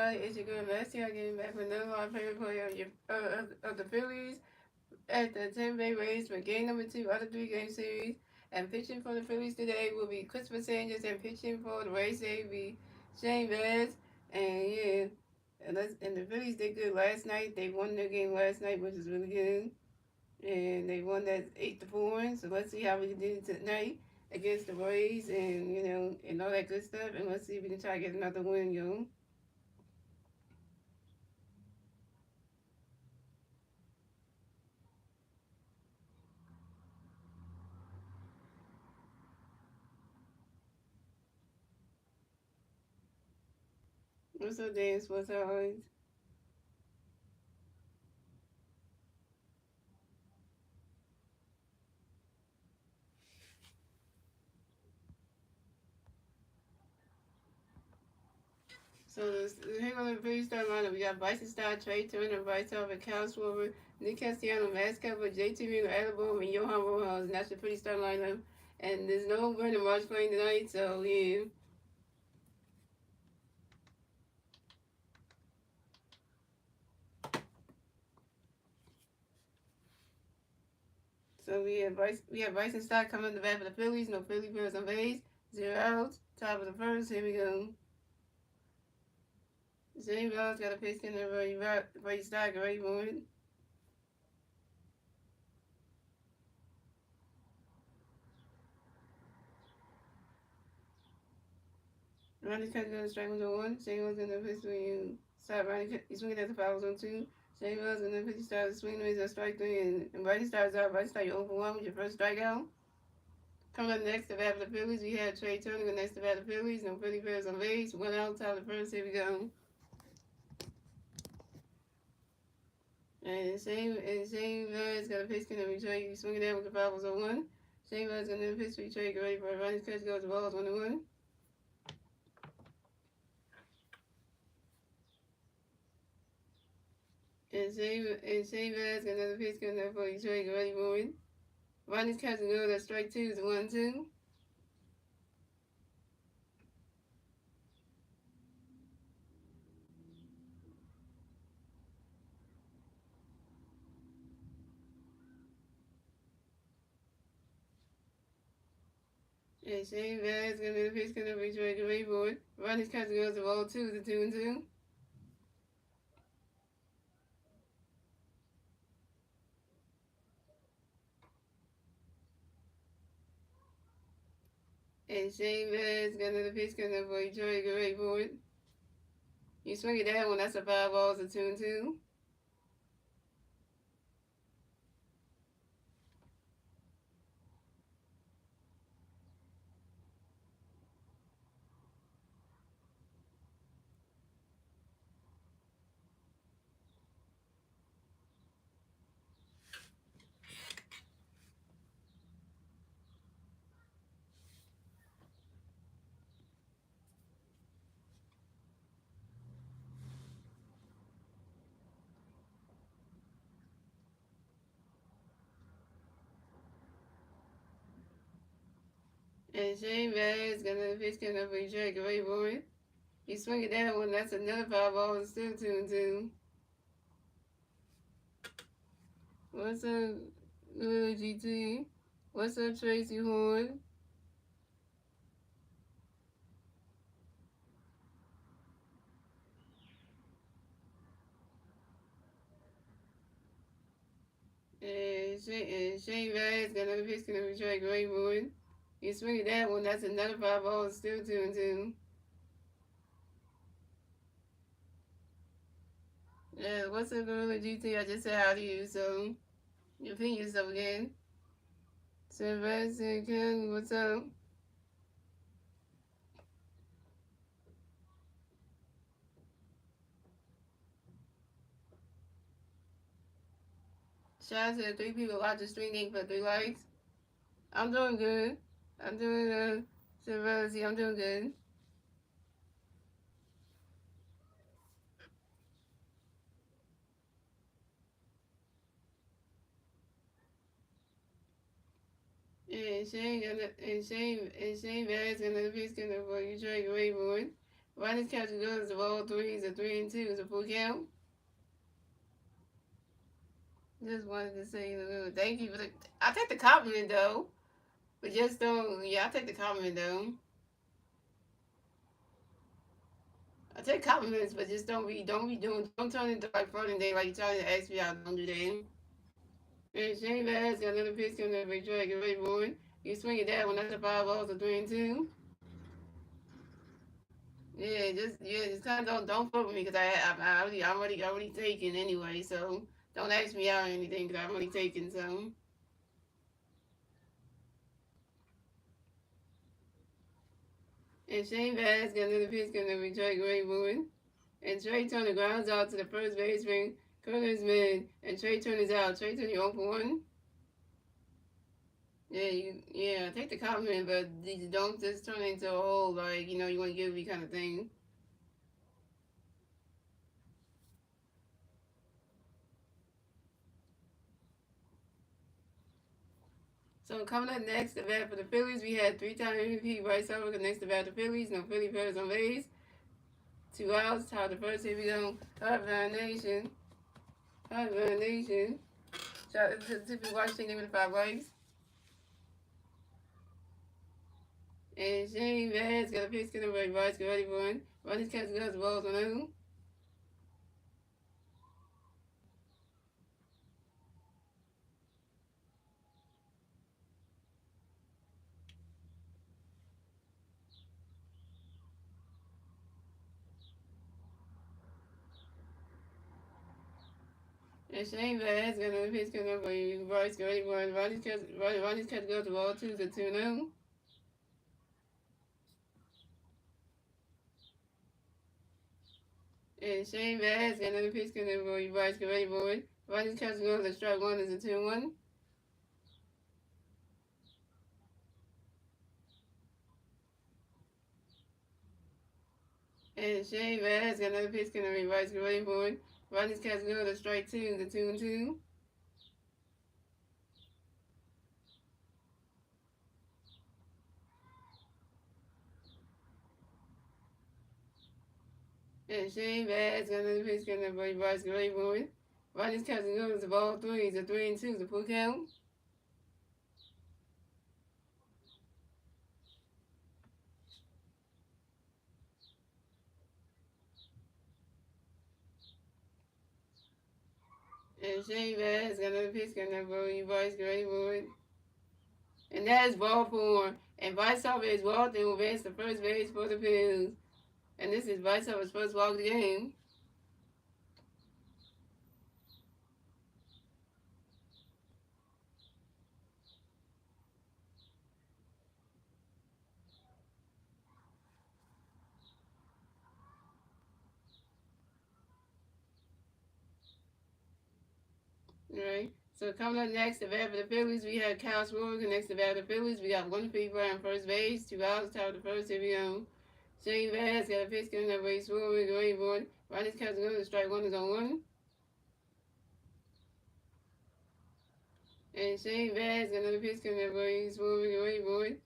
everybody. It's your girl Leslie. I'm getting back with another one favorite player of the Phillies at the Tampa Bay Rays for game number 2 of the 3-game series. And pitching for the Phillies today will be Christopher Sanders, and pitching for the Rays today will be Shane Vaz. And yeah, and the Phillies did good last night. They won their game last night, which is really good. And they won that 8-4. So let's see how we can do tonight against the Rays, and and all that good stuff. And let's see if we can try to get another win. What's up, Dance? What's up, Owens? Here on the Phillies start lineup, we got Bryson Star, Trey Turner, Bryce Harper, Cal Schwarber, Nick Castellanos, Max Kepler, JT Reno, Alabama, and Johan Rojas. And that's the Phillies start lineup. And there's no Brandon Marsh playing tonight, so yeah. So we have Bryson Star coming to the bat for the Phillies. No Philly players on base. 0 outs. Top of the first. Here we go. Zane Bell's got a pitch in there, Brady Stark, ready for it. Ronnie Cut goes strike 1-1. Shane was in the pitch when you start Ronnie Cut. He's swinging at the fouls on 2. Shane was in the pitch, starts swinging with a strike 3, and Brady starts out. Brady Stark, you're 0-1 with your first strikeout. Coming up next to bat for the Phillies, we have Trey Turner next to bat for the Phillies. No Philly players on base. 1 out, top of the first. Here we go. And Shane Vaz got a pitch in the trade. He's swinging down with the fouls on 1. Shane Vaz in the pitch trade, get ready for it. Ronnie Cut goes the balls 1-1. And Shane Vaz got another pitch coming up for Detroit. Get ready for it. Ronnie's catching go. That strike 2 is 1-2. And Shane Vaz got another pitch coming up for Detroit. Get ready for it. Ronnie's catching goes the ball 2 is 2-2. And Shane Vaz got another pitch coming up for Detroit. Get ready for it. You swing it that one. That's a 5 balls, a 2-2. And Shane Vaz got another pitch coming up for Detroit. Get ready for it. You swing it that one. That's another 5 balls, still 2-2. What's up, GT? What's up, Tracy Horn? And Shane Vaz got another pitch coming up for Detroit. Get ready for it. You swing it that one. That's another 5 balls, still 2-2. Yeah, what's up, Gorilla GT? I just said hi to you, so you ping yourself again. Sylvester King, what's up? Shout out to the 3 people watching streaming for 3 likes. I'm doing good. I'm doing Sylvester, I'm doing good. And Shane Vaz got another pitch coming up for Detroit. Great boy. Ronnie's catching goes the ball three is a 3-2 is a full count. Just wanted to say thank you for the. I take the compliment though, but just don't. Yeah, I take the compliment though. I take compliments, but just don't turn into like flirting day like you're trying to ask me out. Don't do that. And Shane Bass got another pitch coming up. Try to get ready, boy. You swing it that one. That's a 5 balls, a 3-2. Yeah, just kind of don't fuck with me because I'm already taken anyway. So don't ask me out or anything because I'm already taken. So and Shane Bass got another pitch coming up. Try to get ready, boy. And Trey Turner grounds out to the first baseman, Curtis man, and Trey Turner's out. Trey Turner 0 for 1. Yeah, take the compliment, but don't just turn it into a whole like you want to give me kind of thing. So coming up next, the bat for the Phillies, we had three-time MVP Bryce Harper next to bat the Phillies. No Philly players on base. 2 outs. Tied the first. Here we go. Hard Nation. Hard Nation. Shout out to Tippy Washington with the 5 likes. And Shane Bass got a pitch to the right. Bryce get ready for it. Ronnie's catch goes the balls on who? And Shane Bass got another pitch coming up for you. Bryce get ready for it. Ronnie's catch goes the ball 2-2 And Shane Bass got another pitch coming up for you. Bryce get ready for it. Ronnie's catch goes the strike one is a 2-1. And Shane Bass got another pitch coming up. Bryce get ready for it. Ronnie's catch goes the strike two is a 2-2. And Shane Bass got another pitch coming up. Bryce get ready for it. Ronnie's catch goes the ball three is a 3-2 is a full count. And Shane Bass got another pitch coming up for you. Bryce get ready for it. And that is ball four. And Bryce Harper is walked and will advance to first base for the Phillies. And this is Bryce Harper's first walk of the game. Right. So coming up next, the bat for the Phillies, we have Kyle Schwarber. Next, the bat for the Phillies, we got one people on first base, 2 outs, top of the first. Here we go. Shane Bass got a pitch coming up with Schwarber, going for it. Ronnie's catching over the strike one is on one. And Shane Bass got another pitch coming up with Schwarber, going for it.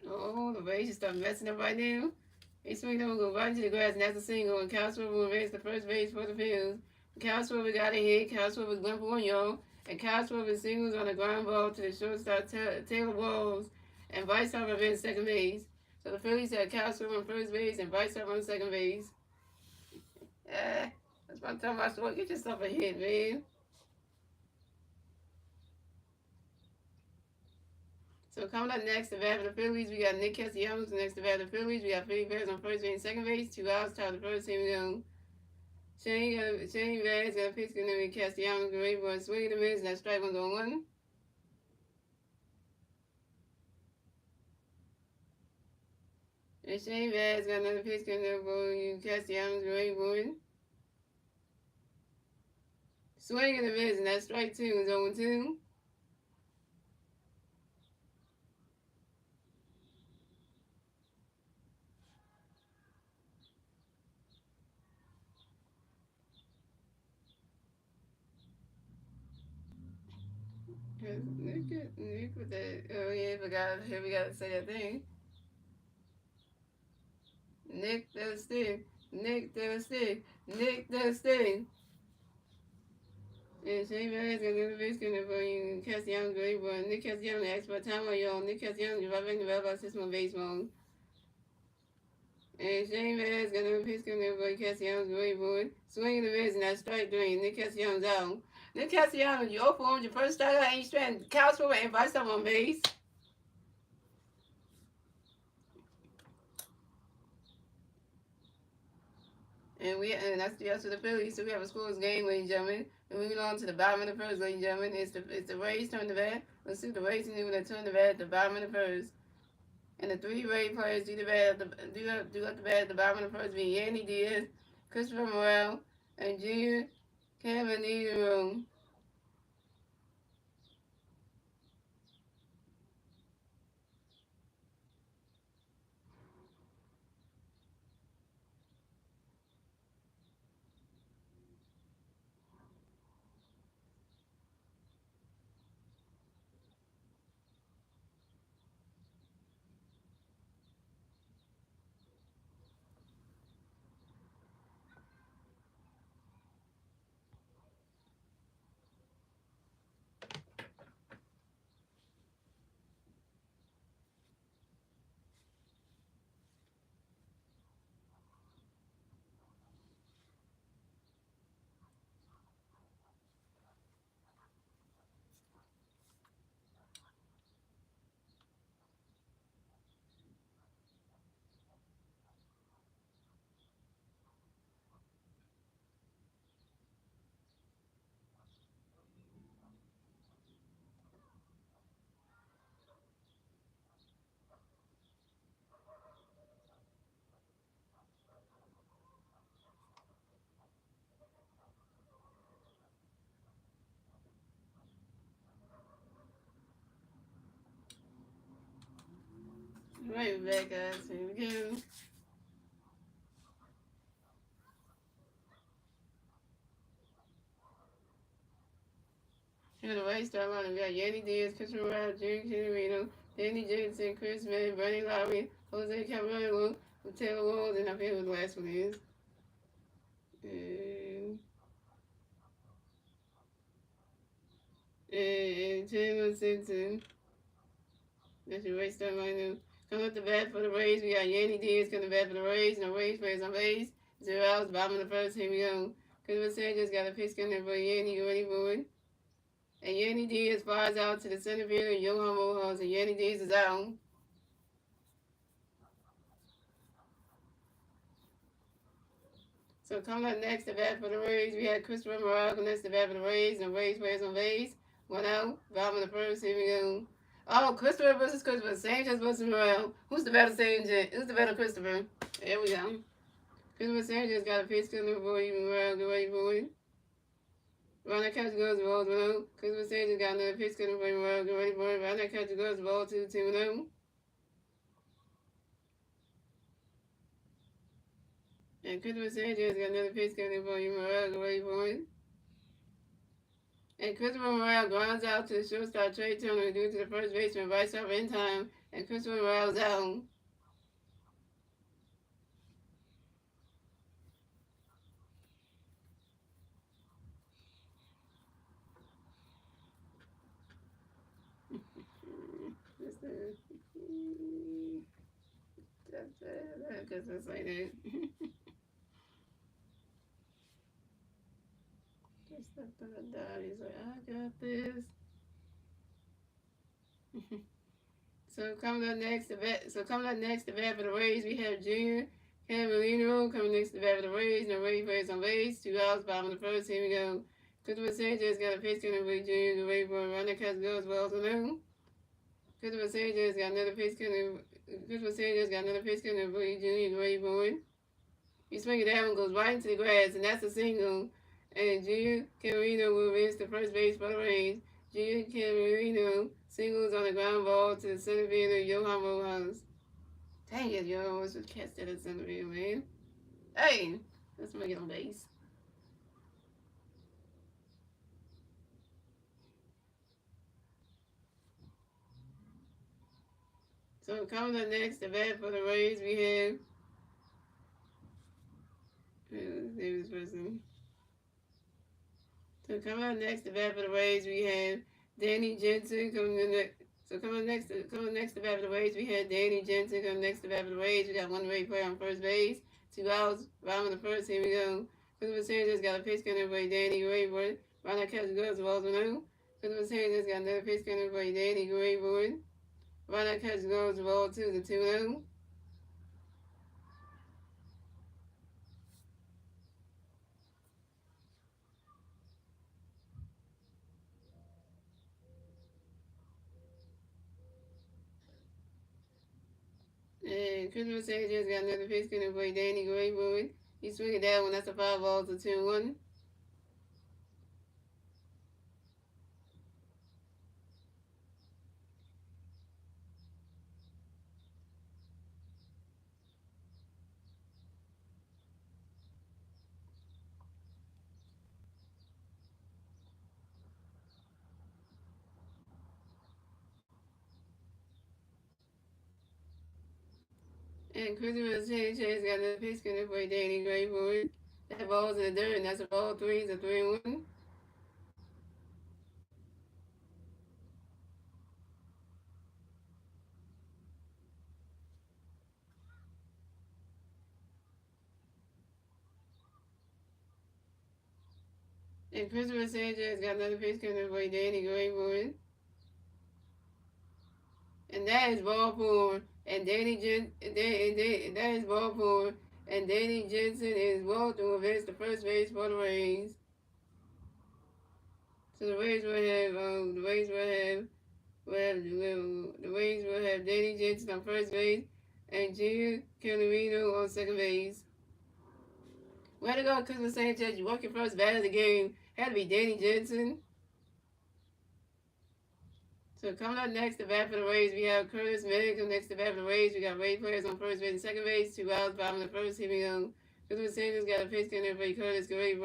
Oh, the base just start messing up right now. He swings over, go right into the grass, and that's a single. And Kyle Schwarber will race the first base for the Phillies. Kyle Schwarber got a hit. Kyle Schwarber's going for 1 yard. And Kyle Schwarber singles on a ground ball to the shortstop Taylor Walls. And Bryce Harper in second base. So the Phillies had Kyle Schwarber on first base and Bryce Harper on second base. That's what I'm talking about. So get yourself a hit, man. So coming up next, the bat for the Phillies, we got Nick Castellanos. Next, the bat for the Phillies, we got Philly Bears on first base and second base. 2 outs, top of the first. Here we go. Shane Bass got a pitch going to be Castellanos. Ready for a swing and a miss, and that strike one's on one. And Shane Bass got another pitch coming up for Castellanos. Ready for it. Swing and a miss, and that strike two is on 2. Nick with that. Oh yeah, forgot. Here we gotta say that thing. Nick the stick. Nick the stick. Nick the stick. And Shane Barry is going to be going for you. Castellanos, great boy. Nick Castellanos asked for time on y'all. Nick Castellanos, developing the about system of baseball. And Shane Barry is going to be going for Castellanos, great boy. Swinging the miss and that strike three. Nick Castellanos out. Nick Castellanos, you 0 for your first strikeout, ain't strand. Couch for and vice up on base. And that's the rest of the Phillies. So we have a scores game, ladies and gentlemen. And moving on to the bottom of the first, ladies and gentlemen. It's the Rays turn the bat. Let's see what the Rays can do when they turn the bat at the bottom of the first. And the three Rays players do up the bat at the bottom of the first being Yandy Diaz, Christopher Morel, and Junior Caminero. Right back, guys. Here we go. Here the Rays start running. We got Yandy Diaz, Christopher Morel, Junior Caminero, Danny Jensen, Chris May, Bernie Lowry, Jose Caballero, Taylor Walls, and I forget what the last one is. And Taylor Simpson. That's your Rays start right now. Coming up the bat for the Rays, we got Yandy Diaz coming to bat for the Rays. No Rays players on base. 0 outs, bottom of the first. Here we go. Christopher Sanchez got a pitch coming for Yandy, ready for it. And Yandy Diaz flies out to the center field, and Johan Rojas, and Yandy Diaz is out. So coming up next to bat for the Rays, we had Christopher Morel coming next to bat for the Rays, and the Rays players on base. 1 out, bottom of the first. Here we go. Oh, Christopher versus Christopher. Sanchez versus Morel. Who's the better Sanchez? Who's the better Christopher? There we go. Christopher Sanchez got a pitch coming for you, Morel. Get ready for it. Round that catch goes, balls 1 0. Christopher Sanchez got another pitch coming for you, Morel. Get ready for it. Round that catch goes, ball 2 0. And Christopher Sanchez got another pitch coming for you, Morel. Get ready for it. And Christopher Morel grounds out to the shortstop Trey Turner due to the first baseman vice up in time. And Christopher Morel's out. Because it's like that. Just stepped on the dot. He's like, I got this. So coming up next to bat for the Rays, we have Junior Caminero coming next to bat for the Rays. No Rays players on base. 2 outs, bottom of the first. Here we go. Christopher Sanchez got a pitch coming for Junior. The Rays for a run that catch goes well to no. Christopher Sanchez got another pitch coming. Christopher Sanchez got another pitch coming for Junior. The Rays for it. He swings that one, goes right into the grass, and that's a single. And Junior Caminero will reach the first base for the Rays. Junior Caminero singles on the ground ball to the center fielder, Johan Rojas. Dang it, Johan Rojas would catch that at center field, man. Hey, let's make it on base. So coming up next, the bat for the Rays, we have this person. So coming up next, the bat for the Rays, we have Danny Jensen coming in next. So coming next to bat for the Rays, we had Danny Jensen coming next to bat for the Rays. We got one Ray player on first base, 2 outs, bottom of the first. Here we go. Christopher Sanchez got a pitch coming by Danny Rayboard. Ronald catches goes to balls no. Christopher Sanchez got another pitch coming by Danny Rayboard. Ronald catches goes to ball 2-0. And Christopher Sanchez got another pitch coming by Danny Rayboard. He swing it down when that's a 5 ball to 2-1. And Christopher Sanchez got another pitch coming by Danny Rayboard. That ball's in the dirt, and that's a ball 3. It's a 3-1. And Christopher Sanchez got another pitch coming by Danny Rayboard. And that is ball 4. And that is ball 4. And Danny Jensen is ball 2 against the first base for the Rays. So the Rays will have Danny Jensen on first base and Junior Camarino on second base. Way to go, Christopher Sanchez. You walk your first bat of the game. Had to be Danny Jensen. So coming up next, the bat for the Rays, we have Curtis Medical next to bat for the Rays. We got Ray players on first base and second base, 2 outs, bottom of the first. Here we go. Christopher Sanchez got a pitch coming for Curtis Gray.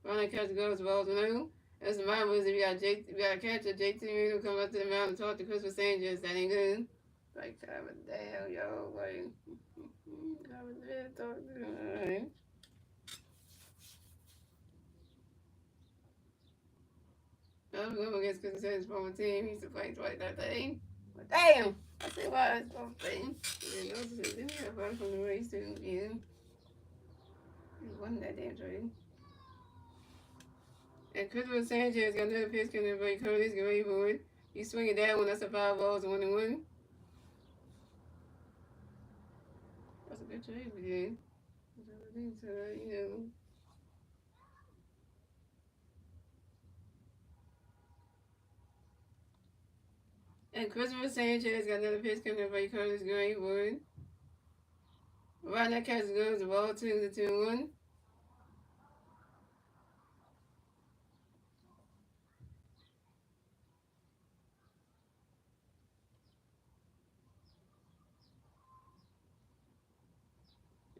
Ronald catcher goes to balls no. That's the mind was we got a catcher, JT Medical come up to the mound and talk to Christopher Sanchez. That ain't good. Like, time of damn, yo, like, time of damn, talk to him. All right. I'm going against Christopher Sanchez' former team. He used to play 2013. But damn! I see why it's former team. Yeah, those two, then we got one from the race too. Yeah. It wasn't that damn trade. And Christopher Sanchez got another pitch coming by Curtis Gray. You swing it down when that's a 5 balls, 1-1. That's a good trade we did. So, you know. And Christopher Sanchez got another pitch coming by Curtis Greenwood. Right now, catch goes the ball 2-1.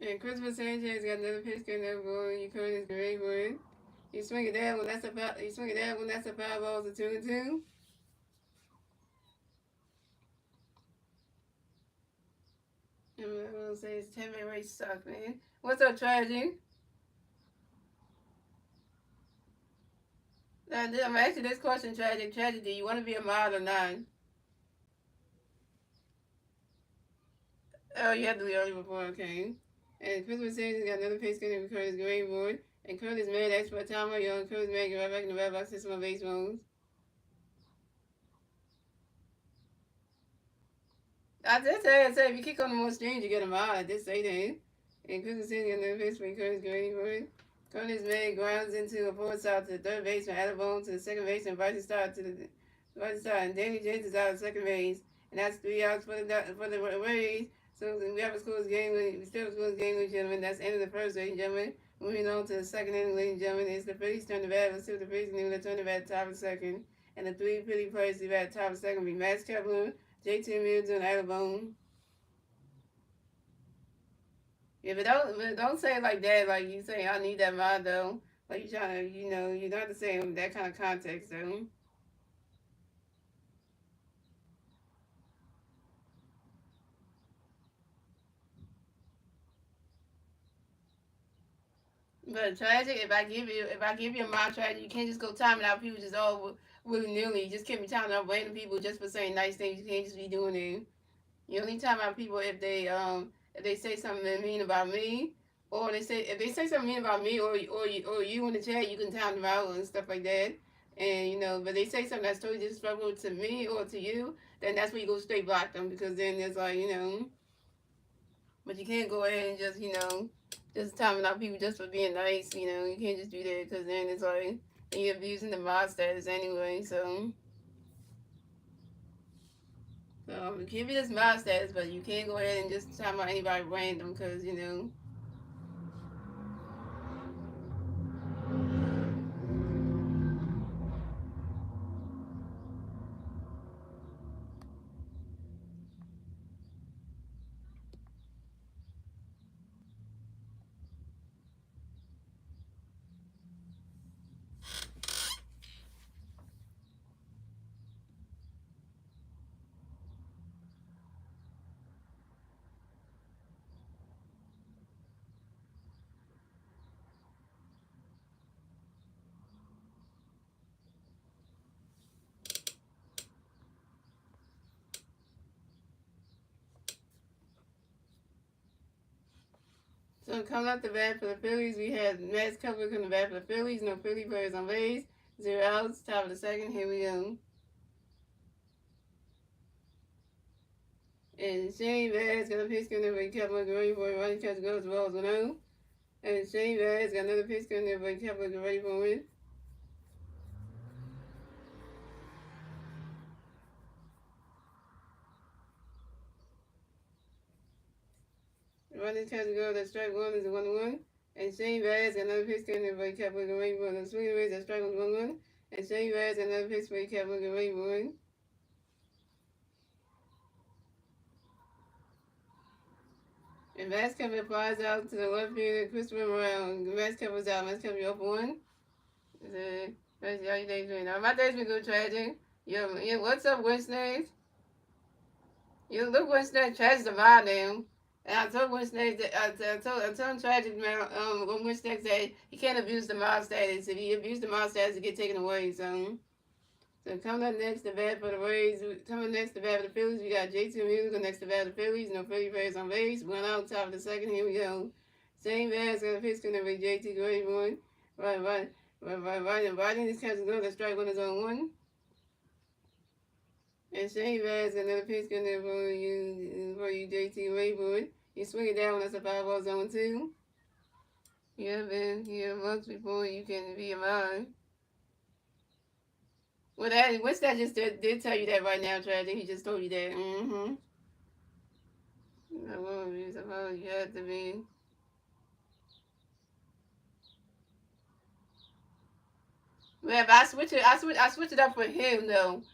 And Christopher Sanchez got another pitch coming by Curtis Greenwood. You swing it down when that's a 5 balls, 2-2. I'm gonna say it's Tampa Bay Rays suck, man. What's up, Tragic? Now, I'm asking this question, Tragic. Tragic, do you want to be a mod or not? Oh, you have to leave early before, okay. And Christopher Sanchez got another pitch coming for Curtis Greenwood. And Curtis made extra time on young. Curtis made it right back in the red box system on base runs. I did say, if you kick on the more streams, you get a mod. I did say that. And Christopher Sanchez got another pitch for Curtis Greenwood. Curtis made grounds into a forward side to the third baseman, Adabone to the second baseman, Bryson Stott to the right side, and Danny James is out of second base. And that's 3 outs for the Rays. So we have a scores game. We still have a scores game, ladies and gentlemen. That's the end of the first, ladies and gentlemen. Moving on to the second inning, ladies and gentlemen. It's the Phillies turn the bat. Let's see what the Phillies can do. They turn the bat top of second. And the 3 Philly players to bat top of second will be Max Kepler, JT Mills, and Adabone. Yeah, but don't say it like that. Like you say, I need that mod though. Like you trying to, you don't have to say it in that kind of context though. But tragic, if I give you a mild tragic, you can't just go timing out people just all willy nilly. You just can't be timing out random people just for saying nice things. You can't just be doing it. You only time out people if they say something mean about me, or if they say something mean about me or you in the chat, you can time them out and stuff like that. And but they say something that's totally disrespectful to me or to you, then that's where you go straight block them, because then it's like. But you can't go ahead and just timing out people just for being nice. You can't just do that, because then it's like you're abusing the mod status anyway. So you give you this mod status, but you can't go ahead and just time out anybody random, because. So coming up the bat for the Phillies, we had Max Kepler coming the bat for the Phillies. No Philly players on base. 0 outs. Top of the second. Here we go. And Shane Bass got a pitch coming there, but Kepler ready for it. Running catch goes well as 1-0. And Shane Bass got another pitch coming there, but Kepler ready for it. Running catch goes at strike one is a 1-1. And Shane Bass got another pitch coming there, but Kepler ready for it. And swinging race at strike one is 1-1. And Shane Bass got another pitch for Kepler ready for it. And Vasquez flies out to the left field. Christopher Morel. Vasquez was out. Vasquez be up one. How your day doing? Now, my day's been good, tragic. Yeah, what's up, Wednesdays? You look, Wednesday, tragic about them. And I told Wednesday that I told him tragic man on Wednesday that he can't abuse the mob status. If he abused the mob status, it get taken away. So coming up next, the bat for the Rays. Coming next, the bat for the Phillies. We got J2 Musical next to bat for the Phillies. No Philly players on base. 1 out, top of the second. Here we go. Same bats got a pitch going to JT Great one. Right in this catch is going to strike one is on one. And Shane Bass got another pitch going to for you JT Rayboard. You swing it down, that's a 5-ball zone 2. You have been here months before you can be a mine. Well, what's that just did tell you that right now, Tragic. He just told you that. Mm-hmm. You have to be. Yeah, but I switch it up for him though.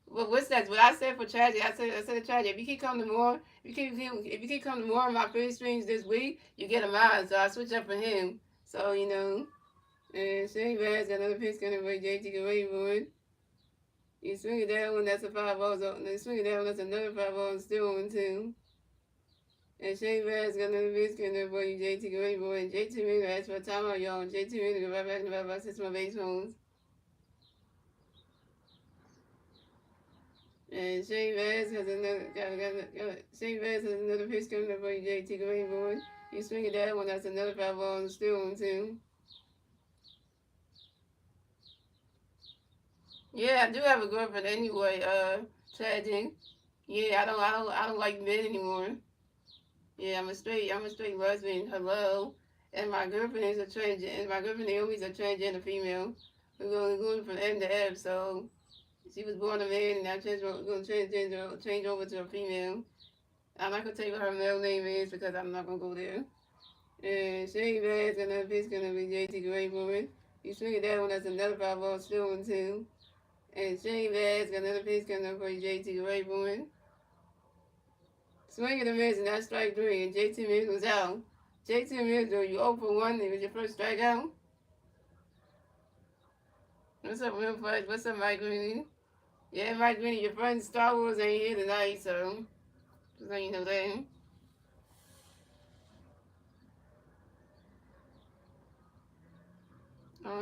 Well, what's that? What I said for Tragic, I said Tragic. If you keep coming to more, if you keep coming to more of my free streams this week, you get a mine. So I switch up for him. So and Shane Bass got another pitch gonna break JT Rayboard. You swing it down when that's a 5-ball zone. You swing it down when that's another 5-ball and still 1-2. And Shane Bass got another pitch gonna break JT Rayboard. And JT Rayboard asked for a timeout, y'all. And JT Rayboard go right back in the back box, hits my base phones. And Shane Bass has another pitch coming up for you, JT Greenboard. You swing it down when that's another 5-ball and still 1-2. Yeah, I do have a girlfriend anyway. Tragic. Yeah, I don't like men anymore. Yeah, I'm a straight lesbian. Hello. And my girlfriend is a transgender. And my girlfriend Naomi's a transgender female. We're going from M to F, so. She was born a man, and now she's going to change over to a female. I'm not going to tell you what her male name is because I'm not going to go there. And Shane Bass got another pitch going to be JT Grayboard. You swing it down when that's another 5-ball, still 1-2. And Shane Bass got another pitch coming up for JT Grayboard. Swing and a miss, and that's strike 3. And JT Mills was out. JT Mills, you 0 for 1. It was your first strikeout. What's up, Real Fudge? What's up, Mike Greene? Yeah, Mike Greene, your friend Star Wars ain't here tonight, so just so you know that.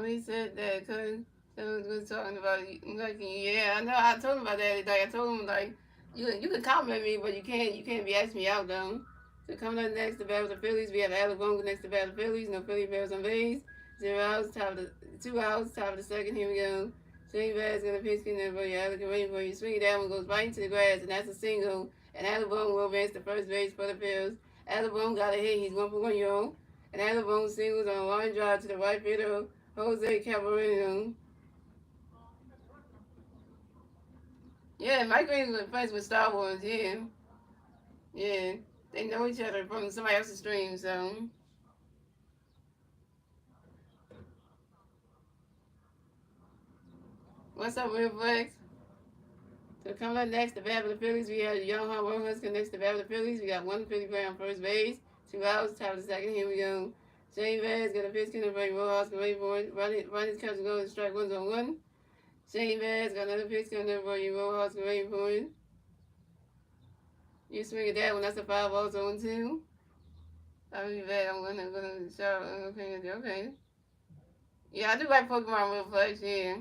He said that because they was talking about like yeah, I know I told him about that. Like I told him like you can compliment me, but you can't be asking me out though. So coming up next, the battle of the Phillies, we have Alabama next to battle of the Phillies. No Philly Bears on base. 0 outs, top of the 2 outs, top of the second. Here we go. Shane Bass gonna pitch in for you. Alec waiting for you. Swing that one goes right into the grass, and that's a single. And Alabama will advance to first base for the Phils. Alabama got a hit. He's 1 for 1, y'all. And Alabama singles on a line drive to the right fielder Jose Cabrera. Yeah, Mike Green was friends with Star Wars. Yeah, yeah. They know each other from somebody else's stream. So, what's up, Real Flex? So coming up next, the Battle of the Phillies, we have Young Humble Husky next to the Battle of the Phillies. We got one Philly player on first base, 2 outs, top of the second. Here we go. Shane Vaz got a pitch in the break. Rojas can wait for it. Run his catch and go and strike 1-1. Shane Vaz got another pitch coming up for you. Rojas can wait for it. You swing at that one. That's a 5-0 0-2. I'll be back. I'm gonna show. Okay, okay. Yeah, I do like Pokemon real flex. Yeah,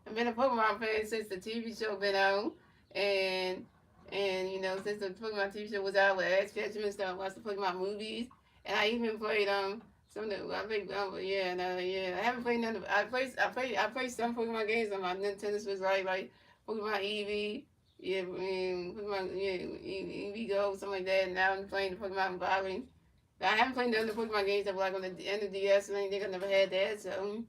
I've been a Pokemon fan since the TV show been out, and since the Pokemon TV show was out with Ash Ketchum and stuff, I watched the Pokemon movies, and I even played some of the I played yeah, no, yeah. I haven't played none of I played some Pokemon games on my Nintendo Switch, like Pokemon Eevee. Yeah, Pokemon, yeah, Eevee Go, something like that. And now I'm playing the Pokemon Violet. I haven't played none of the Pokemon games that were like on the end of DS and anything. I never had that, so.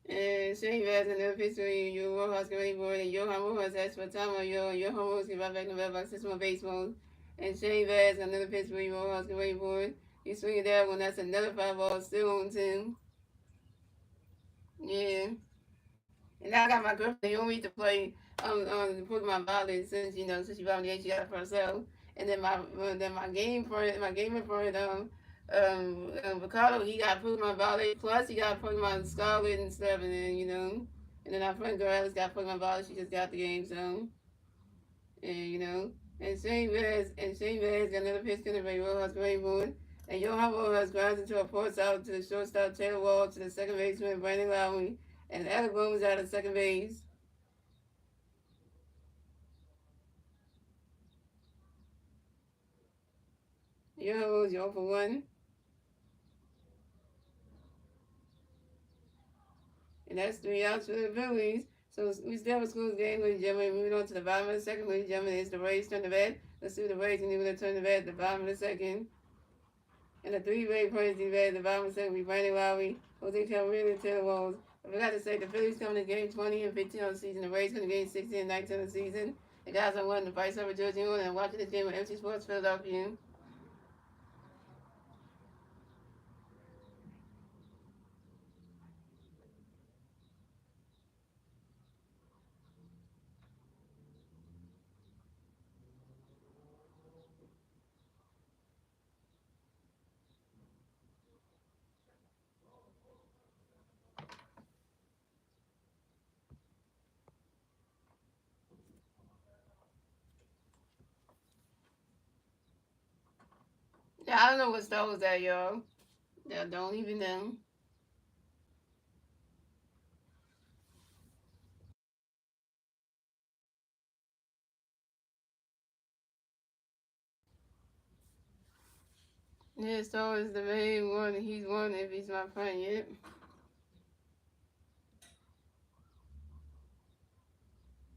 Shane Vaz and the history, you Rojas getting board, and Johan Rojas asked for time on Johan Rojas give back in the mailbox, system of baseball. And Shane Vaz, another pitch for you, Rojas getting board. You swing it down when that's another 5-ball, still on 10. Yeah. And now I got my girlfriend, you want me to play Pokemon Violet since she bought me the she got it for herself. And then my gaming friend, Ricardo, he got Pokemon Violet. Plus, he got Pokemon Scarlet and stuff. And then our friend girl Alice got Pokemon Violet. She just got the game, so and Shane Vaz got another pitch in the Rojas Rainbow. And Johan Rojas grounds into a force out to the shortstop Taylor Wall to the second baseman Brandon Lowry. And Alec Boom out of second base. Johan Rojas, 0 for 1. And that's 3 outs for the Phillies. So we still have a school's game, ladies and gentlemen. Moving on to the bottom of the second, ladies and gentlemen, it's the Rays turn the bat. Let's see the Rays and even turn the bat at the bottom of the second. And the three Rays players the bat at the bottom of the second will be Brandon Lowry, Jose Cabrera, and Taylor Walls. I forgot to say the Phillies coming to game 20 and 15 on the season. The Rays coming to game 16 and 19 on the season. The guys are winning the Vice over George England and watching this game on MC Sports Philadelphia. Yeah, I don't know what store was that, y'all. Yeah, don't even know. Yeah, so is the main one. He's one if he's my friend yet.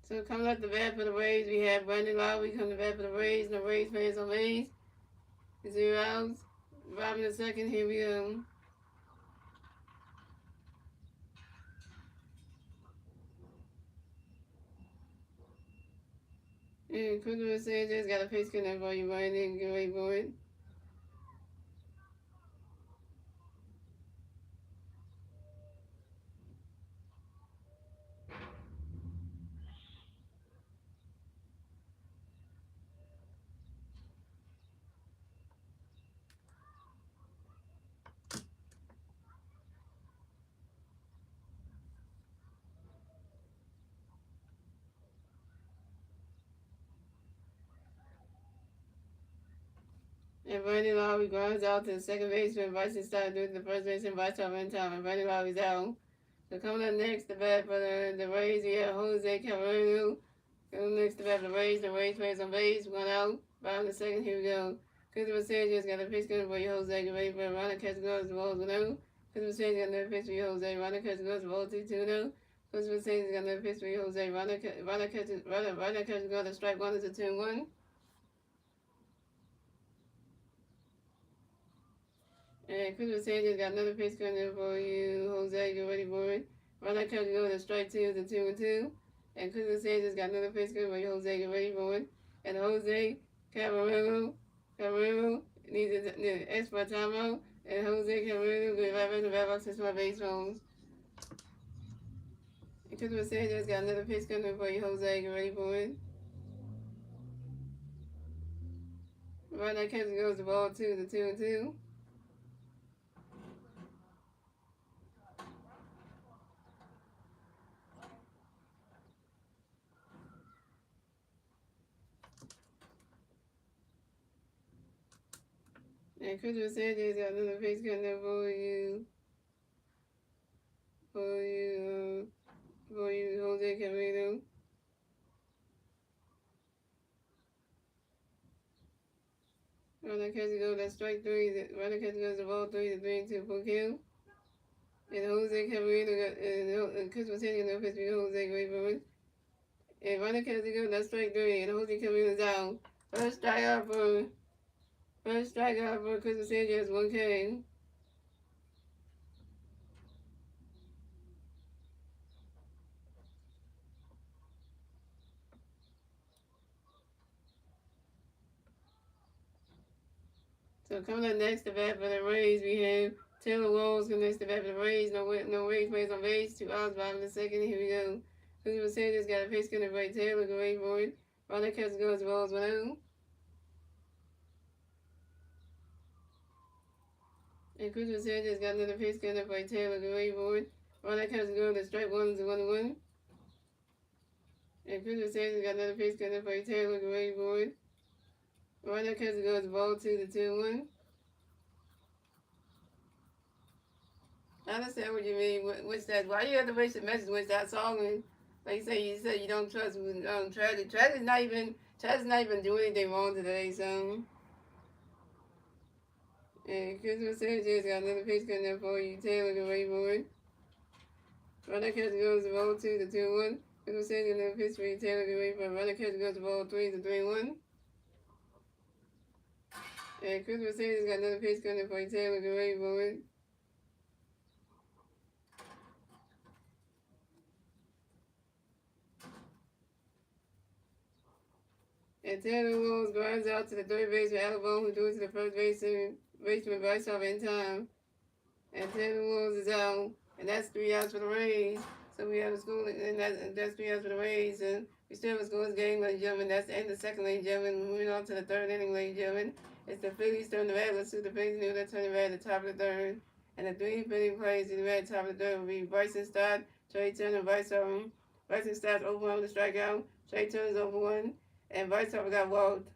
So coming up the bat for the Rays, we have Brandon Lowry coming to bat for the Rays. No Rays fans on Rays. 0 outs. Bottom of the second, here we go. And Christopher Sanchez got a pitch connect for you, Brandon. Get ready for it. And Brandon Lowry grounds out to the second baseman. Bryson Stott due to the first baseman by in time. And Brandon Lowry's out. So coming up next, the bat for the Rays, we have Jose Cabrera. Coming next, the bat for the Rays. The Rays plays on base. One out. Bottom of the second. Here we go. Christopher Sanchez got a pitch gun for you, Jose. Get ready for a runner. Catch gloves. The balls 1-0. Christopher Sanchez got another pitch for you, Jose. Runner catch gloves. The ball 2-2-0. Christopher Sanchez got another pitch for you, Jose. Runner catch gloves. Strike one is a 2-1. And Christopher Sanchez got another pitch coming for you, Jose. Get ready for it. Runner catch go to strike two is a 2-2. And Christopher Sanchez got another pitch coming for you, Jose. Get ready for it. And Jose Cabrera needs to ask for a timeout. And Jose Cabrera will right back to the back box to my base phones. And Christopher Sanchez got another pitch coming for you, Jose. Get ready for it. Runner catch goes the ball 2 is a 2-2. And Christopher Sanchez got another pitch coming for you, Jose Cabrera. Runner catch goes that strike three. Runner catch goes the ball 3 to 3-2 for kill. And Jose Cabrera and Christopher Sanchez got no pitch for Jose Cabrera. And runner catch goes that strike three. And Jose Cabrera's out. First strikeout for Christopher Sanchez, 1K. So coming up next, the bat for the Rays, we have Taylor Walls coming next to bat for the Rays. No Rays plays on base. 2 outs, bottom of the second. Here we go. Christopher Sanchez got a pitch coming for Taylor. Go wait for it. Runner catch goes Walls 1-0. And Christopher Sanchez got another pitch coming for Taylor. Go wait for it. Runner catch goes to strike one is 1-1. And Christopher Sanchez got another pitch coming for Taylor. Go wait for it. Runner catch goes the ball 2 to 2-1. I understand what you mean. Which that? Why you have to waste the message with that song? And like you said you don't trust Tragic. Tragic's not even doing anything wrong today. So, and Christopher Sanchez got another pitch coming up for you. Taylor can wait for it. Runner catch goes the ball 2 to 2-1. Christopher Sanchez another pitch for you. Taylor can wait for it. Runner catch goes the ball 3 to 3-1. And Christopher Sanchez got another pitch coming for you. Taylor can wait for it. And Taylor Walls grinds out to the third baseman, Alabama, who threw it to the first baseman Bryce off in time. And Taylor Walls is out. And that's 3 outs for the Rays. So we have a score, and that's 3 outs for the Rays. And we still have a scoreless game, ladies and gentlemen. That's the end of the second, ladies and gentlemen. Moving on to the third inning, ladies and gentlemen. It's the Phillies turning red. Let's see the Phillies knew they're turning red at the top of the third. And the 3 Philly plays in the red top of the third will be Bryson Stott, Trey Turner, Bryson Stott's over 1 with a strikeout. Trey Turner's over 1. And Bryson got walked.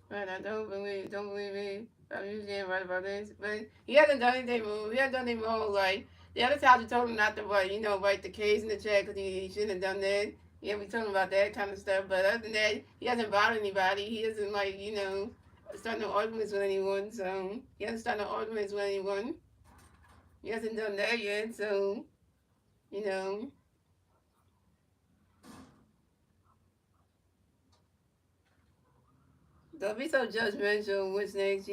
Right, I don't believe me. I'm usually right about this. But he hasn't done anything wrong. He hasn't done anything wrong. Like, the other times we told him not to write the K's in the check because he shouldn't have done that. Yeah, we told him about that kind of stuff. But other than that, he hasn't bothered anybody. He hasn't, started no arguments with anyone. So, he hasn't started no arguments with anyone. He hasn't done that yet. So, don't be so judgmental. What's next,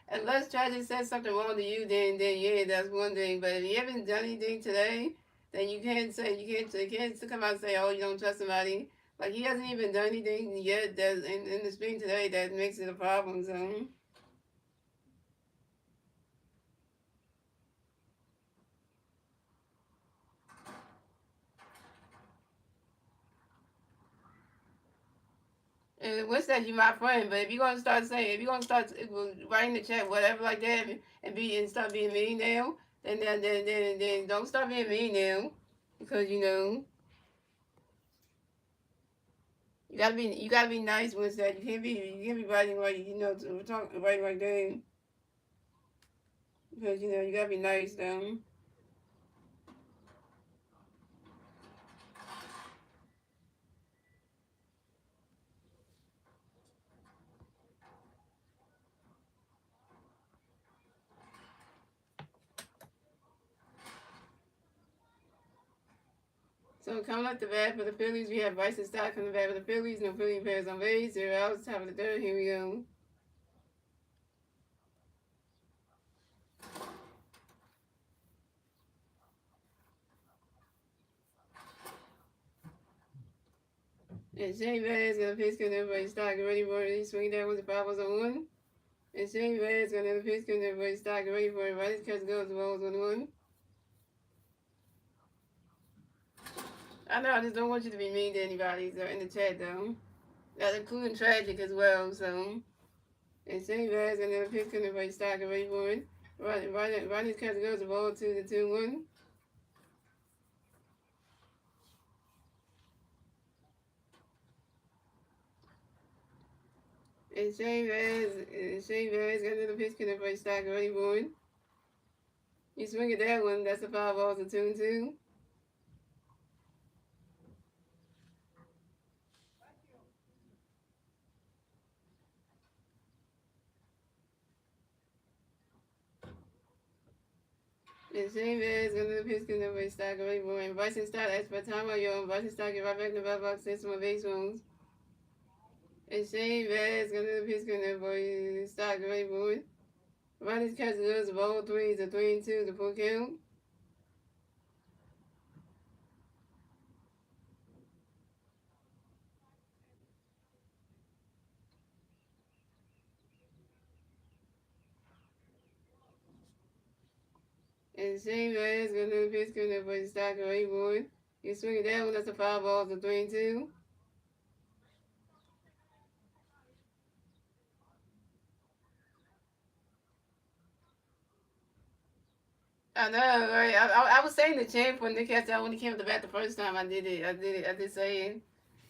Unless Tragic said something wrong to you, then yeah, that's one thing. But if you haven't done anything today, then you can't come out and say, oh, you don't trust somebody. Like, he hasn't even done anything yet that's in the spring today that makes it a problem. So. And what's that? You my friend, but if you're gonna start writing the chat, whatever like that, and start being mean now, then don't start being mean now, because You gotta be nice with that. You can't be writing like writing like that because you gotta be nice though. So coming up the bat for the Phillies, we have Bryson Stott coming back for the Phillies. No Philly players on base. 0 outs. Top of the third. Here we go. And Shane Vaz gonna pitch because everybody's Stott. Get ready for it. He's swinging down with the 5-1. And Shane Vaz gonna pitch because everybody's Stott. Get ready for it. Right as catch goes. The ball's 1-1. I know. I just don't want you to be mean to anybody in the chat though. That's including tragic as well. So. And Shane Vaz gonna pitch because everybody's Stott. Get ready for it. Right as catch goes. The ball to the 2-1. And Shane Vaz got another pitch connect by Stock ready for it. You swing at that one, that's a 5 balls and 2-2. And Shane Vaz got another pitch connect by Stock ready for it. Bryson Stott asked for time out, yo. Bryson Stott get right back in the bat box, send some base runs. And Shane Vaz got another pitch connect by Stock ready for it. Right as catch goes, the ball 3 is a 3-2, the full count. And Shane Vaz got another pitch connect by Stock ready for it. You swing at that one, that's a 5 balls and 3-2. I know, right? I was saying the chant when Nick had when he came to the bat the first time. I did it. I did say it.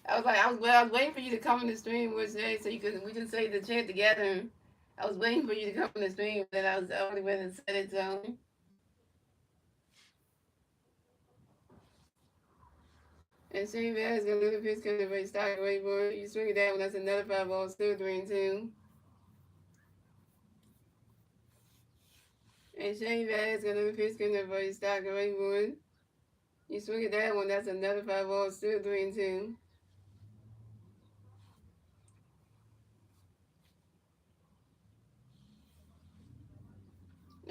I was waiting for you to come in the stream with Jay so we can say the chant together. I was waiting for you to come in the stream, and I was the only one that said it. So, and Shane Vaz gonna do the pitch because the race started waiting for it. You swing it down, that's another 5 balls, still 3-2. And Shane Vaz gonna do the pitch because the race started waiting for it. You swing it down, that's another 5 balls, still 3-2.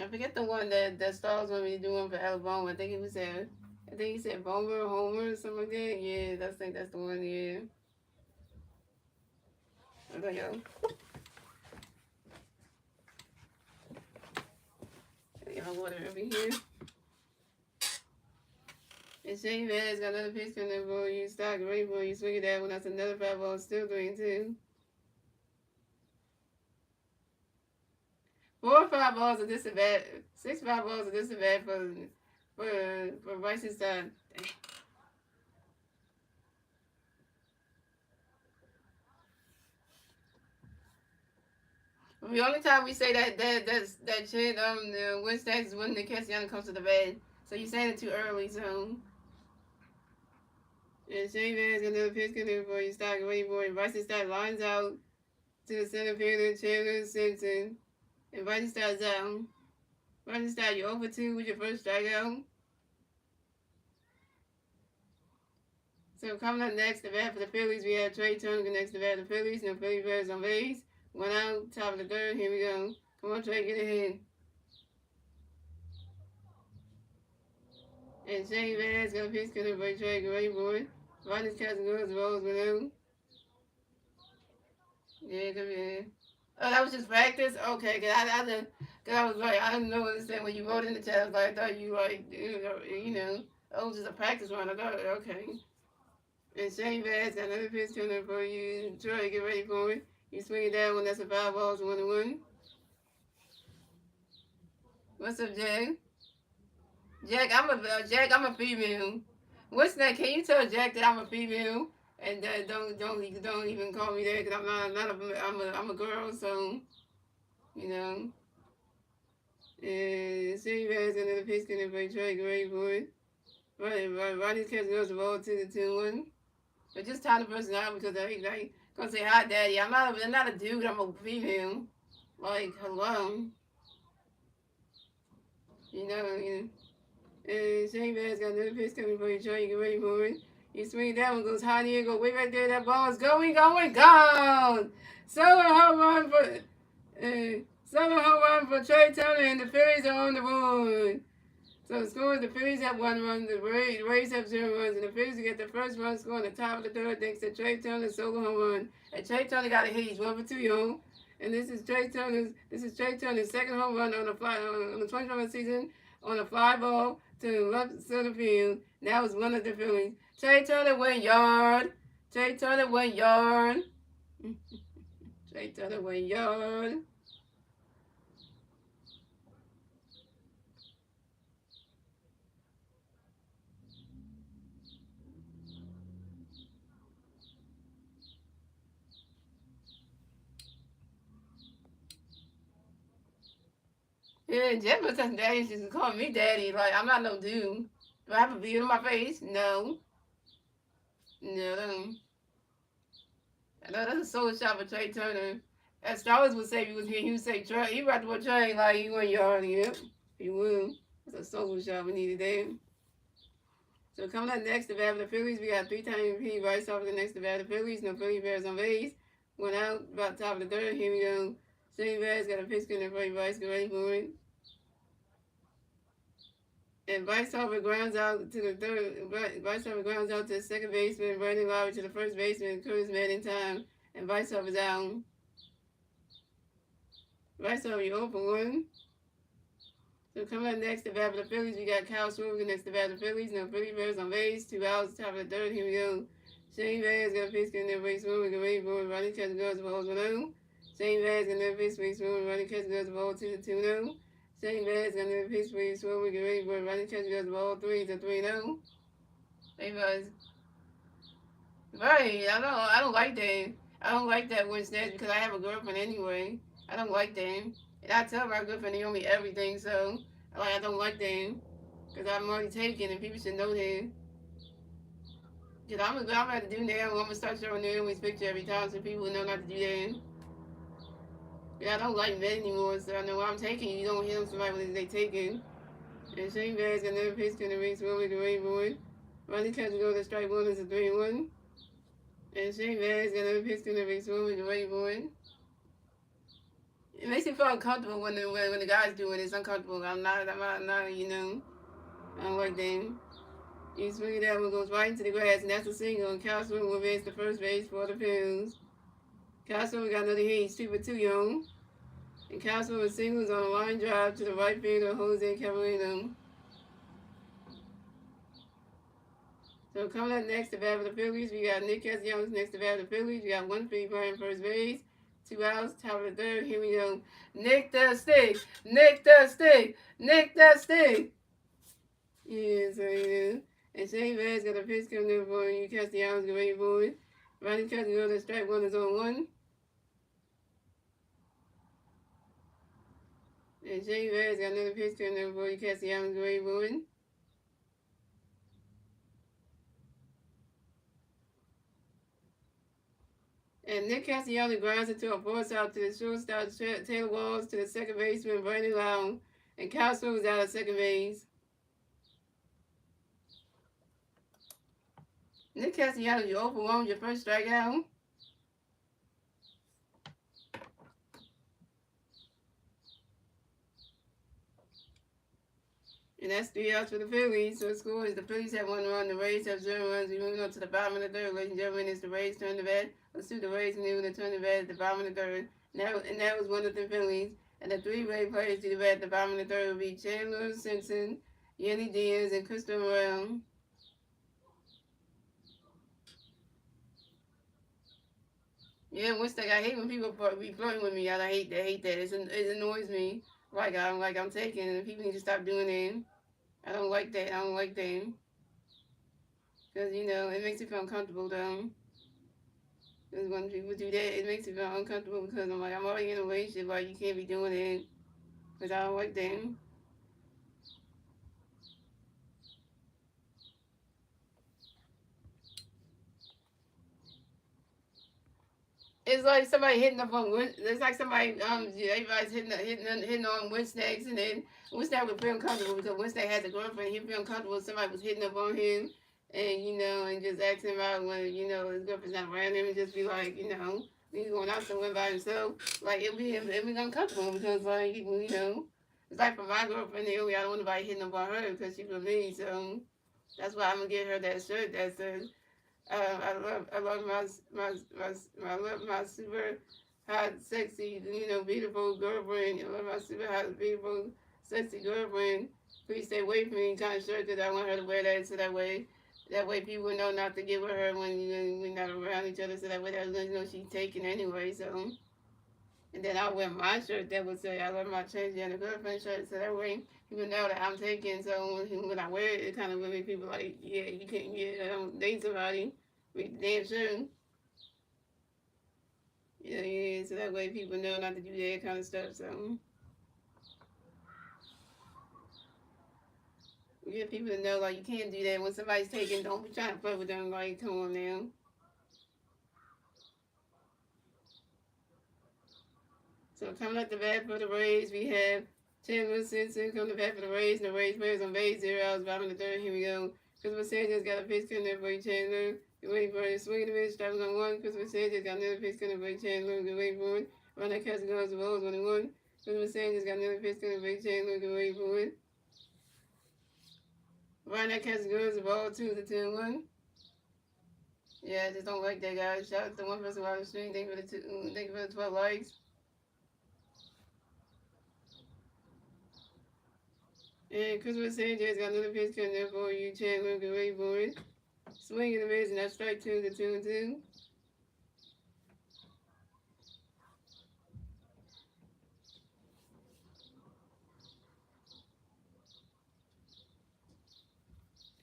I forget the one that Stars want me to do one for Alabama. I think he said Bomber, Homer, or something like that. Yeah, I think that's the one. Yeah. Okay, yo. Y'all water over here. And Shane Vaz got another pitch coming up for you. Stock Rainbow, you swing it that one. That's another 5 balls, still 3-2. 4 or 5 balls are disadvantage. 6 5 balls are disadvantage for Bryce's time. The only time we say that shit the win stats is when the Cassiano comes to the bed. So you saying it too early, so. And Shane Vaz got another pitch coming for you. Stock Rainbow, and Bryce's start lines out to the center fielder, Chandler Simpson. And Bryce's starts out. Bryce's start, you're over 2 with your first strikeout. So coming up next, the bat for the Phillies, we have Trey Turner next to bat for the Phillies. No Philly players on base. 1 out, top of the third. Here we go. Come on, Trey, get ahead. And Shane Vaz got a pitch coming by Trey, great boy. Ronnie's catching goes, rolls with him. Yeah, come here. Oh, that was just practice? Okay, cause I was like, I didn't know what to say when you wrote in the chat. I was like, I thought you like, it was just a practice run. I thought, okay. And Shane Vaz got another pitch coming for you. Troy, get ready for it. You swing it down when that's a 5 balls, 1-1. What's up, Jack? Jack, I'm a female. What's that? Can you tell Jack that I'm a female? And don't even call me that because I'm a girl, so you know. And City Bears and the Piston and play Trey Gray boy. Ronnie's catch goes the ball to the 2-1. But just tie the person out because I gonna say hi, daddy. I'm not a dude. I'm a female. Like hello, you know. And Shane Bass got another pitch coming for you, Trey. You get ready for it. You swing that one goes high in the air, go way back there. That ball is going, gone. Solo home run for solo home run for Trey Turner, and the Phillies are on the board. So the score is the Phillies have 1 run, the Rays have 0 runs, and the Phillies get the first run score on the top of the third thanks to Trey Turner's solo home run. And Trey Turner got a hit. He's 1 for 2, y'all. And this is Trey Turner's second home run on the 2020 season on a fly ball to left center field. That was one of the Phillies. Trey Turner went yard. Trey Turner went yard. Trey Turner went yard. Yeah, Jeff was saying daddy. She just call me daddy. Like, I'm not no dude. Do I have a beard on my face? No. No, I know that's a solo shot for Trey Turner. As Strawers would say if he was here, he would say Trey. He right to what Trey, like, he went yard. Yep, he would. That's a solo shot we needed there. So coming up next, the bat of the Phillies, we got 3-time MVP Bryce Harper. The next, the bat of the Phillies. No Philly Bears on base. Went out about top of the third. Here we go. Shane Bass got a pitch in for Bryce. Get ready for it. And Bryce Harper grounds out to the third. Bryce Harper grounds out to the second baseman. Brandon Lowry to the first baseman. Curtis made in time. And Bryce Harper's out. Bryce Harper, you 0 for 1. So coming up next, the bat of the Phillies, we got Kyle Schwarber next to bat of the Phillies. No Philly Bears on base. 2 outs, top of the third. Here we go. Shane Bass got a pitch in there. Base Schwarber, get ready for it. Ronnie catch goes the ball 1-0. Shane Bass got another pitch. Base Schwarber, Ronnie catch goes the ball 2-0. Shane Bass got another pitch. Base Schwarber, get ready for it. Ronnie catch goes the ball 3-0. Hey guys. Right, I don't like that. I don't like that when snatch because I have a girlfriend anyway. I don't like that. And I tell my girlfriend they owe me everything, so like I don't like that. Because I'm already taken and people should know that. Because I'm about to do now. I'm going to start showing Naomi's picture every time so people know not to do that. Yeah, I don't like men anymore, so I know I'm taking. You don't hear somebody when they taking. And Shane Bass got another pitch in the race with the Rainbow. Ronnie catch go to strike one is a 3-1. And Shane Bass got another pitch in the race with the Rainbow. It makes me feel uncomfortable when the guys do it. It's uncomfortable. I'm not, you know, I don't like them. You swing that one goes right into the grass, and that's a single. And Castro will advance to first base for the Phillies. Castro got another hit. He's 2 for 2, young. And Castro with singles on a line drive to the right field of Jose Cabrera. So coming up next, the bat of the Phillies, we got Nick Castellanos next to bat of the Phillies. We got 1 free playing first base. 2 outs, top of the third. Here we go. Nick the stick. Nick the stick. Nick the stick. Yeah, so yeah. And Shane Bass got a pitch coming in for you. Castellanos, get ready for it. Ronnie Castellanos, the strike one is on 1. And Shane Bass got another pitch coming in for you. Castellanos, get ready for it. And Nick Castellanos grinds into a force out to the shortstop, Taylor Walls to the second baseman, Brandon Lowe. And Castro was out at second base. Nick Castellanos, you overwhelmed your first strikeout. And that's 3 outs for the Phillies. So the score is the Phillies have 1 run, the Rays have 0 runs. We're moving on to the bottom of the third. Ladies and gentlemen, it's the Rays turn the bat. Let's do the Rays and then the turn the bat at the bottom of the third. And that was one of the Phillies. And the 3 Ray players to the bat at the bottom of the third will be Chandler Simpson, Yenny Diaz, and Christopher Morel. Yeah, Winston, I hate when people be flirting with me. I hate that. It annoys me. I'm taking, and people need to stop doing it. I don't like that. Because, you know, it makes me feel uncomfortable, though. Because when people do that, it makes me feel uncomfortable because I'm like, I'm already in a relationship, like, you can't be doing it. Because I don't like them. It's like somebody hitting up on it's like somebody everybody's hitting on Winston, and then Winston would feel uncomfortable because Winston has a girlfriend. He'd feel uncomfortable if somebody was hitting up on him, and and just asking him out when his girlfriend's not around him, and just be like he's going out somewhere by himself. Like it'd be uncomfortable because it's like for my girlfriend, I don't want nobody hitting up on her because she's with me. So that's why I'm gonna get her that shirt that says I love my super hot, sexy, beautiful girlfriend. I love my super hot, beautiful, sexy girlfriend. Please stay away from me. Kind of shirt that I want her to wear that so that way people know not to get with her when we're not around each other. So that way they she's taken anyway. So. And then I wear my shirt that would say I love my transgender girlfriend shirt, so that way people know that I'm taken. So when I wear it, it kind of would make people like, yeah, you can't date somebody with damn shirt. Yeah. So that way people know not to do that kind of stuff. So you get people to know like you can't do that when somebody's taken. Don't be trying to flirt with them. Like, come on now. So coming up the bat for the Rays, we have Chandler Simpson coming to bat for the Rays, and the Rays players on base 0 outs, bottom of the third. Here we go. Christopher Sanchez got a pitch coming there for Chandler. Good waiting for it. Swinging the pitch, strikes on one. Christopher Sanchez got another pitch coming for Chandler. Good waiting for it. Run that catch goes the balls 1-1. Christopher Sanchez got another pitch coming for Chandler. Good waiting for it. Run that catch goes the ball 2-2-1. Yeah, I just don't like that guy. Shout out to one person on the stream. Thank you for the 12 likes. And Christopher Sanchez got another pitch coming there for you, Chandler. Good waiting for it. Swing and a miss, and that's strike 2-2.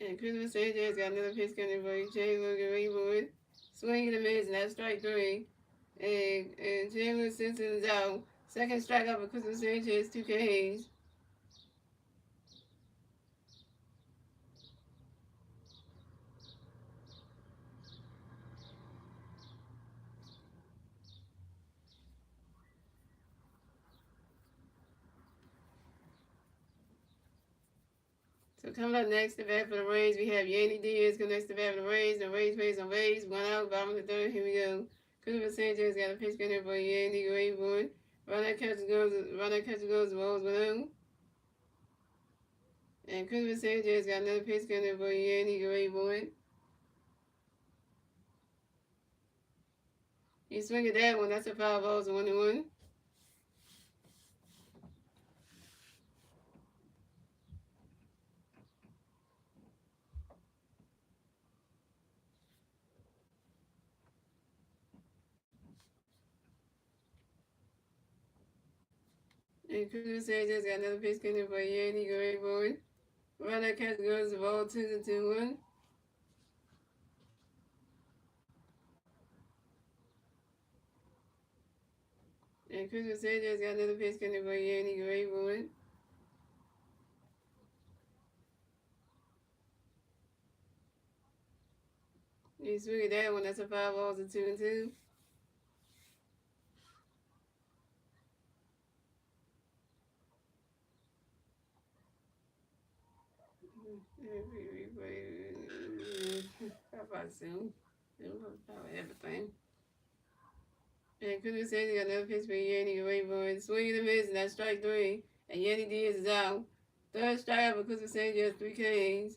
And Christopher Sanchez got another pitch coming for you, Chandler. Good waiting for it. Swing and a miss, and that's strike 3. And Chandler Simpson is out. Second strikeout for Christopher Sanchez, 2 Ks. So coming up next, the bat for the Rays, we have Yandy Diaz coming next to bat for the Rays. The Rays plays on base, 1 out, bottom of the third. Here we go. Christopher Sanchez got a pitch coming for Yandy, waiting for it. Run that catch goes, the balls 1-0. And Christopher Sanchez got another pitch coming for Yandy, waiting for it. You swing at that one, that's a foul ball, 1-1. And Christopher Sanchez got another pitch coming for Yandy, waiting for it. Run that catch goes, the ball 2-1. And Christopher Sanchez got another pitch coming for Yandy, waiting for it. You swing at that one, that's a foul ball, 2-2. How about soon? Probably everything. And Christopher Sanchez got another pitch for Yandy, waiting for it. Swing and a miss, and that's strike 3. And Yandy Diaz is out. Third strikeout for Christopher Sanchez, 3 Ks.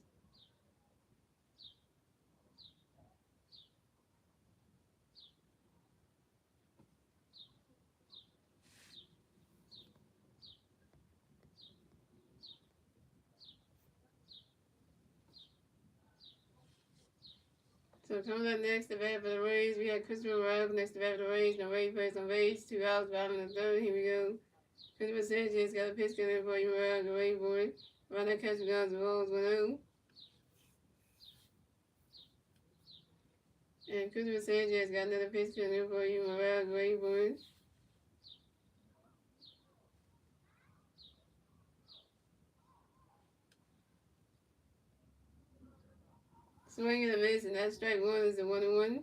So coming up next, the bat for the Rays, we have Christopher Morales next to bat for the Rays. The Rays plays on base, 2 outs, bottom of the third. Here we go. Christopher Sanchez got a pitch coming for you, Morales, waiting for it. Run that catch guns, the balls 1-0. And Christopher Sanchez got another pitch coming for you, Morale Grayburn. Swinging a miss, and that strike one is a 1-1.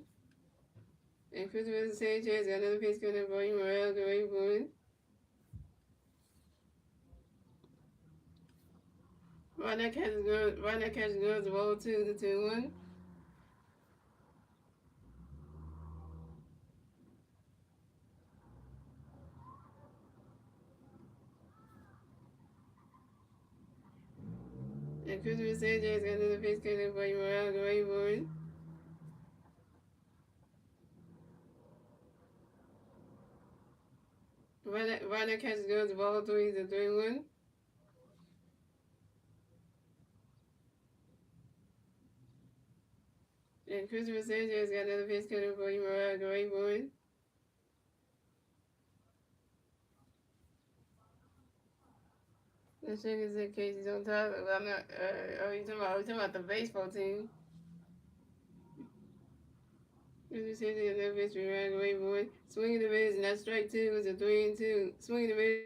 And Christopher Sanchez got another pitch coming for you, Morale Grayburn. Right now catches goes the ball 2-1. And Christopher Sanchez got another pitch coming for you, Morale Grayburn. Right now catches goes the ball 3-1. And Christopher Sanchez got another pitch coming for you, Morale Grayburn. Let's check his case he's on top. I'm not. You talking about the baseball team? Christopher Sanchez got another pitch for Morale Grayburn. Swinging the miss, and that strike two is a 3-2. Swinging the miss.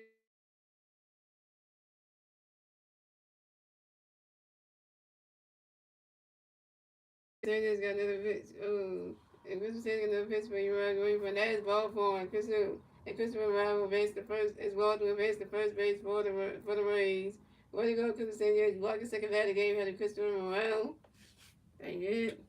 Sanchez got another pitch. Oh, and Christopher Sanchez got another pitch for Morale Grayburn. That is ball four. And Christopher Morale will base the first. Is Walton will base the first base for the Rays. Way to go, Christopher Sanchez. Blocked the second half of the game. Had a Christopher Morale. Dang it.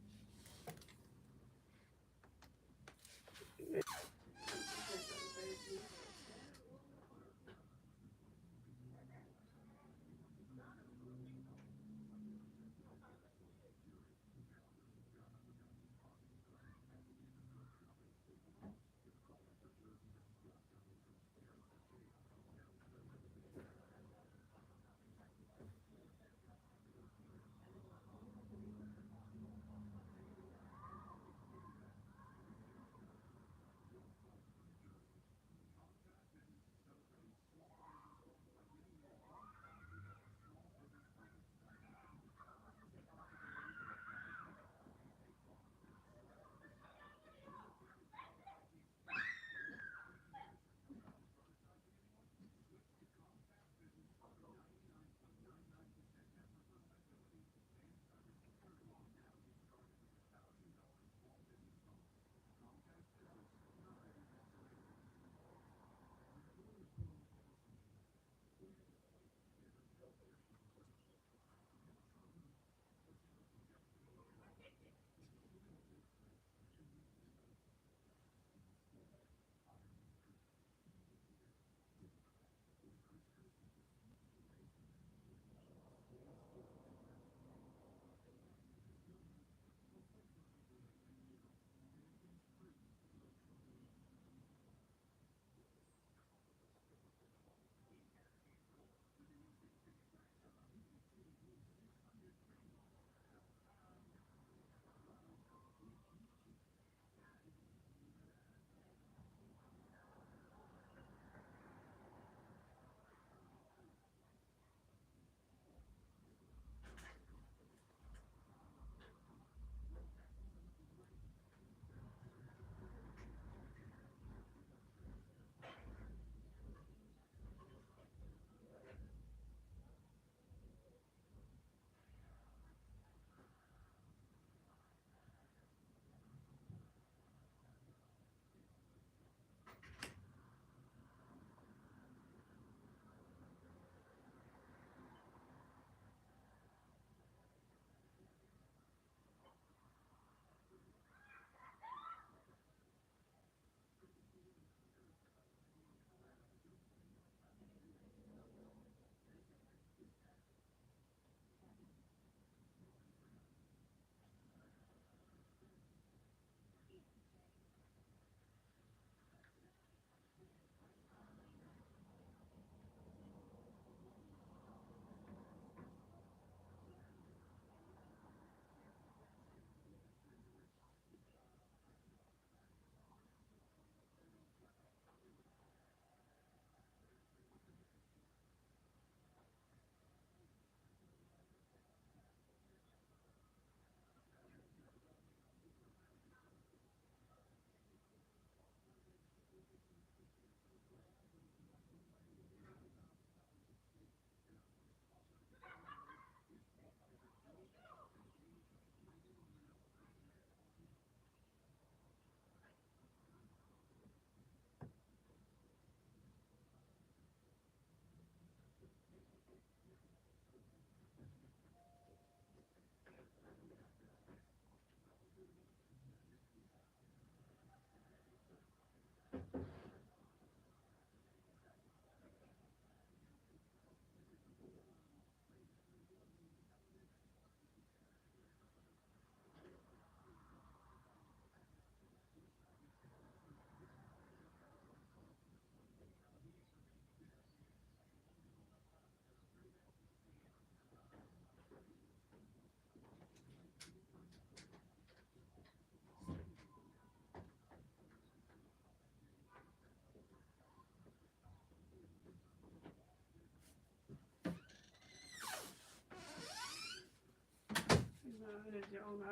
don't know.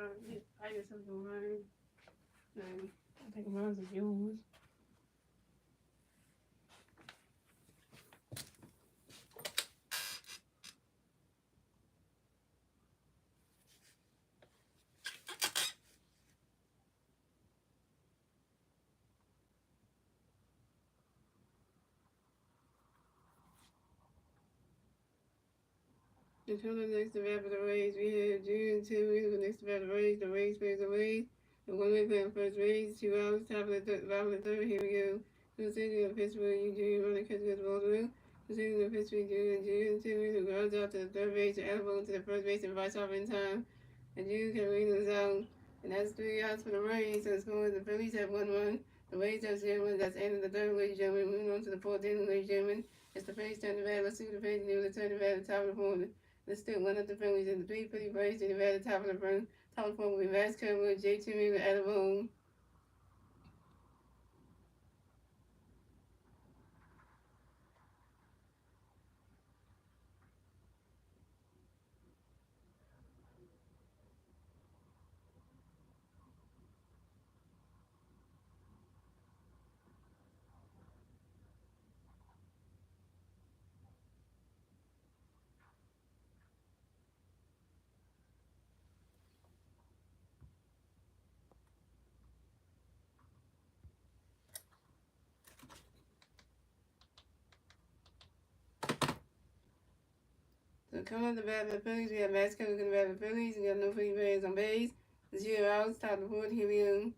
I get something on mine. And I think mine's is yours. The children next to after the Rays, we have June 2 weeks next to after the Rays. The Rays plays the Rays. The one way playing first Rays, 2 hours, top of the third. Here we go. The city of Pittsburgh, Eugene, running catch against Baltimore. The city of Pittsburgh, June 2 weeks, who grounds out to the third base, to elbow to the first base, and vice off in time. And June can read the zone. And that's 3 outs for the Rays. So the score is the Phillies have 1-1. The Rays have 0-1. That's the end of the third, ladies and gentlemen. Moving on to the fourth inning, ladies and gentlemen. It's the Phillies turn the bat. Let's see what the Phillies do. Let's turn the bat at the top of the fourth. Let's still one of the Phillies in the three pretty Braves to the red at the top of the room. Top of the will be Vasco with JT Miller at the home. So coming up the bat for the Phillies, we have Vasco looking to bat for the Phillies. We have no Philly Braves on base. 0 outs, top of the board. Here we go.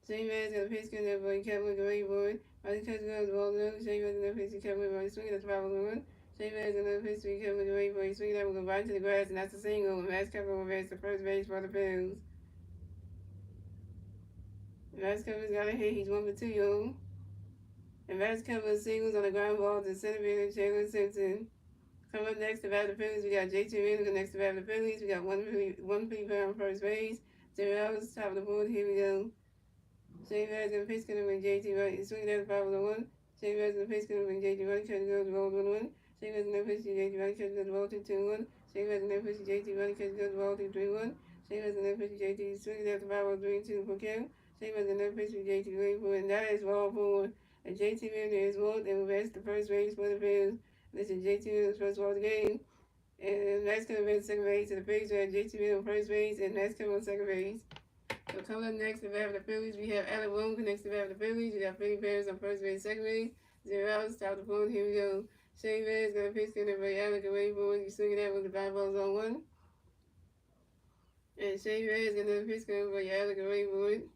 Shane Vaz got a pitch gun there, but he kept looking very board. Riley Catch goes ball low. Shane Vaz got a pitch, he kept looking very swinging. That's 5-1. Shane Vaz got another pitch, he kept looking very board. Swinging that will go right to the grass, and that's a single. And Vasco will advance to first base for the Phillies. Vasco has got a hit. He's 1 for 2, yo. And Vasco was singles on the ground ball to center fielder Jalen Simpson. Coming up next to bat the Phillies, we got JT Miller next to bat the Phillies. We got one free player on first base. 0 outs, top of the board. Here we go. Shane Vaz gonna pitch gonna bring JT right. He's swinging at the 5-1. Shane Vaz gonna pitch gonna bring JT right. Catch goes roll 1-1. Shane Vaz gonna pitch JT right. Catch goes roll 2-1. Shane Vaz gonna pitch JT right. Catch goes roll 2-3-1. Shane Vaz gonna pitch JT swinging at the 5-3-2 for Kim. Shane Vaz gonna pitch JT right for, and that is ball 4. And JT Miller is walked and will rest the first base for the Phillies. This is JT Miller's first ball of the game. And that's going to be second base to the Phillies. We have JT Miller on first base, and that's coming on second base. So coming up next to bat for the Phillies, we have Alec Boone connects to bat for the Phillies. We got Philly Bears on first base, second base. 0 outs, top of the phone. Here we go. Shane Bears got a pitch going to bring Alec away for it. He's swinging that with the 5 balls on 1. And Shane Bears got another pitch going to bring Alec away for it.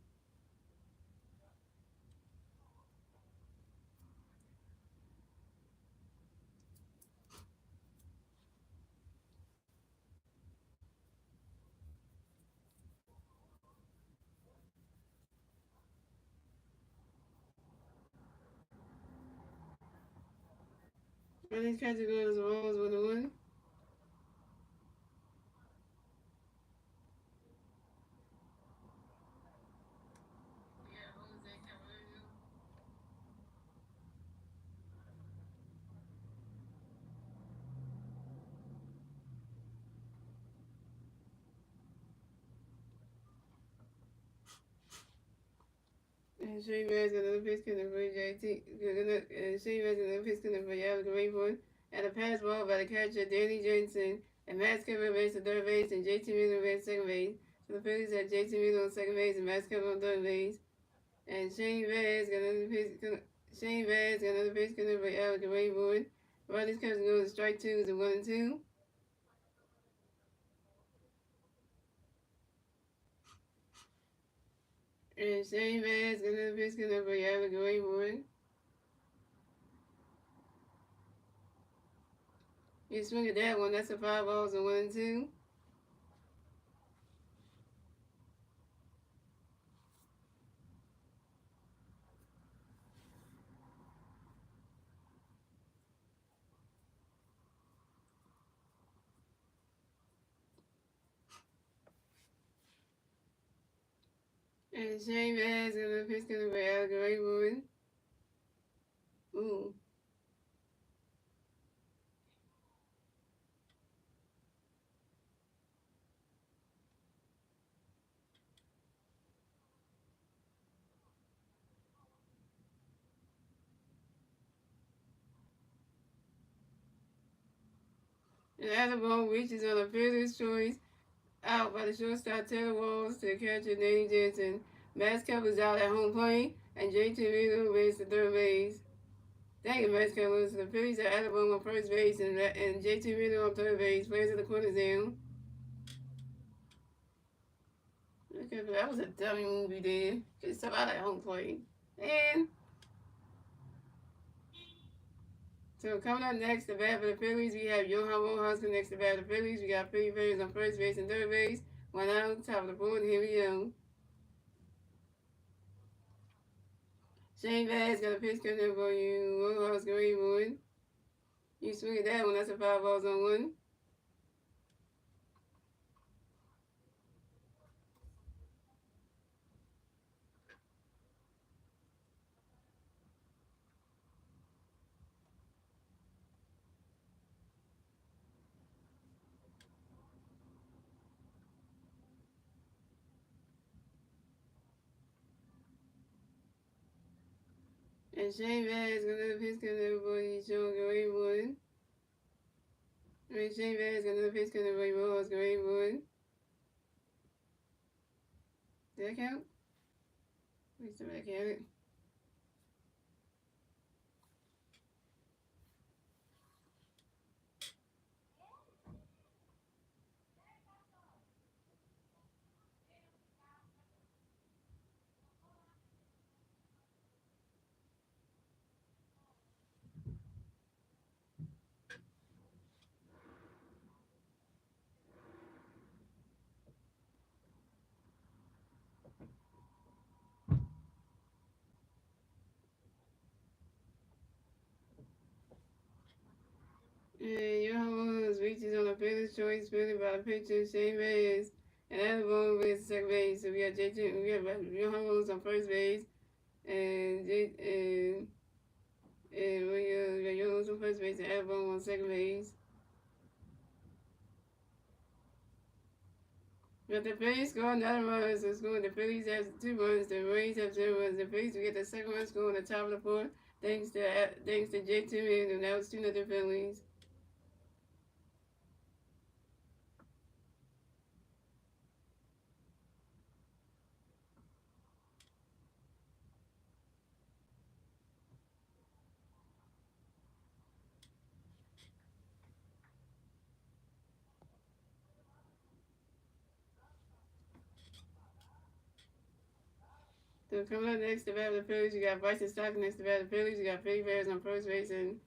And these catches going as well as 1-1. And Shane Bears got another pitch going to bring JT. And Shane Bears got another pitch going to bring Alec away for it. And a pass ball by the catcher, Danny Jensen. And Matt Kevin raised to third base, and JT Miller raised second base. So the Phillies had JT Miller on second base and Matt Kevin on third base. And Shane Vaz got another pitch. Shane Vaz got another pitch going by Alec Rayboard. Riley's catch goes to strike 2 is a 1-2. And Shane Vaz got another pitch going by Alec Rayboard. You swing at that one, that's a 5 balls and 1-2. And Shane Vaz got another pitch going by Alec Rayboard. Ooh. And Alabama reaches on a fielder's choice out by the shortstop Taylor Walls to the catcher Danny Jensen. Mascot was out at home plate, and JT Reader raised to third base. Dang it, Mascot loses. The Phillies are Alabama on first base, and JT Reader on third base. Players at the corner down. Okay, but that was a dummy movie there. Just about at home plate. And so coming up next, the bat for the Phillies, we have Johan Rojas next to bat for the Phillies. We got Philly players on first base and third base. One out, top of the board. Here we go. Shane Bass got a pitch coming up for you. Rojas Greenwood. You swing at that one. That's a 5 balls on 1. And Shane Bass got another pitch coming up for you. Sean Greenwood. Shane Bass got another pitch coming up for you. Rojas Greenwood. Did that count? Wait, still back at it. And Johan Rojas reaches on a fielder's choice, fielded by the pitcher Shane Bass. And Alabama with second base. So we got Johan Rojas on first base. And we got Johan Rojas on first base and Alabama on second base. But the Phillies score another run, so scoring the Phillies have 2 runs, the Rays have 0 runs. The Phillies will get the second run score on the top of the 4th, thanks to J2 and that was 2-0 Phillies. So coming up next to bat the Phillies, you got Bryson Stock next to bat the Phillies. You got Philly Bears on first base and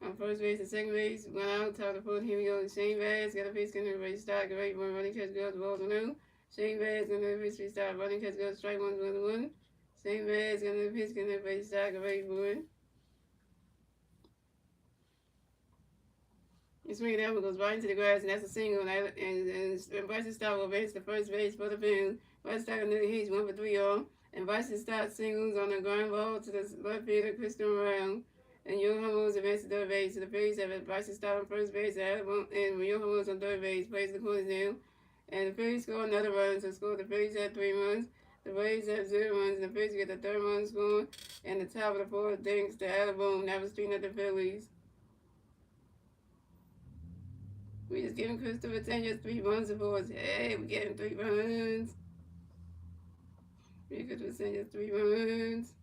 second base. 1 out, top of the 4th. Here we go. Shane Bass got a pitch going to Bryson Stock. Great one, running catch goes, balls on 0. Shane Bass going to pitch start, running catch goes, strike 1-1. Shane Bass going to pitch going to Bryson Stock. Great one. You swing that one goes right into the grass, and that's a single. And Bryson Stock will advance to first base for the Phillies. Bryson Stock another hit, 1 for 3 y'all. And Bryson Stock singles on the ground ball to the left fielder, Kristen Brown. And Johan Rose advances to third base. So the Phillies have Bryson Stock on first base, and Johan Rose on third base. Plays the corner down. And the Phillies score another run. So the Phillies have 3 runs. The Rays have 0 runs. And the Phillies get the third run score. And the top of the 4th, thanks to Alabama. That was 3-0 Phillies. We just giving Christopher Tanya 3 runs for us. Hey, we getting 3 runs. We could just send you 3 runs.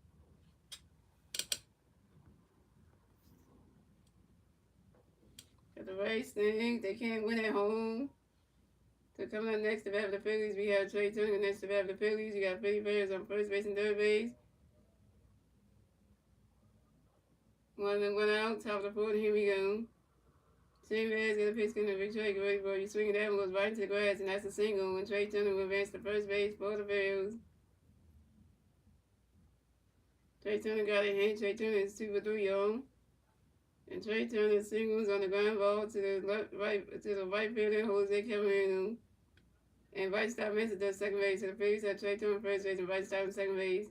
Got the Rays thing. They can't win at home. So coming up next to bat for the Phillies, we have Trey Turner next to bat for the Phillies. You got Philly Bears on first base and third base. 1 out, top of the 4th. Here we go. Shane Bass got a pitch in the Victoria great ball. You swing it out and goes right into the grass, and that's a single. And Trey Turner will advance to first base for the Phillies. Trey Turner got a hit. Trey Turner is 2 for 3, y'all. And Trey Turner singles on the ground ball to the right fielder, Jose Camarino. And White Stop misses the second base. So the Phillies have Trey Turner first base and White Stop in second base.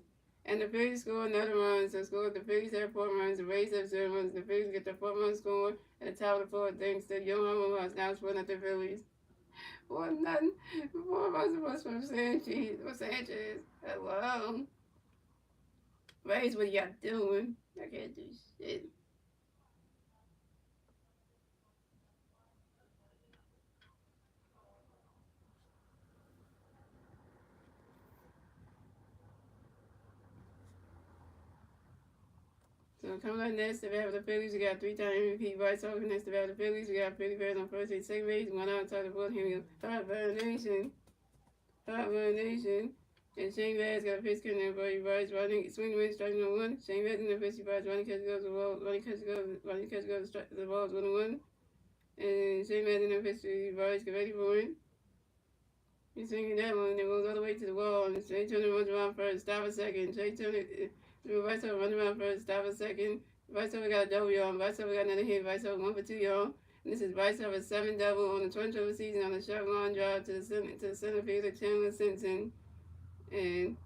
And the Phillies score another run. So the Phillies have 4 runs. The Rays have 0 runs. The Phillies get the 4-run score at the top of the 4th thanks to Johan Rojas. Now it's 1-0 Phillies. 1-0. 4 runs from Sanchez. Hello. Rays, what y'all doing? I can't do shit. So coming up next, the bat of the Phillies, we got three-time MVP Bryce Harper. Next, the bat of the Phillies, we got Philly Bears on first and second base. One out, top of the board. Here we go. Hot Burn Nation. Hot Burn Nation. And Shane Bass got a pitch count there, Buddy Bryce. Running, swing away, strike number one. Shane Bass in the pitch, Bryce. Running catch goes the ball. Running catch goes the ball is 1-1. And Shane Bass in the pitch, Bryce. Get ready for it. He's swinging that one, and it goes all the way to the wall. And Shane Turner runs around first, stop a second. Shane Turner, Bryce Harper runs around first, stop a second. Bryce Harper got a double, y'all. Bryce Harper got another hit. Bryce Harper 1 for 2, y'all. And this is Bryce Harper's 7th double on the 20th season on a short line drive to the center field of Chandler Simpson. And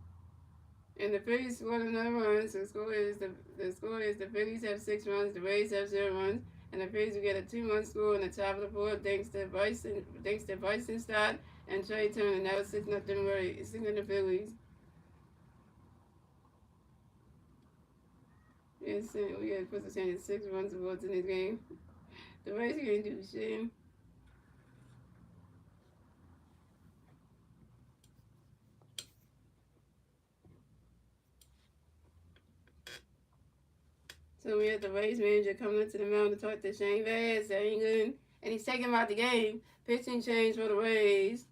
the Phillies scored another run. So the score is the Phillies have 6 runs, the Rays have 0 runs, and the Phillies will get a 2-1 score on the top of the board thanks to Bryson Stott and Trey Turner. That was 6-0 Rays, 6-0 Phillies. Yes, we got to put the Saints 6 runs towards in this game. The Rays can't do shit. So we had the Rays manager coming up to the mound to talk to Shane Bass. That ain't good. And he's taking him out the game. Pitching change for the Rays.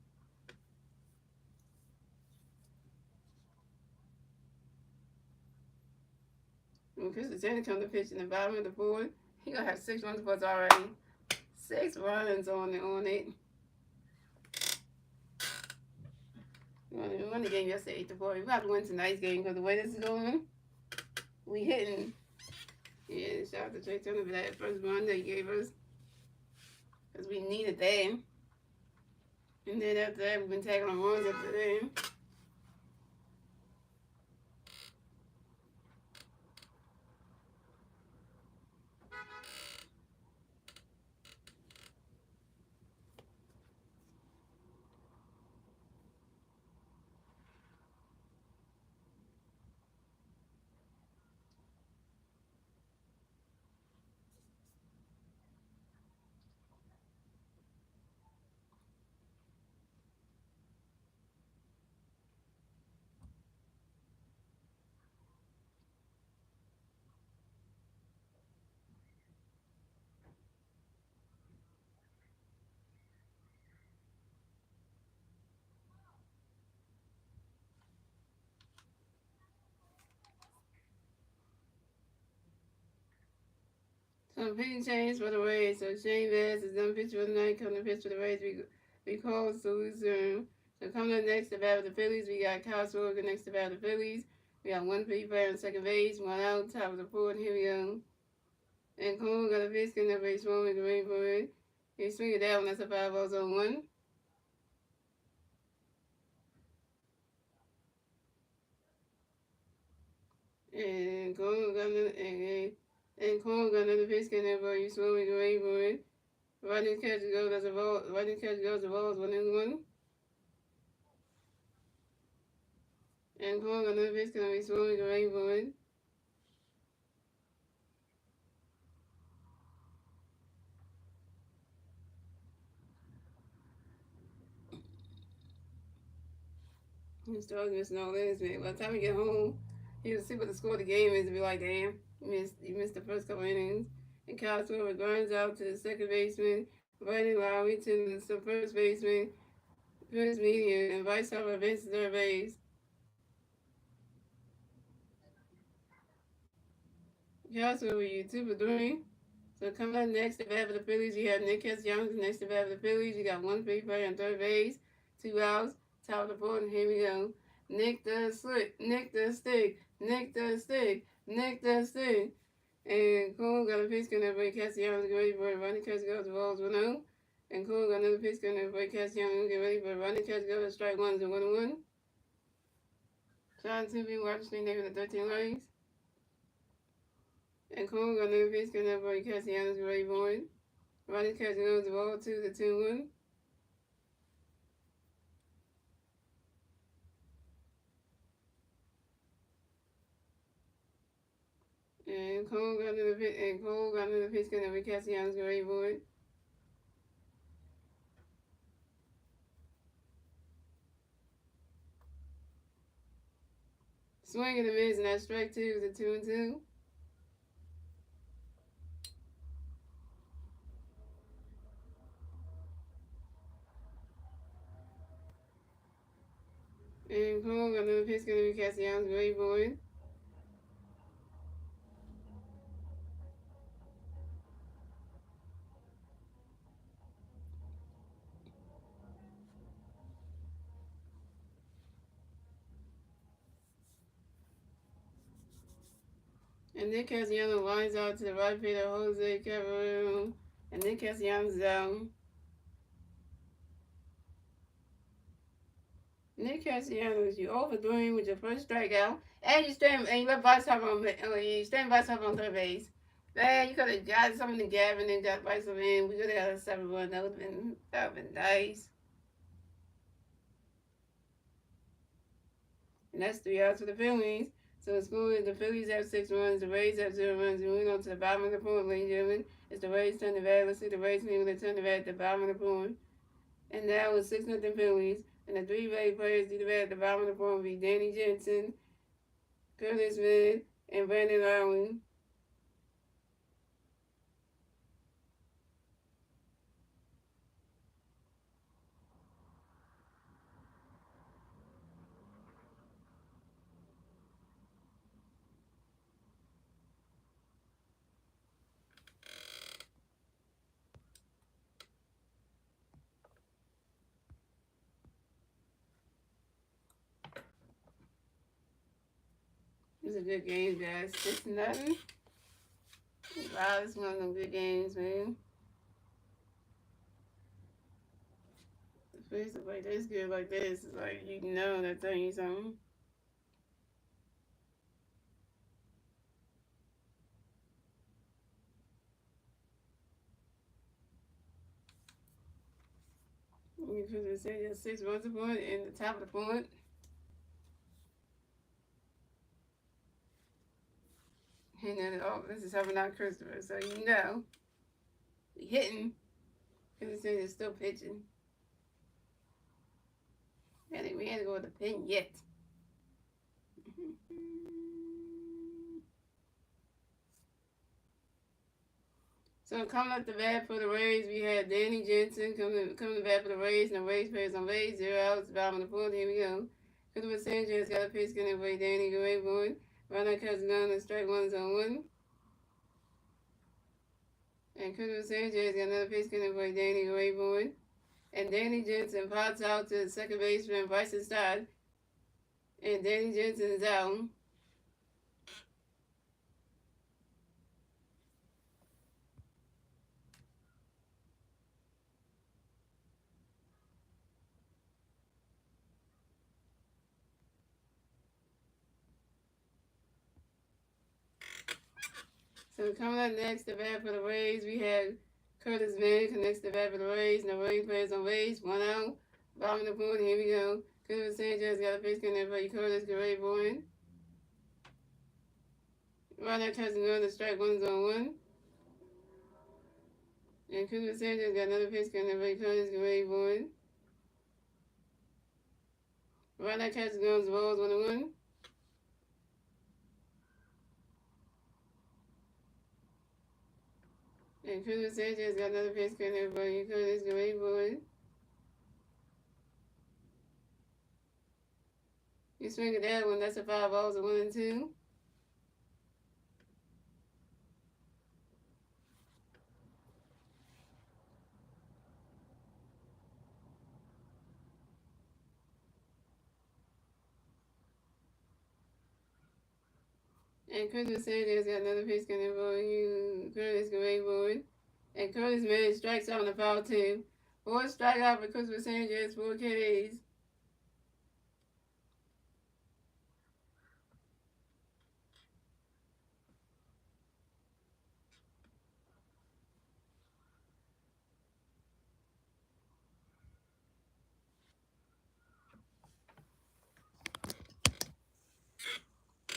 When Chris Tanner come to pitch in the bottom of the board, he gonna have 6 runs for us already. 6 runs on it. We won the game yesterday 8-4. We got to win tonight's game because the way this is going, we hitting. Yeah, shout out to Trey Turner for that first run that he gave us. Because we needed that. And then after that, we've been tagging on runs after that. So pitching change for the Rays. So Shane Bass is done pitch for the night. Coming to pitch for the Rays. We call Solution. So coming up next to bat with the Phillies, we got Kyle Sorgan next to bat with the Phillies. We got 1 free player on second base, 1 out, top of the board. Here we go. And Cole got a pitch, getting up base one with the rain for it. He's swinging that one. That's a 5-0 on 1. And Cole got another pitch, getting up for you, swung with the rain for it. Running catch goes as a ball. Running catch goes the ball is 1-1. And Cole got another pitch, gonna be swung with the rain for it. He's still missing all this, man. By the time we get home, he'll see what the score of the game is and be like, damn, you missed the first couple innings. And Kyle Schwarber grinds out to the second baseman, Brandon Lowry to the first baseman, first median, and Bryce Harper advances third base. Kyle Schwarber, you 2 for 3. So coming up next to bat for the Phillies, you have Nick Young. Next to bat for the Phillies, you got 1 free player on third base, 2 outs, top of the board, and here we go. Nick the stick, Nick the stick, Nick the stick, Nick the stick. And Cole got a pitch gun that break Castellanos, get ready for it. Running catch goes to balls 1-0. And Cole got another pitch gun that break Castellanos, get ready for it. Running catch goes to strike 1 and 1-1. John Timby, Washington, Navy, the 13 Rays. And Cole got another pitch gun that break Castellanos, get ready for it. Running catch goes to ball 2 to 2-1. And Cole got another pitch gun that break Castellanos, get ready for it. Swing and a miss, and that's strike 2 to 2-2. And Cole got another pitch going to be Castellanos, great boy. And Nick Castellanos lines out to the right fielder, Jose Cabrera. And Nick Castellanos down. Nick Castellanos, you overdoing with your first strikeout, and you let Bryce Harper you stand Bryce Harper on third base. Man, you could have got something to Gavin and got Bryce Harper in. We could have got a 7-1. That would have been nice. And that's 3 outs for the Phillies. So the score is the Phillies have 6 runs, the Rays have 0 runs. And moving on to the bottom of the fourth, ladies and gentlemen. It's the Rays turn the bat. Let's see the Rays team they turn the bat at the bottom of the fourth. And that was 6-0 Phillies. And the 3 Rays players do the bat at the bottom of the fourth will be Danny Jensen, Curtis Smith, and Brandon Lowry. It was a good game, guys. 6-0. Wow, it's one of them good games, man. The face of like this good like this is like you know they're telling you something. You could have said you're 6 runs apart in the top of the fourth. And then this is helping out Christopher, so you know he hitting. Because he's still pitching. And we had to go with the pin yet. So coming up the bat for the Rays, we had Danny Jensen coming to bat for the Rays, and the Rays players on base, 0 outs, bottom of the fourth. Here we go. Christopher Sanchez got a pitch getting away. Danny Gray-Boyd. Ronald Castellanos, strike 1-1. And Christopher Sanchez got another pitch getting away. Danny Gray-Boyd. And Danny Jensen pops out to second baseman Bryson Stott. And Danny Jensen is out. So coming up next, the bat for the Rays, we had Curtis Van connects the bat for the Rays, and the Rays players on base, 1 out. Bottom of the fourth, here we go. Christopher Sanchez got a pitch connect for Curtis Gray-Boyd. Ronald Castellanos, strike 1-1. And Christopher Sanchez got another pitch connect for Curtis Gray-Boyd. Ronald Castellanos balls 1-1. And Christopher Sanchez got another pitch connect for Curtis Gray-Boyd. You swing at that one, that's a 5 balls, a 1-2. And Curtis Sanchez got another pitch coming for you, Curtis Gray-Boyd. And Curtis made strikes out on the foul too. 4 strikeout for Christopher Sanchez, 4 Ks.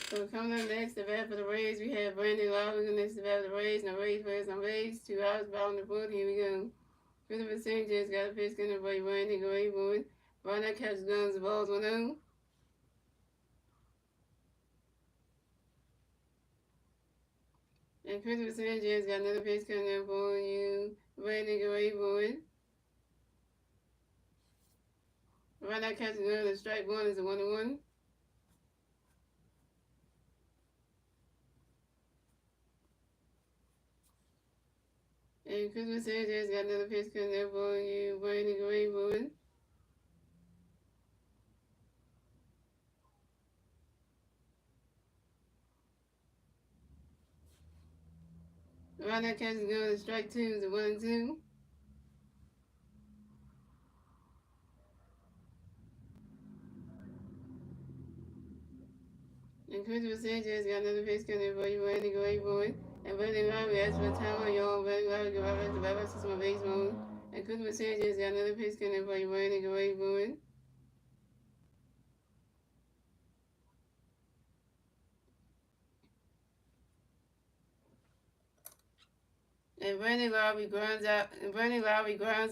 So coming up next, the bat for the Rays, we have Brandon Lowry next to the bat for the Rays, and the Rays players on base, 2 outs, bottom of the fourth, here we go. Christopher Sanchez got a pitch coming for Brandon Gray-Boyd. Ronald catches guns, the balls 1-0. And Christopher Sanchez got another pitch coming for you, Brandon Gray-Boyd. Right now, catching good. The strike one is a 1-1. And Christmas Sanchez got another pitch coming up on you, Brandon Greenwood. Right now, catching good. The strike two is a 1-2. And Christopher Sanchez got another pitch coming for you, Randy Grayboy. And Brandon Robbie asked for time on your own. Brandon Robbie give out the back to my baseball. And Christopher Sanchez got another pitch coming for you, Randy Grayboy. And Brandon Lowry grounds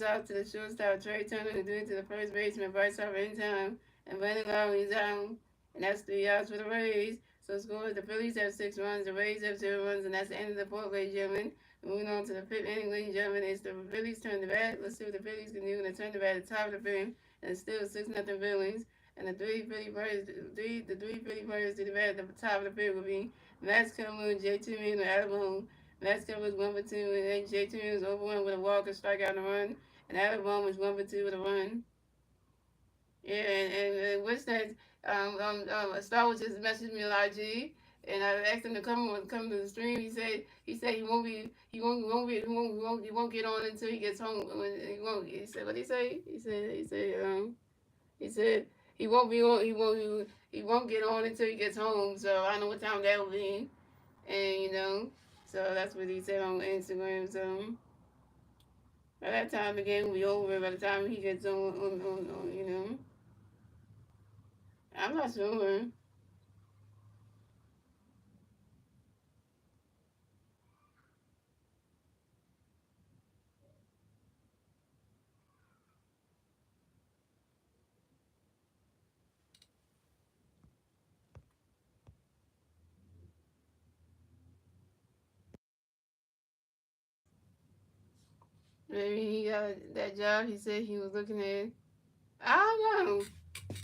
out to the shortstop Trey Turner and doing to the first baseman Bryce Harper in time. And Brandon Lowry's out. And that's 3 outs for the Rays. So scores the Phillies have 6 runs, the Rays have 0 runs, and that's the end of the fourth, ladies and gentlemen. Moving on to the fifth inning, ladies and gentlemen, it's the Phillies turn the bat. Let's see what the Phillies can do. And they turn the bat at the top of the fifth, and it's still 6-0 Phillies. And the three Philly players to the bat at the top of the fifth will be Max Kellerman, J.T. Mean, and Adam Home. Max Kellerman was 1 for 2, and then J.T. Mean was over 1 with a walk, a strikeout, and a run. And Adam Home was 1 for 2 with a run. Yeah, and wish that Star Wars just messaged me on IG, and I asked him to come to the stream. He said he won't get on until he gets home. He said what he say? He said he won't be on. He won't get on until he gets home. So I don't know what time that will be, and so that's what he said on Instagram. So by that time the game will be over. By the time he gets on. I'm not sure. Maybe he got that job he said he was looking at. I don't know.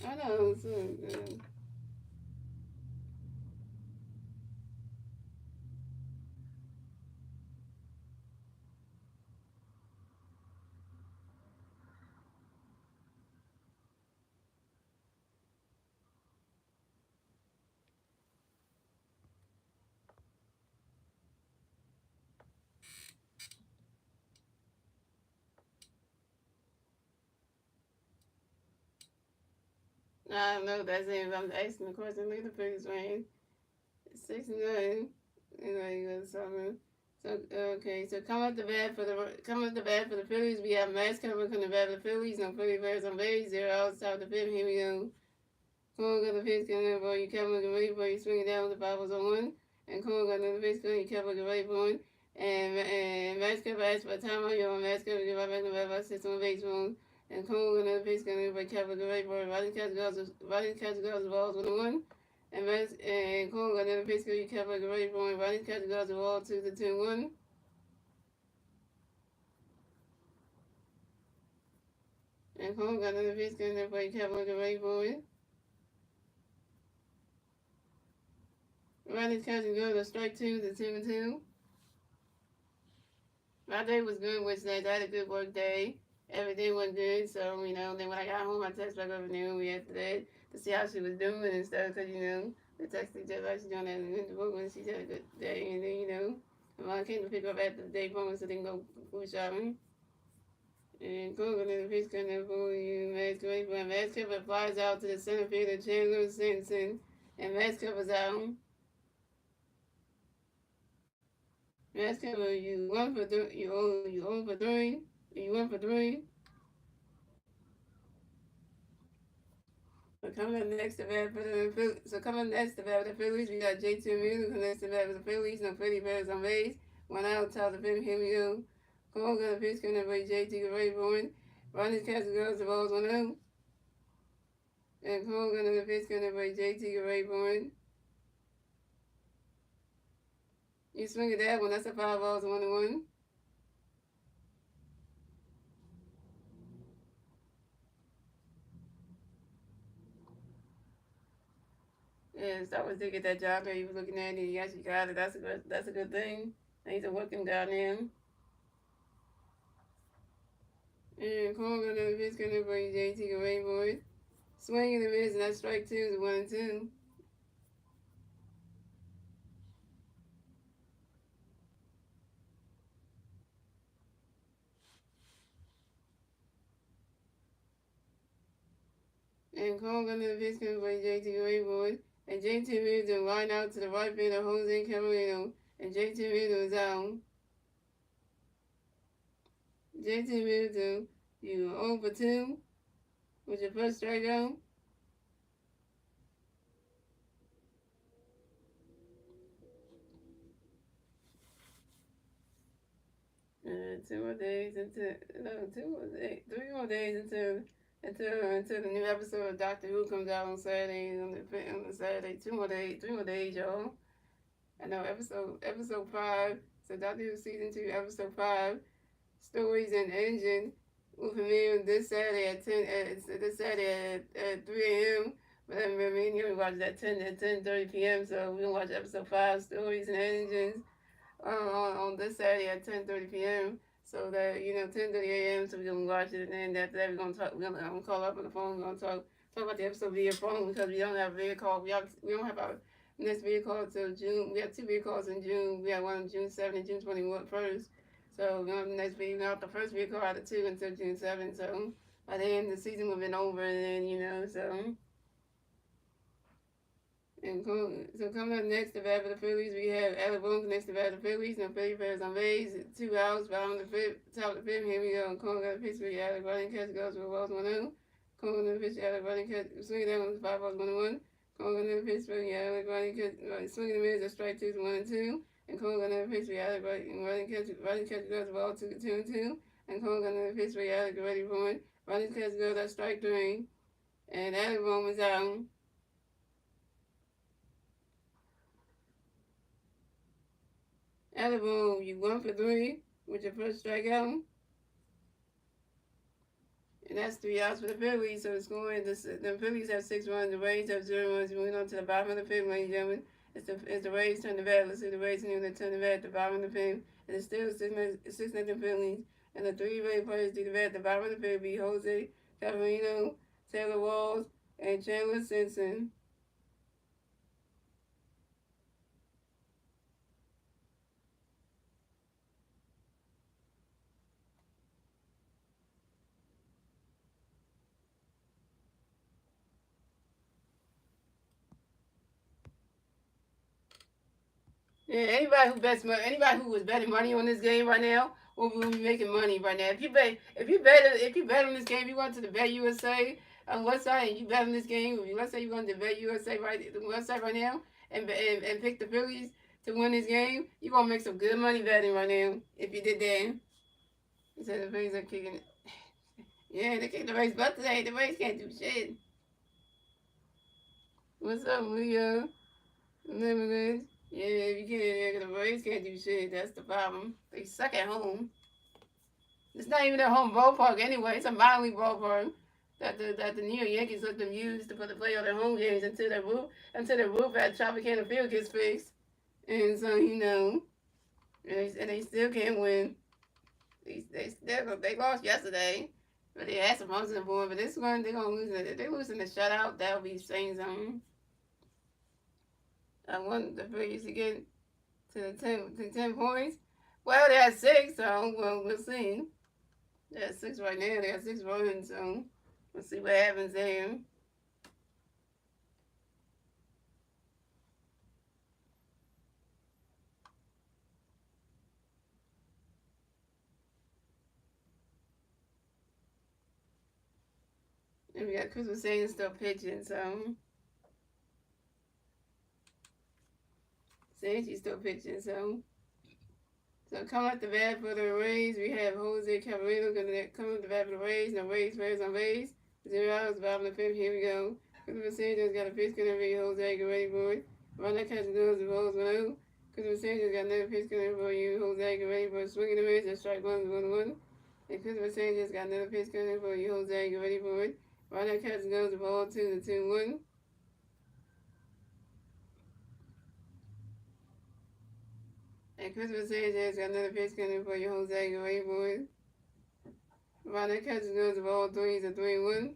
I know. So, I don't know. That's it. I'm asking the question. Look at the Phillies range. 6-9. You got something. So okay. So come up the bat for the Phillies. We have Max coming from the bat for the Phillies. No Philly players on base. 0 outside the fifth. Here we go. Cole got the pitch coming up. You kept looking ready for you swinging down with the 5-1. And Cole got another pitch coming. You kept looking ready for him. And Max kept asked for time on your own. Max kept give out back the bat by 6 on baseball. And Cole got another pitch coming up. But kept looking ready for him. Riding catch goes the balls with a 1. And Cole got another pitch coming. You kept looking ready for him. Riding catch goes the ball 2-2-1. And Cole got another pitch coming up. But you kept looking ready for him. Riding catch goes the strike 2 to 2-2. My day was good Wednesday. I had a good work day. Everything went good. So, then when I got home, I texted back over Naomi after that to see how she was doing and stuff. Because, we texted each other like she's doing that in the book when she had a good day. And then, my mom came to pick up after the day phone so they can go food shopping. And Google in the pitch coming for you. Max Cover. Max Cover flies out to the center field of Chandler Simpson. And Max Cover's out. Max Cover, you 1 for 3. You 0 for 3. You 1 for 3. Coming next to bat for the Phillies, we got J.T. Music next to bat for the Phillies. No Philly players on base. 1 out, top of the fifth. Here we go. Cole got a pitch coming by J.T. Rayburn. Ronnie Castle goes the balls 1 out. And Cole got a pitch coming by J.T. Rayburn. You swing at that one. That's a 5 balls 1-1. Yeah, so I was to get that job that he was looking at, and he actually got it. That's a good thing. And he's a working guy now. And Cole got another pitch coming up for you, JT away, boys. Swing and a miss, and that strike two is 1-2. And Cole got another pitch coming for you, JT away, boys. And JT moves the line out to the right fielder, Jose Camarino. And JT moves is out. JT moves to you 0 for 2 with your first strikeout. Two more days until no, 2 more days, 3 more days until the new episode of Doctor Who comes out on Saturday on the Saturday. 2 more days, 3 more days, y'all. I know episode 5. So Doctor Who season 2, episode 5, stories and engine will premiere this Saturday at 3 a.m. But I remember me and you watch it at 10:30 p.m. So we're gonna watch episode 5, stories and engines on this Saturday at 10:30 p.m. So that 10:30 a.m. So we're gonna watch it, and then after that we're gonna talk. I'm gonna call up on the phone. We're gonna talk about the episode via phone because we don't have a video call. We don't have our next video call till June. We have 2 video calls in June. We have one on June 7th and June 21st. So we're gonna have the next video. Not the first video call out of 2 until June 7th. So by then the season will have been over, and then so. So coming up next to bat for the Phillies, we have Alec Boone next to bat for the Phillies. No Philly players on base. 2 outs, bottom of the fifth, top of the fifth. Here we go. Cole got a pitch for Alec. Running catch goes for Wells 1-0. Cole got a pitch. Alec running catch. Swing that one 5 balls 1-1. Cole got a pitch for Alec. Running catch. Swing the mids. Strike 2 1-2. And Cole got a pitch for Alec. Running catch goes for ball 2-2. And Cole got a pitch for Alec. Ready for it. Running catch goes at strike 3. And Alec Boone is out. Alec Boone, you 1 for 3 with your first strikeout. And that's 3 outs for the Phillies. So the scoring, the Phillies have 6 runs, the Rays have 0 runs. Moving on to the bottom of the fifth, ladies and gentlemen. It's the Rays turn the bat. Let's see the Rays turn the bat at the bottom of the fifth. And it's still 6-0 Phillies. And the 3 Rays players do the bat at the bottom of the fifth be Jose Camarino, Taylor Walls, and Chandler Simpson. Yeah, anybody who was betting money on this game right now will be making money right now. If you bet on this game, you went to the Bet USA website and you bet on this game. Let's say you went to Bet USA the website right now and pick the Phillies to win this game, you're gonna make some good money betting right now if you did that. He said the Phillies are kicking it. Yeah, they kicked the Rays butt today. The Rays can't do shit. What's up, Leo? Limited. Yeah, if you can't, the Rays can't do shit. That's the problem. They suck at home. It's not even their home ballpark anyway. It's a minor league ballpark that the New York Yankees let them use to play all their home games until their roof at Tropicana Field gets fixed. And so and they still can't win. They lost yesterday, but they had some runs in the board. But this one they're gonna lose. If they lose in the shutout, that'll be saying something. I want the Phillies to get to 10 points. Well, they had 6, so we'll see. They have 6 right now. They have 6 runs, so we'll see what happens there. And we got Christmas saying still pitching, so saying she's still pitching, so coming up the bat for the Rays, we have Jose Camarino coming up the bat for the Rays. No Rays, players on base. 0 outs, bottom of the fifth. Here we go. Christopher Sanchez got a pitch gonna be Jose, get ready for it. Run that catch goes the balls 1-0. Christopher Sanchez got another pitch gonna for you, Jose, get ready for it. Swinging the miss, that's strike 1-1. And Christopher Sanchez got another pitch gonna for you, Jose, get ready for it. Run that catch goes the ball 2-1. And Christmas Sanchez got another pitch coming for your Jose Gray boys. Ronald catches goes of all threes, a 3-1.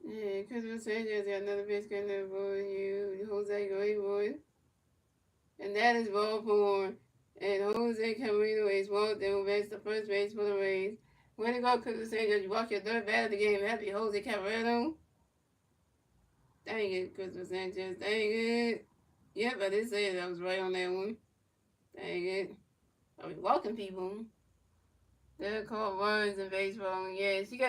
Yeah, Christmas Sanchez got another pitch coming for you, Jose Gray boys. And that is ball four. And Jose Camarino is walked and base the first base for the Rays. Way to go, Christmas Sanchez. You walk your third bat of the game. Happy Jose Camarino. Dang it, Christmas Sanchez. Dang it. Yep, I did say it. I was right on that one. Dang it. Are we walking people? They're called runs in baseball. Yeah, she's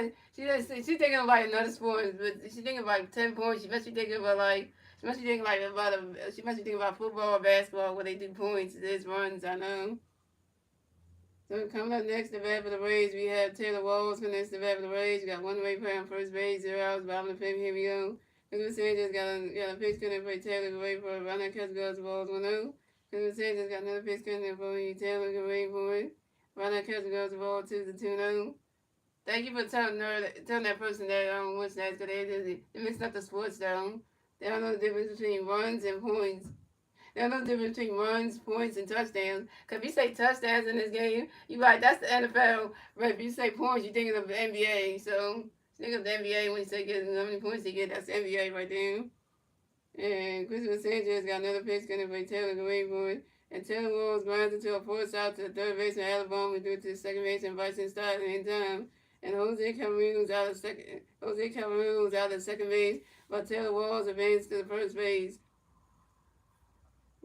thinking about another sport, but she's thinking about 10 points. She must be thinking about she must be thinking about football or basketball where they do points. There's runs, I know. So coming up next, the bat for the Rays, we have Taylor Walls coming next, the bat for the Rays. We got one way player on first base, 0 outs, bottom of the fifth. Here we go. Lucas Sanchez got a pitch coming for Taylor, wait for a runner, catch goes, balls 1-0. Lucas Sanchez got another pitch coming for you, Taylor, can wait for it. Runner, catch goes, ball 2-2-0. Thank you for telling that person that what's that, because they mixed up the sports though. They don't know the difference between runs and points. There's no difference between runs, points, and touchdowns. Because if you say touchdowns in this game, you like, that's the NFL. But if you say points, you're thinking of the NBA. So think of the NBA when you say how many points you get. That's the NBA right there. And Christopher Sanchez got another pitch going to play Taylor the Wayboard. And Taylor Walls grinds into a force out to the third baseman Alabama through to the second baseman Bryson Stott in time. And Jose Camarino out of second base, but Taylor Walls advanced to the first base.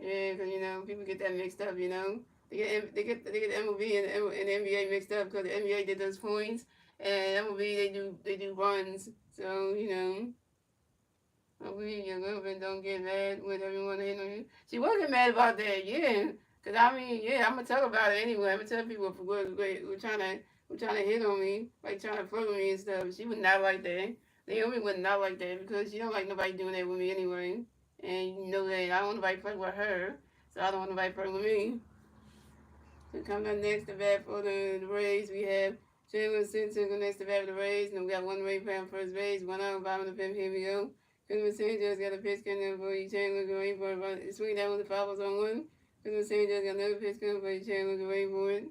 Yeah, because people get that mixed up. They get the MLB and the NBA mixed up because the NBA did those points, and MLB they do runs. So hopefully your girlfriend don't get mad with everyone hitting on you. She won't get mad about that, yeah. Cause I'm gonna tell about it anyway. I'm gonna tell people we're trying to hit on me, like trying to flirt with me and stuff. She would not like that. Naomi would not like that because she don't like nobody doing that with me anyway. And you know that I don't want nobody flirting with her, so I don't want nobody flirting with me. So coming up next to bat for the Rays, we have Chandler Simpson next to bat for the Rays, and we got one Ray playing first base, one out, bottom of the fifth. Here we go. Christmas Sanchez got a pitch coming for you, Chandler going for it. Swing that with the foul on one. Christmas Sanchez got another pitch coming for you, Chandler going for it.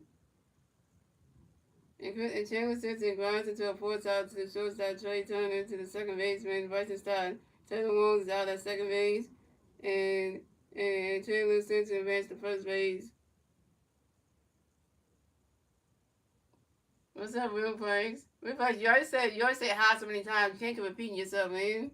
And Chandler Simpson grinds into a force out to the shortstop, Trey Turner, to the second baseman, Bryson Stott. Taylor Walls is out at second base, and Chandler Simpson advanced to first base. What's up, Real Franks? Real Franks, you already said hi so many times. You can't keep repeating yourself, man.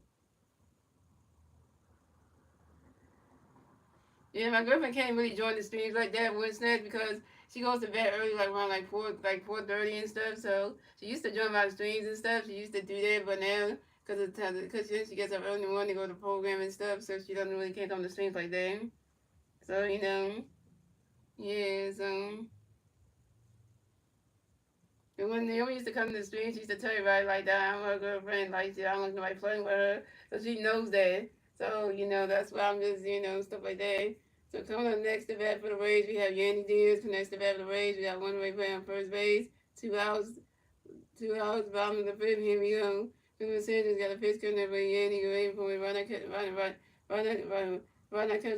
Yeah, my girlfriend can't really join the streams like that Wednesday because she goes to bed early, like around 4:30 and stuff. So she used to join my streams and stuff. She used to do that, but now because she gets up early in the morning to go to the program and stuff, so she doesn't really can't on the streams like that. So yeah. So and when Naomi used to come to the stream, she used to tell everybody like that I'm her girlfriend, like I don't like nobody flirting with her, so she knows that. So that's why I'm just stuff like that. So coming up next to bat for the Rays, we have Yandy Diaz. Next to bat for the Rays, we got one Ray playing on first base, 2 outs, bottom of the fifth. Here we go. Christmas Sanchez got a pitch coming up for Yandy, waiting for it. Right now, catch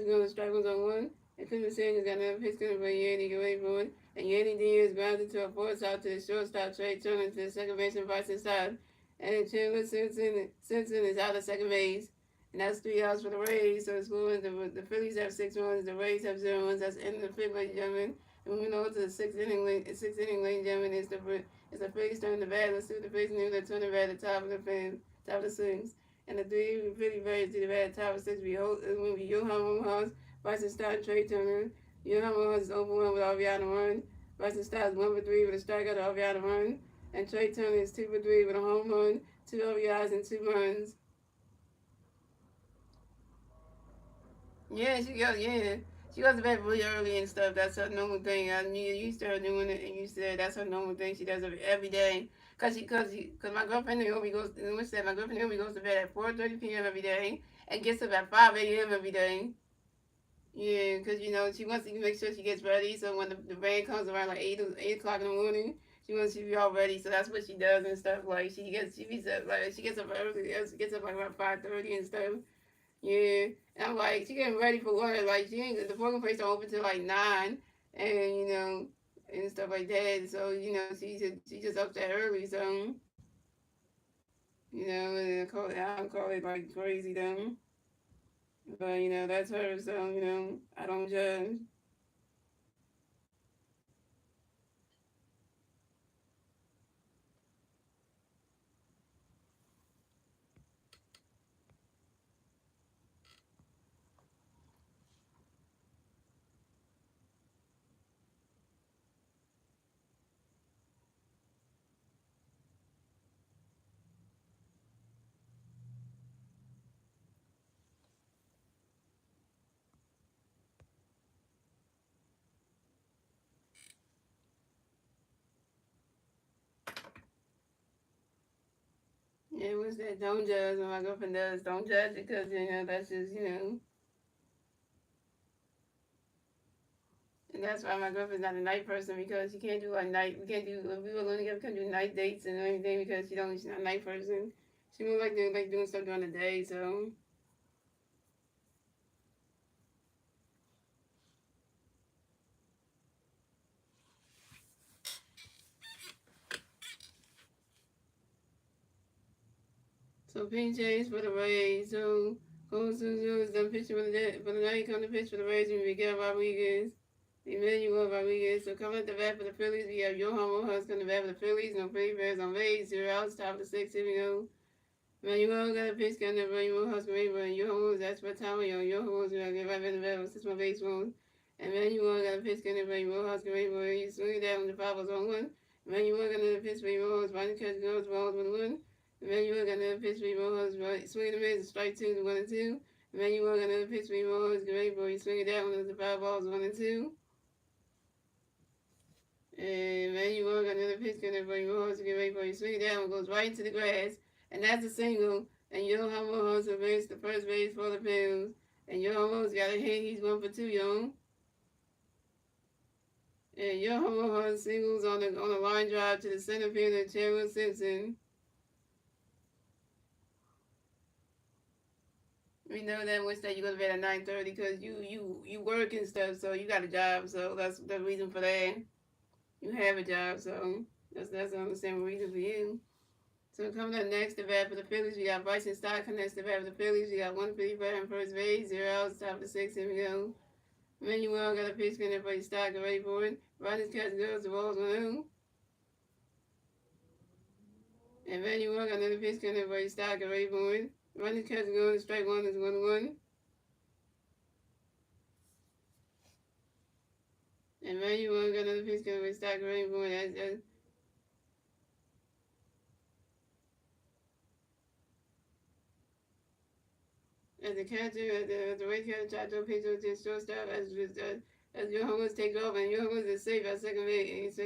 going to strike ones on one. And Christmas Sanchez got another pitch coming for Yandy, waiting for it. And Yandy Diaz grounds into a force out to the shortstop, Trey Turner, to the second baseman, Bryson Stott. And Chandler Simpson is out of second base. And that's 3 outs for the Rays. So it's going. The Phillies have 6 runs. The Rays have 0 runs. That's the end of the fifth, ladies and gentlemen. And moving on to the sixth inning, ladies and gentlemen, it's the Phillies turn the bat. Let's see what the Phillies do. They turn the bat at the top of the fifth, top of the sixth. And the 3 Philly Rays to the bat at the top of the sixth will be Johan Rojas, Bryson Stott, Trey Turner. Johan Rojas is over 1 with RBI and a run. Bryson Stott is 1 for 3 with a strikeout, RBI and a run. And Trey Turner is 2 for 3 with a home run, 2 RBIs and 2 runs. Yeah, she goes to bed really early and stuff. That's her normal thing. I mean, used to her doing it, and you said that's her normal thing. She does it every day. Cause my girlfriend Naomi goes. My girlfriend Naomi goes to bed at 4:30 p.m. every day and gets up at 5 a.m. every day. Yeah, cause she wants to make sure she gets ready. So when the rain comes around like 8 o'clock in the morning, She wants to be all ready, so that's what she does and stuff. Like she gets up early. She gets up like around 5:30 and stuff. Yeah, and I'm like, she getting ready for work. Like she ain't the working place don't open till like 9, and and stuff like that. So she just up that early. So and I don't call it like crazy though. But that's her. So I don't judge. Yeah, what's that? Don't judge. What my girlfriend does, don't judge it because that's just And that's why my girlfriend's not a night person because she can't do like night. We can't do. If we were alone together, we couldn't do night dates and anything because she's not a night person. She more like doing stuff during the day. So pin change for the Rays. So goes to is done pitching for the night. Come to pitch for the Rays and Miguel Rodriguez. Emmanuel Rodriguez. So coming at the bat for the Phillies, we have Johan Rojas coming to bat for the Phillies. No Philly Bears on Rays. 0 outs. Top of the sixth. Here we go. Manuel got a pitch gun that Manuel Husky Rainbow and Yo-Ho's, that's what time Yo-Ho's gonna get right in the battle, 6 my baseball. And Manuel got a pitch gun that Manuel Husky Rainbow, he swung it down when the foul was on one. Manuel got another pitch for Manuel's, right to catch goes, balls 1-1. Manuel got another pitch for Manuel's, right, swing and miss, strike 2 to 1-2. Manuel got another pitch for Manuel's, Rainbow, he swung it down when the foul balls 1-2. And Manuel got another pitch gun that Manuel Husky Rainbow, he swung it down and goes right into the grass. And that's a single. And Johan Rojas advanced the first base for the Phillies. And Johan Rojas got a hit. He's 1 for 2, yo. And Johan Rojas singles on the line drive to the center field of Chandler Simpson. We know that Wednesday you go to bed at 9:30 because you work and stuff, so you got a job. So that's the reason for that. You have a job, so that's the understandable reason for you. So coming up next, the bat for the Phillies, we got Bryson Stott coming next, the bat for the Phillies. We got 155 in first base, 0 outs, top of the sixth. Here we go. Manuel got a pitch in there for his Stott, get ready for it. Ronnie's catch goes, the ball's 1-0. And Manuel got another pitch in there for his Stott, get ready for it. Ronnie's catch goes, strike 1 is 1-1. And Manuel got another pitch in there for his Stott, get ready for it. As the catcher, the right catcher tried to pitch to his shortstop as Johan take off, and Johan is safe at second base.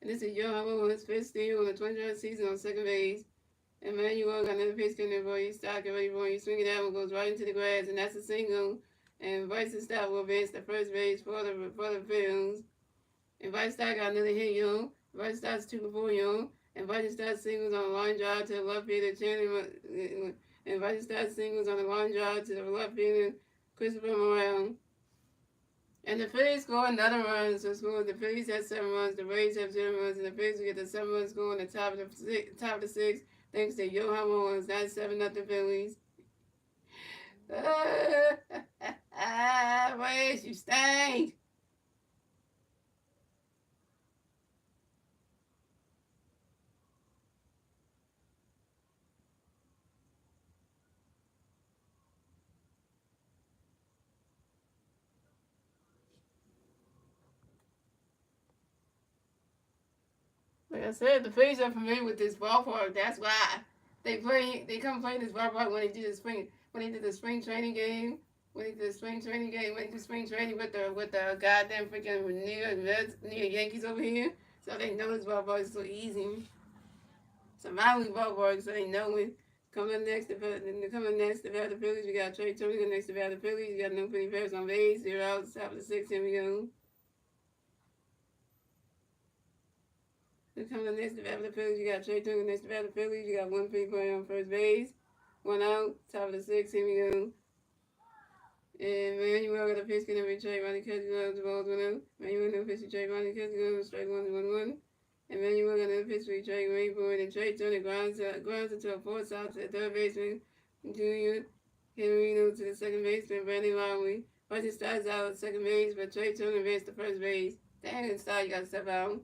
And this is Johan's fifth steal in the 20th season on second base. And Manuel got another pitch coming for you. Stock ready for you. Swing it out and goes right into the grass, and that's a single. And Bryson Stott will advance the first base for the Phillies. And Bryson Stott got another hit, yo. Bryson Stott's 2 for 4, yo. And Bryson Stott singles on a line drive to the left fielder, Chandler. And Bryson Stott singles on the line drive to the left fielder, Christopher Morel. And the Phillies score another run. So the Phillies have 7 runs, the Rays have 0 runs, and the Phillies will get the 7 runs score on the top of the sixth, thanks to Johan Rojas. That's 7-0 Phillies. Rays, you stink. Like I said, the Phillies are familiar with this ballpark. That's why they come play this ballpark when they do the spring training game. When they did the spring training game, when they do spring training with the goddamn freaking New York Yankees over here. So they know this ballpark is so easy. It's a minor league ballpark, so they know it. Coming next, the Phillies, we got Trey Turner next to the Phillies. We got no Philly Bears on base, 0 outs, top of the sixth. Here we go. Coming up next, the battle of the Phillies, you got Trey Turner next to battle of the Phillies. You got 1-3 player on first base. 1 out, top of the 6th, here we go. And Manuel got a pitch, gonna be Trey Ronnie Catch gloves, the balls 1 out. Manuel got a pitch to Trey Ronnie Catch gloves, strike 1-1-1. And Manuel got a pitch for Trey Rayboard, and Trey Turner grounds into a force out to the third baseman, Junior Henrino to the second baseman, Brandon Lowry. Once it starts out at second base, but Trey Turner advanced to first base. Dang, and start, you got to step out.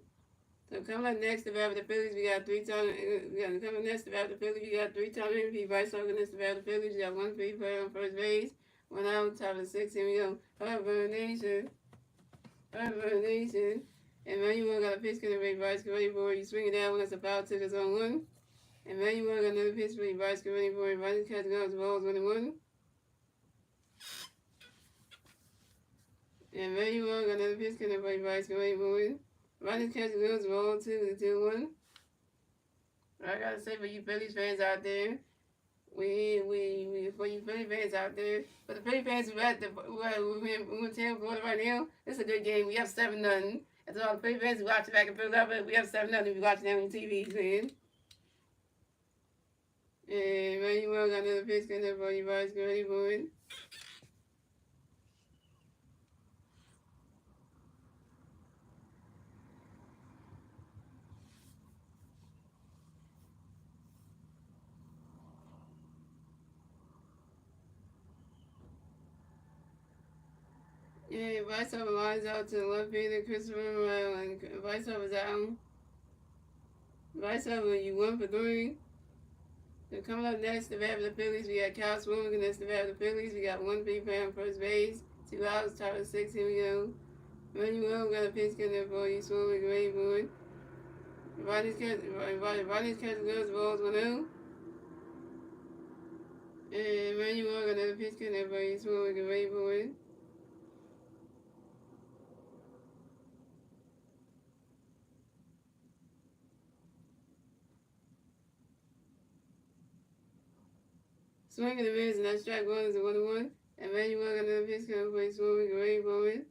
So coming up next to bat with the Phillies, we got 3-time. Coming next to bat with the Phillies, we got 3-time MVP Bryce Harper next to bat with the Phillies. We got 1-3 player on first base. 1 out, top of the 6th. Here we go. Harper Nation. Harper Nation. And Manuel got a pitch gonna make Bryce ready for you. Swing it down when it's a foul to the zone 1. And Manuel got another pitch for you. Bryce ready for you. Bryce catch goes balls 1-1. And Manuel got another pitch gonna make Bryce ready for you. Ronnie catch goes ball 2-1. I gotta say for you Phillies fans out there, we for you Philly fans out there, for the Philly fans who at the we're in Tampa right now, it's a good game. We have 7-0. And so all the Philly fans who watch it back in Philadelphia, we have 7-0. We watching them on TV, man. And Manuel got another pitch coming up for you guys. Get ready for it. Yeah, Bryce Harper lines out to the left fielder, Christopher Morel, and Bryce Harper's out. Bryce Harper, you 1 for 3. So coming up next, the bat of the Phillies, we got Kyle Swimmer against the bat of the Phillies. We got 1-3 player on first base. 2 outs, top of the 6th. Here we go. Manuel got a pitch coming up for you, Swimmer, great boy. Ronnie's catch goes balls 1 out. And Manuel got another pitch coming up for you, Swimmer, great boy. Swing and a miss, and that strike 1 is a 1-1. And Manuel got another pitch coming for you, Swimmer, great boy.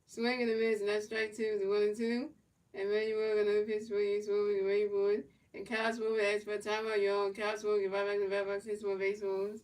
Swing and a miss, and that strike 2 is a 1-2. And Manuel got another pitch for you, Swimmer, great boy. And Kyle Swimmer asked for a timeout, y'all. Kyle Swimmer get right back in the bat box, hit some more baseballs.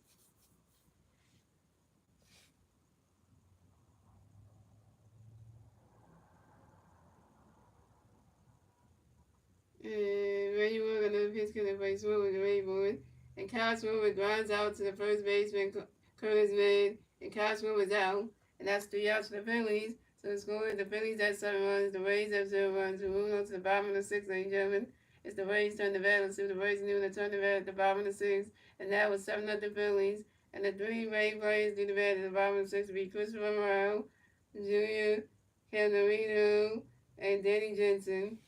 And Manuel got another pitch coming for you, Swimmer, great boy. And Kyle Swimmer grinds out to the first baseman, Curtis Mann. And Kyle Swimmer's out. And that's 3 outs for the Phillies. So the score is the Phillies have 7 runs, the Rays have 0 runs. We're moving on to the bottom of the 6th, ladies and gentlemen. It's the Rays turn the bat. Let's see what the Rays are doing to turn the bat at the bottom of the 6th. And that was 7-0 Phillies. And the 3 Rays players do the bat at the bottom of the 6th will be Christopher Morel, Junior Henrino, and Danny Jensen.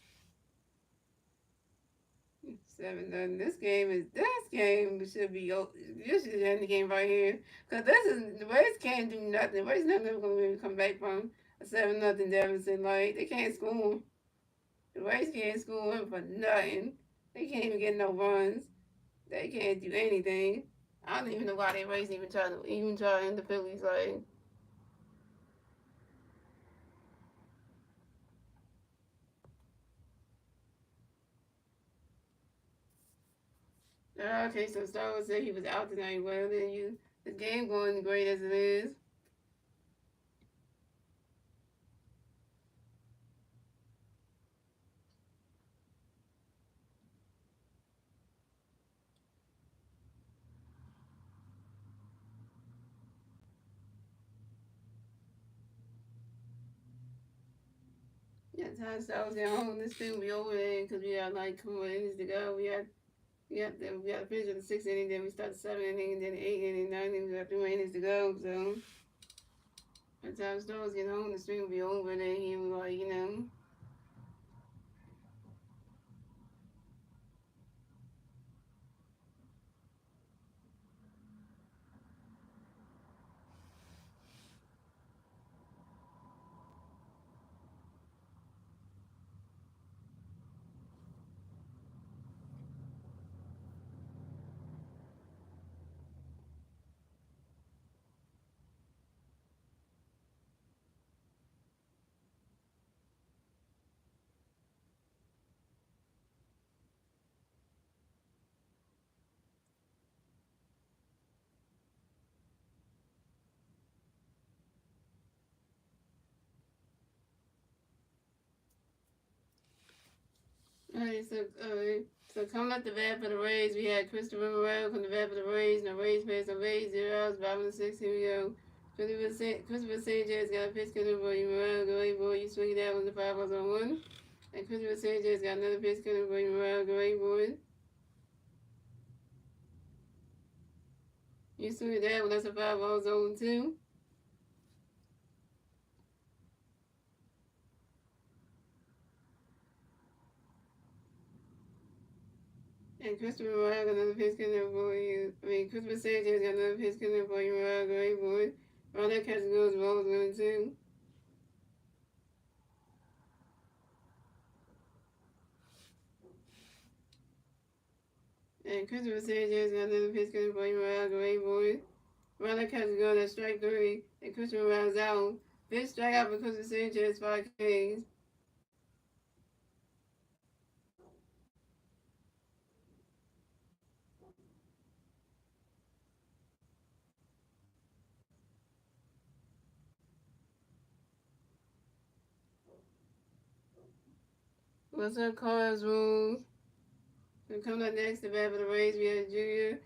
7-0. This game should be. This should end the game right here, cause the Rays can't do nothing. The Rays not never gonna be able to come back from a 7-0 deficit. Like they can't score. The Rays can't score for nothing. They can't even get no runs. They can't do anything. I don't even know why the Rays even try to end the Phillies. Like. Okay, so Star Wars said he was out tonight. Well, then the game going great as it is. Yeah, time Star Wars at home. This thing will be over there because we got like 2 more innings to go. We got to finish with the 6th inning, then we start the 7th inning, and then the 8th inning, 9th inning. We got 3 more innings to go. So by the time Star Wars get home, the string will be over. And then he was like, So coming up the bat for the Rays, we had Christopher Morel come to bat for the Rays, and the Rays placed on base, 0 outs, bottom of the 6th. Here we go. Christopher Sanchez got a pitch coming for you, Morel. Go ahead, boy. You swing it out with the 5 balls on 1. And Christopher Sanchez got another pitch coming for you, Morel. Go ahead, boy. You swing it out with that's a 5 balls on 2. And Christopher Morel got another pitch coming for you. Christopher Sanchez got another pitch coming for you, Morel. Go ahead, boy. All that catch goes balls 1 and 2. And Christopher Sanchez got another pitch coming for you, Morel. Go ahead, boy. Ronald catches go at strike 3, and Christian rounds out. Fifth strikeout for Christopher Sanchez, 5 Ks. What's up, Cars Rules? Coming up next to bat for the Rays, we have Junior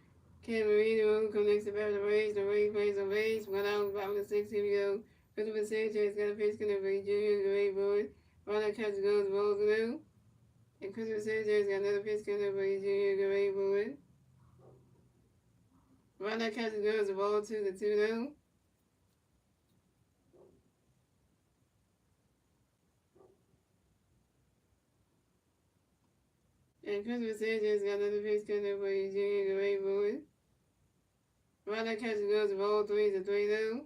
Camarino. Come next to bat for the Rays. The Rays plays on base. 1 out, bottom of the 6th. Here we go. Christopher Sanchez got a pitch coming for Junior, the Ray boy. Ronald catches goes balls now. And Christopher Sanchez got another pitch coming for Junior, the Ray boy. Ronald catches goes the ball 2 to 2 now. And Christopher Sanchez got another pitch coming for Junior, the Ray boy. Ronald catches goes the ball 3 to 3 now.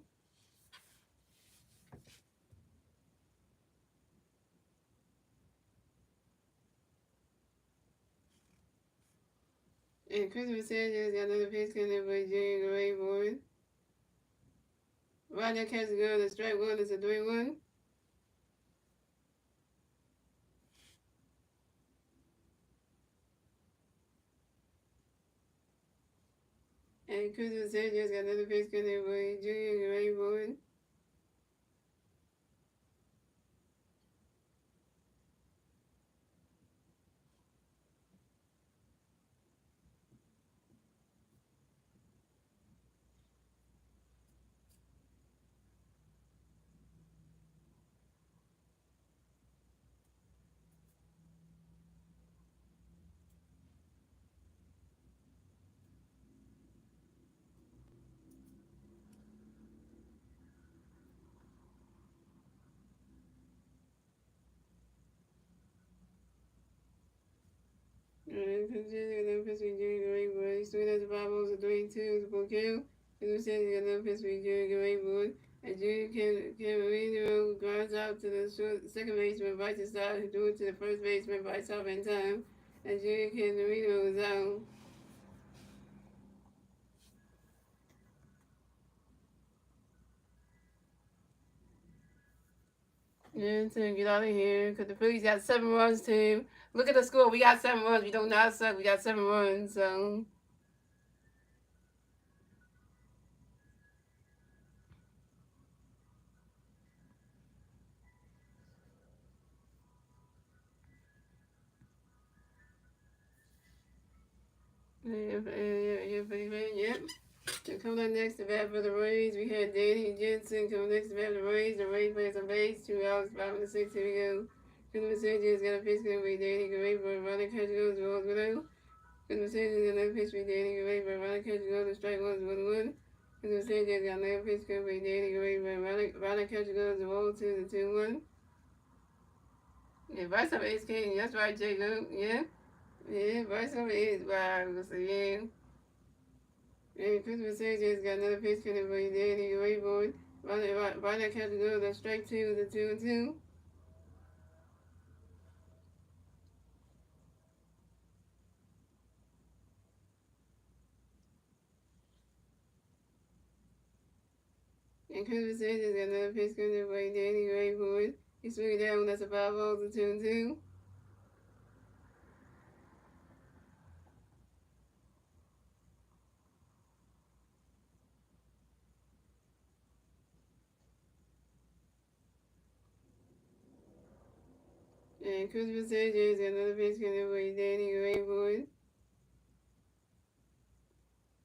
And Christopher Sanchez got another pitch coming for Junior, the Ray boy. Ronald catches goes to strike 1, it's a 3-1. And Christopher Sanchez got another pitch coming for Junior, the Ray boy. And Christopher Sanchez got another pitch for Junior, the Ray boy. Swing at the 5 balls, a 3-2, full kill. Christopher Sanchez got another pitch for Junior, the Ray boy. And Junior Camarino grounds out to the second baseman, right to side, who threw it to the first baseman, right off in time. And Junior Camarino was out. Yeah, to get out of here because the Phillies got 7 runs, team. Look at the score. We got 7 runs. We don't not suck. We got 7 runs. So, yep. And coming up next to bat for the Rays, we had Danny Jensen coming next to bat for the Rays. The Rays plays on base. 2 outs, bottom of the 6th. Here we go. Christopher Sanchez got a pitch coming for Danny Gray, but Ronald catch goes balls below. Christopher Sanchez got another pitch for Danny Gray, but Ronald catch goes to strike 1-1. Christopher Sanchez got another pitch coming for Danny Gray, but Ronald catch goes the ball 2-2-1. Yeah, vice of Ace King. That's right, Jacob. Yeah. Yeah, vice of Ace. Wow. So, yeah. And Christopher Sanchez got another pitch coming for Danny Gray, boy. Ronald catch goes to strike 2-2-2. And Christopher Sanchez got another pitch coming for Danny Gray, boy. He swung it down. That's a 5 balls to 2-2. And And Christmas Sanchez got another pitch coming away. Danny Rayboy.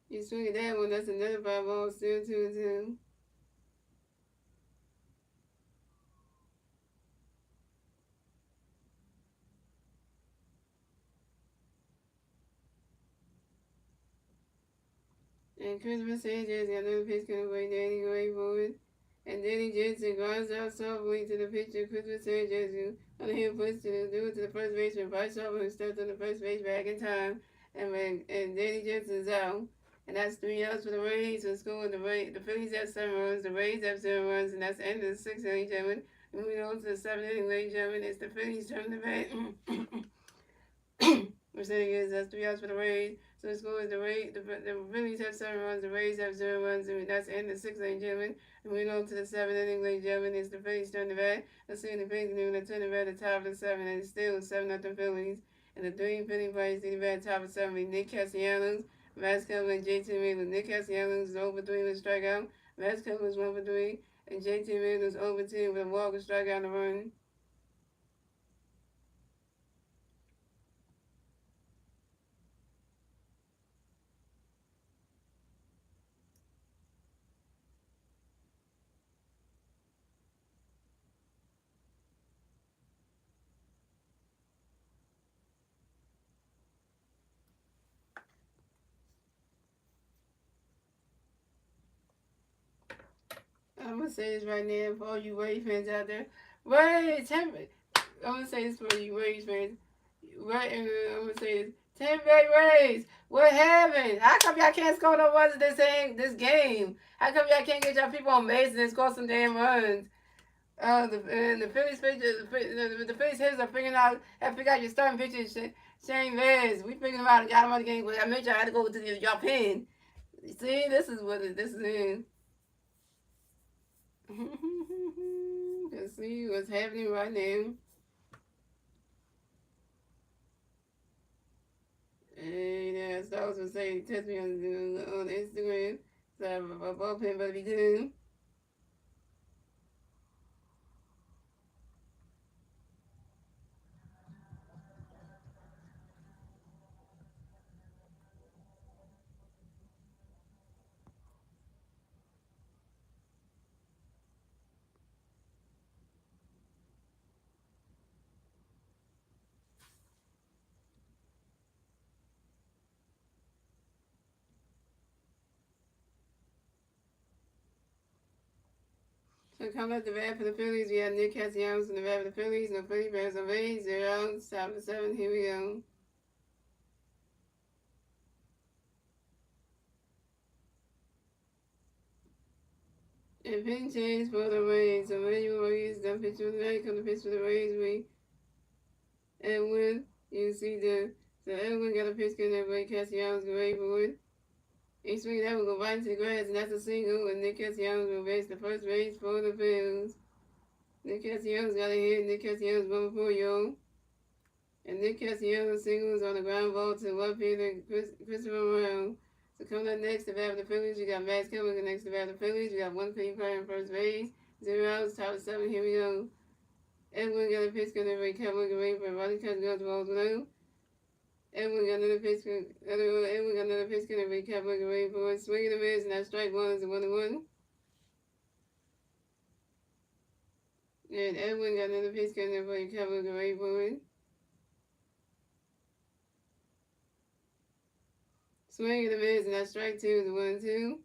You swing at that one, that's another 5-ball, still 2-2. And Christmas Sanchez got another pitch coming away. Danny Rayboy. And Danny Jensen grounds out softly to the pitcher. Christmas Sanchez, who on the hill puts to do it to the first baseman. Bryce Harper, who stepped on the first base back in time. And Danny Jensen's out. And that's 3 outs for the Rays. So scoring the Phillies have 7 runs, the Rays have 0 runs, and that's the end of the 6th inning, gentlemen. Moving on to the 7th inning, ladies and gentlemen, it's the Phillies turn to bat. We're saying is that's 3 outs for the Rays. So the score is the Phillies have 7 runs, the Rays have 0 runs, and that's the end of the 6th inning, gentlemen. And we go to the 7th inning, ladies and gentlemen. It's the Phillies turn to bat. Let's see the Phillies doing the turn to bat at the top of the 7th, and it's still 7-0 Phillies. And the 3 Philly players in the bat top of 7 is Nick Castellanos, Vasquez, and JT Miller. Nick Castellanos is over 3 with a strikeout. Vasquez was 1 for 3, and JT Miller was over 2 with a walk, a strikeout, and a run. I'm gonna say this right now for all you Rays fans out there. Rays, I'm gonna say this for you Rays fans. I'm gonna say this. Tampa Bay Rays, what happened? How come y'all can't score no runs this game? How come y'all can't get y'all people on base and score some damn runs? The Phillies pitchers, the Phillies hitters are have figured out your starting pitcher, Shane Vaz. We figured him out and got him out of the game, but I made sure I had to go to y'all pen. See, this is what this is. Let's see what's happening right now. And I was gonna say, text me on Instagram. So my bullpen better be good. So coming up the bat for the Phillies, we have Nick Castellanos in the bat for the Phillies. No Philly Bears on base. 0 outs. Top of the 7th. Here we go. And pin change for the Rays. So Manuel Rays, the pitcher of the night, come to pitch for the Rays. Edwin, you see so Edwin got a pitch in there, but Castellanos go right for it. He swing that will go right into the grass, and that's a single, and Nick Castellanos will base the first base for the Phillies. Nick Castellanos got a hit. Nick Castellanos 1 for 4, yo. And Nick Castellanos singles on the ground ball to left fielder Christopher Brown. So coming up next to bat for the Phillies, you got Max Killman next to bat for the Phillies. You got 1 Philly player in first base. 0 outs, top of 7. Here we go. Edwin got a pitch going to Kevin Green for Ronnie Cut goes balls blue. Edwin got another pitch going to Kevin Green for it. Swing and a miss, and that strike 1 is a 1-1. And Edwin got another pitch going to Kevin Green for it. Swing and a miss, and that strike 2 is a 1-2.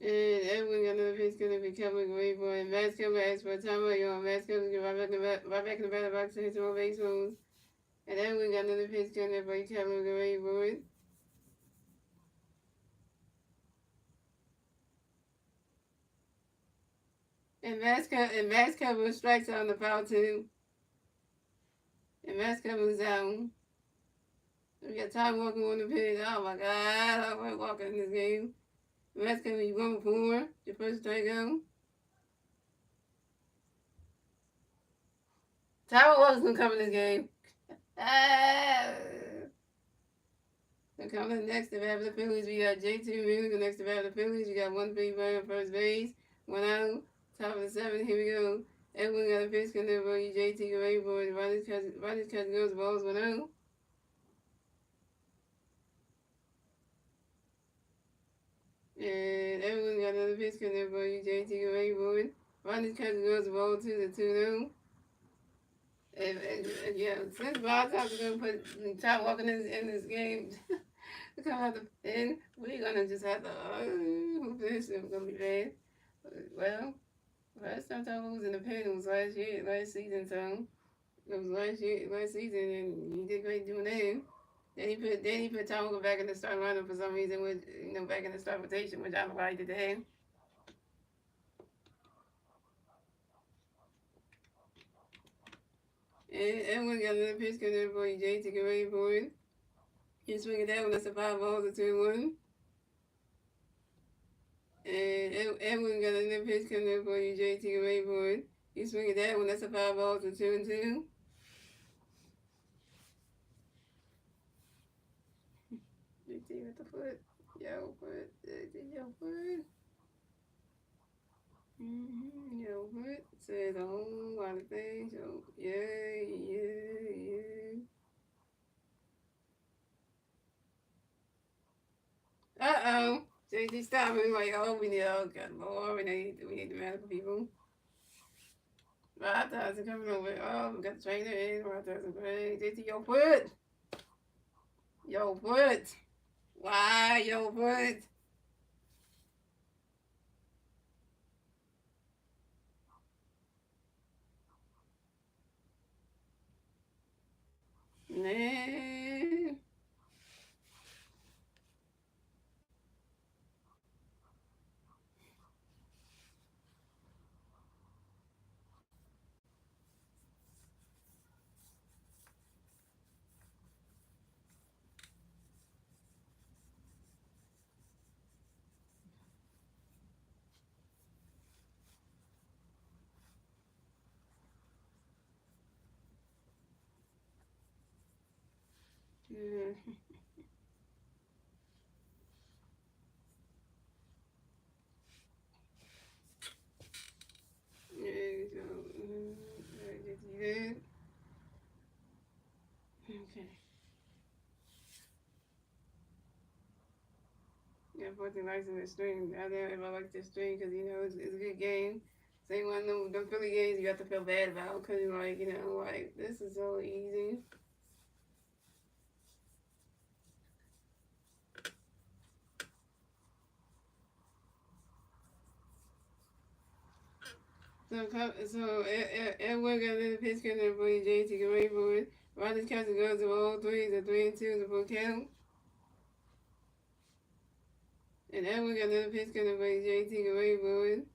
And Edwin got another pitch going to be Kevin Green for it. Max Kevin asked for a timeout, yo. Max Kevin get right back in the battle box to hit some more baseballs. And Edwin got another pitch going to be Kevin Green for it. And Max Kevin strikes out on the foul too. And Max Kevin's out. We got time walking on the pitch. Oh my God, I went walking in this game. Max Kevin, you 1 for 4. Your first strikeout. Tyler Walker's gonna come in this game. So coming up next to bat for the Phillies, we got JT Realmuto next to bat for the Phillies. You got 1-3 runner first base, 1 out, top of the 7th. Here we go. Everyone got a pitch coming for you. JT away for it. Ronnie's catch goes balls 1 out. And everyone got another pitch coming for you. JT away for it. Ronnie's catch goes ball 2 to 2 and yeah, since Bob Cox is gonna put Todd Walker in this game to come out the end, we're gonna just have to hope this is gonna be bad. Well, last time Todd was in the pen was last season, so it was last season, and he did great doing that. Then he put Todd Walker back in the starting lineup for some reason, with back in the start rotation, which I don't like today. And everyone got another pitch coming for you, Jay, to get ready for it. You swing it that one, that's a 5 balls to 2-1. And everyone got another pitch coming for you, JT, get ready for it. You swing it that one, that's a 5 balls to 2-2. JT with the foot. Yo, foot. Yo, foot. Yo, foot. Said a whole lot of things. Yo, yeah. Uh-oh. JT, stop me. Like, oh, God, Lord, we need the medical people. Right, are coming over. Oh, we got the trainer in. Right, great. JT, yo, foot. Yo, foot. Why, yo, foot? Man. Yeah. Yeah, so, you good? Okay. Yeah, 14 likes in the stream. I don't know if I like this stream because, it's a good game. Same one, them Philly games you have to feel bad about because you're like, this is so easy. So everyone got a little pitch coming for you, JT, get ready for it. Rogers catches goes to all threes, a 3-2, the full count. And everyone got another pitch coming for you, JT, get ready for it.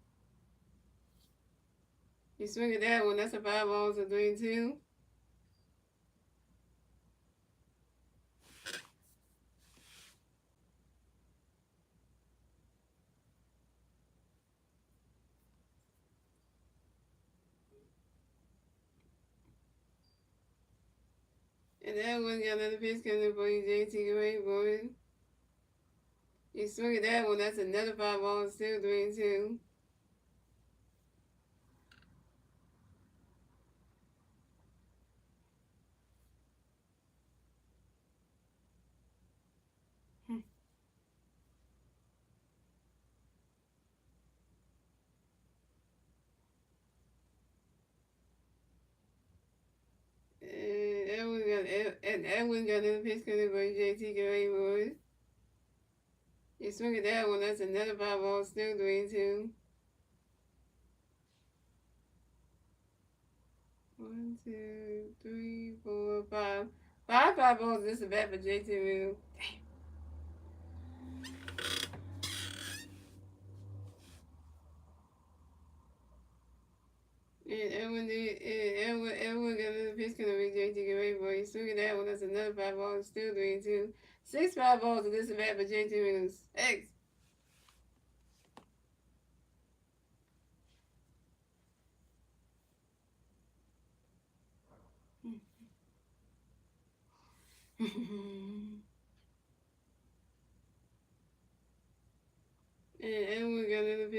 You swing at that one, that's a 5 balls, a 3-2. And everyone got another pitch coming for you, JT, get ready for it. You swing at that one, that's another 5 balls, still 3-2. And everyone got another pitch coming for you, JT, get ready for it. You swing at that one, that's another 5 balls, still 3-2. 1, 2, 3, 4, 5. 5 balls, this is bad for JT Real. And everyone got another pitch coming for you, JT, get ready for it. You swing at that one, that's another 5 balls, still 3-2. 6 5 balls, this is bad for JT Real. X.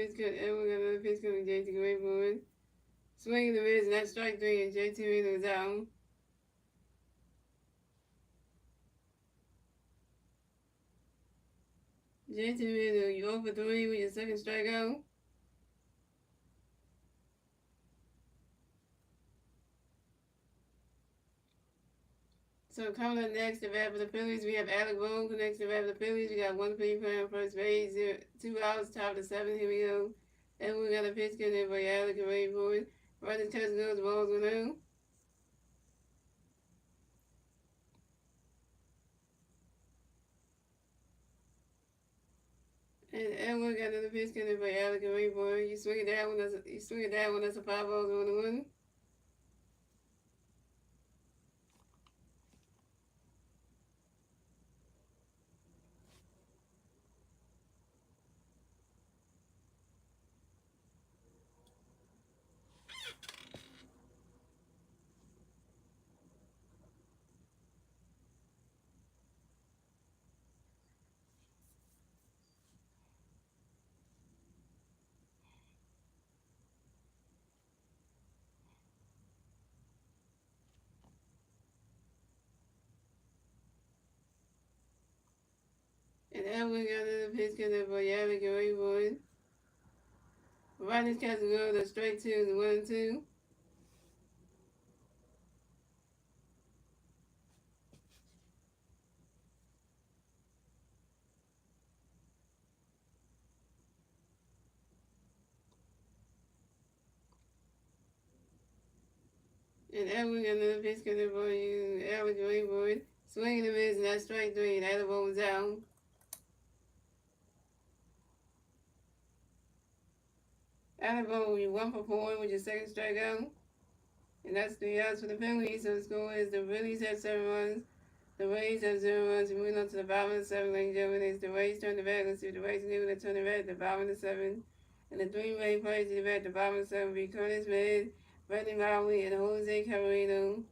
pitch cut. And we got another pitch coming. JT Grayboard. Swinging the miss, and that's strike three, and JT Wheeler is out. JT Wheeler, you over 3 with your second strikeout. So coming up next, the bat for the Phillies, we have Alec Bohm connects the bat for the Phillies. We got 1 play on first base, 2 outs, top of the 7th. Here we go. And we got a pitch getting by Alec and ready for it. Running touch goes, balls with him. And Edwin got another pitch getting by Alec and ready for it. You swing it down when that's a 5 balls on the 1. And Edwin got another pitch getting by Alec and ready for it. Rodney's catch go to straight 2, the 1 and 2. And Edwin got another pitch getting by you, Alec and ready for it. Swinging the miss, and that's strike 3, and Alec Bohm was out. Alec Bohm, you 1 for 4 with your second strikeout. And that's 3 outs for the Phillies. So the score is the Phillies have 7 runs. The Rays have 0 runs. We move on to the bottom of the 7th, ladies and gentlemen. It's the Rays turn the bat. Let's see if the Rays are able to turn the bat at the bottom of the 7th. And the 3 Rays players to the bat at the bottom of the 7th will be Curtis Med, Brendan Rowley, and Jose Carreno.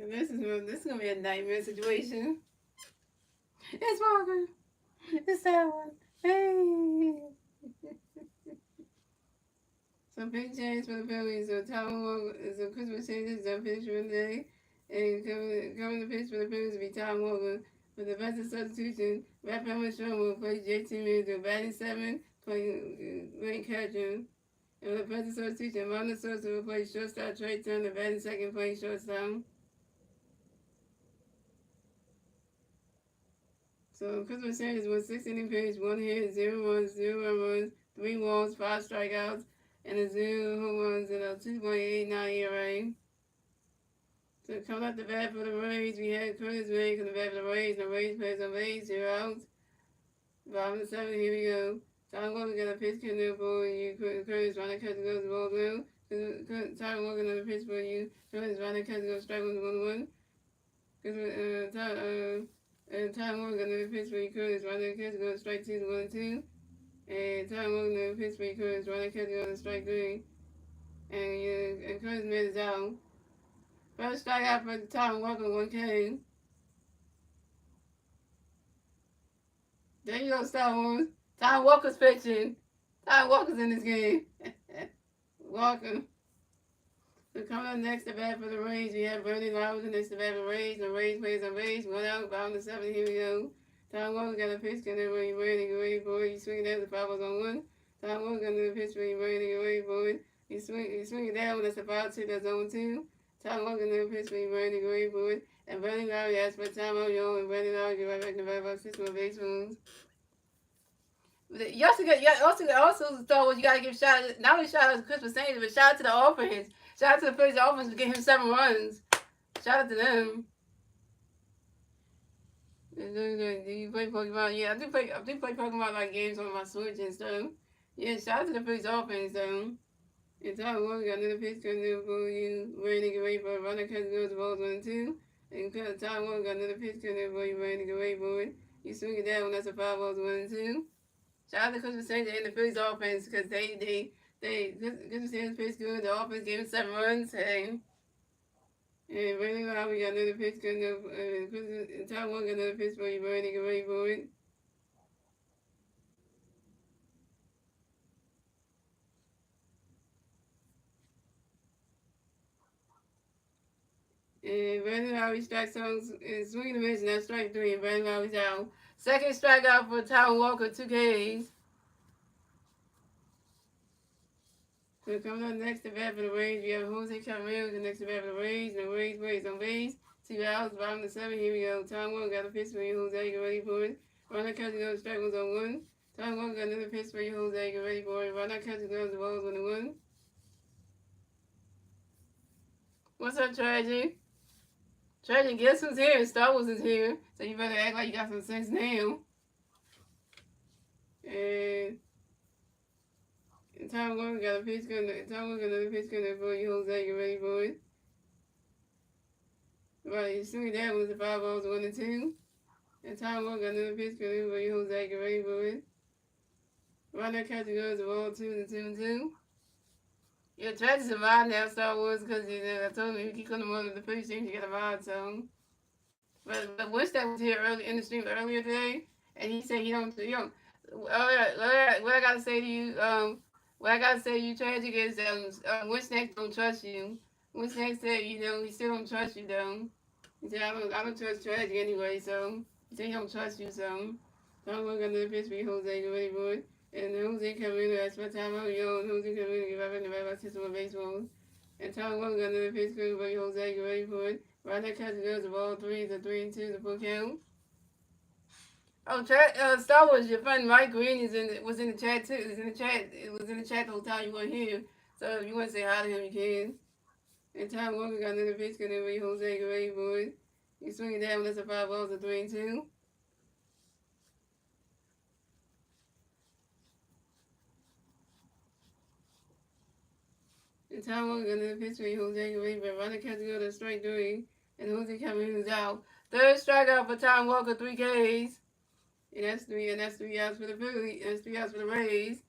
And this is gonna be a nightmare situation. It's Walker. It's that one. Hey. So big change for the Phillies. So Tom Walker is a Christmas changes that pitch for the day. And coming to pitch for the Phillies will be Tom Walker. For the best of substitution, Rafael Strom will play JT Mills batting 7, playing late catcher. And for the best of substitution, Ronald Sosa will play shortstop Trey Turner, batting 2nd, playing shortstop. So Christmas Sanders was 6 inning pitch, 1 hit, 0 runs, 0 runs, 3 walks, 5 strikeouts, and a 0 home runs and a 2.89 ERA. So coming up the bat for the Rays, we had Curtis May on the bat for the Rays. The Rays plays on base, 0 outs. Bottom of the 7th, here we go. Tyler Walker got a pitch count for you. Curtis running catch goes the ball down. Tyler Walker got a pitch for you. Curtis running catch goes strike 1-1. Tyler Walker got another pitch for you. Curtis running catch goes strike 2-1-2. And Tyler Walker got a pitch for you. Curtis running catch goes strike 3. And Curtis made it out. First strikeout for Tyler Walker, 1K. There you go, Star Wars. Tyler Walker's pitching. Tyler Walker's in this game. Walker. So coming up next to bat for the Rays, we have Bernie Lowers next to bat for the Rays. The Rays plays on base. 1 out, bottom of the 7th. Here we go. Tyler Walker got a pitch. Can everybody ready for it? You swing it out, the 5-1. Tyler Walker got another pitch. Ready for it. You swing it down. That's a 5-2. That's 0-2. Tyler Walker got another pitch. Ready for it. And Bernie Lowry asked for time on your own. And Bernie Lowry get right back to 5-6 with base rules. You also Star Wars, you gotta give shout out, not only shout out to Christmas Saints, but shout out to the offense. Shout out to the Phillies offense for getting him 7 runs. Shout out to them. Do you play Pokemon? Yeah, I do play Pokemon like games on my Switch and stuff. Yeah, shout out to the Phillies offense though. And Tyler Walker got another pitch coming for you. Ready to get ready for a runner catch goes the balls 1-2. And Tyler Walker got another pitch coming for you. Ready to get ready for it. You swing it down when that's a 5-1-2. Shout out to Christmas Saints and the Phillies offense because Christmas Saints pitched good. The offense gave him 7 runs. Hey. And Brandon Lowry got another pitch good. Tyler Walker got another pitch for you. Brandon, get ready for it. And Brandon Lowry strikes on swinging the miss, and that's strike 3. And Brandon Lowry's out. Second strikeout for Tyler Walker, 2 Ks. So coming up next to bat for the Rays, we have Jose Cabrera next to bat for the Rays. And the Rays plays on base. 2 outs, bottom of the 7th. Here we go. Tyler Walker got a pitch for you, Jose. Get ready for it. Runner catches goes strike 1-1. Tyler Walker got another pitch for you, Jose. Get ready for it. Runner catches goes the balls 1-1. What's up, Tragic? Tragic, guess who's here? Star Wars is here. So you better act like you got some sense now. And Tyler Walker got a pitch gun. Tyler Walker got another pitch gun for you, Jose. Get ready for it. Right, you swing that was the 5 balls 1-2. And Tyler Walker got another pitch gun for you, Jose. Get ready for it. Right now, catcher goes the ball 2-2. Yeah, Tragic a mod now, Star Wars, because I told him if he couldn't run the Phillies team to get a mod, so. But Winston was here early in the stream earlier today, and he said he don't. What I gotta say to you, Tragic, is Winston don't trust you. Winston said, he still don't trust you though. He said I don't trust Tragic anyway, so he said he don't trust you, so. I'm going to pitch for you, Jose. Get ready for it. And Jose Cabrera, I spent time on your own. Jose Cabrera, give up in the right system of baseball. And Tyler Walker got another pitch for you, Jose. Get ready for it. Right now, catcher goes the ball 3, the 3-2, the full count. Oh, Star Wars, your friend Mike Green was in the chat too. It was in the chat the whole time you weren't here. So if you want to say hi to him, you can. And Tyler Walker got another pitch for you, Jose. Get ready for it. You swing it down, that's a 5 balls, a 3-2. And Tyler Walker got another pitch for you, Jose. Get ready for it. Runner catcher goes to strike 3. And Jose Cabrera's out. Third strikeout for Tyler Walker, 3 Ks. And that's 3 outs for the Phillies. That's 3 outs for the Rays.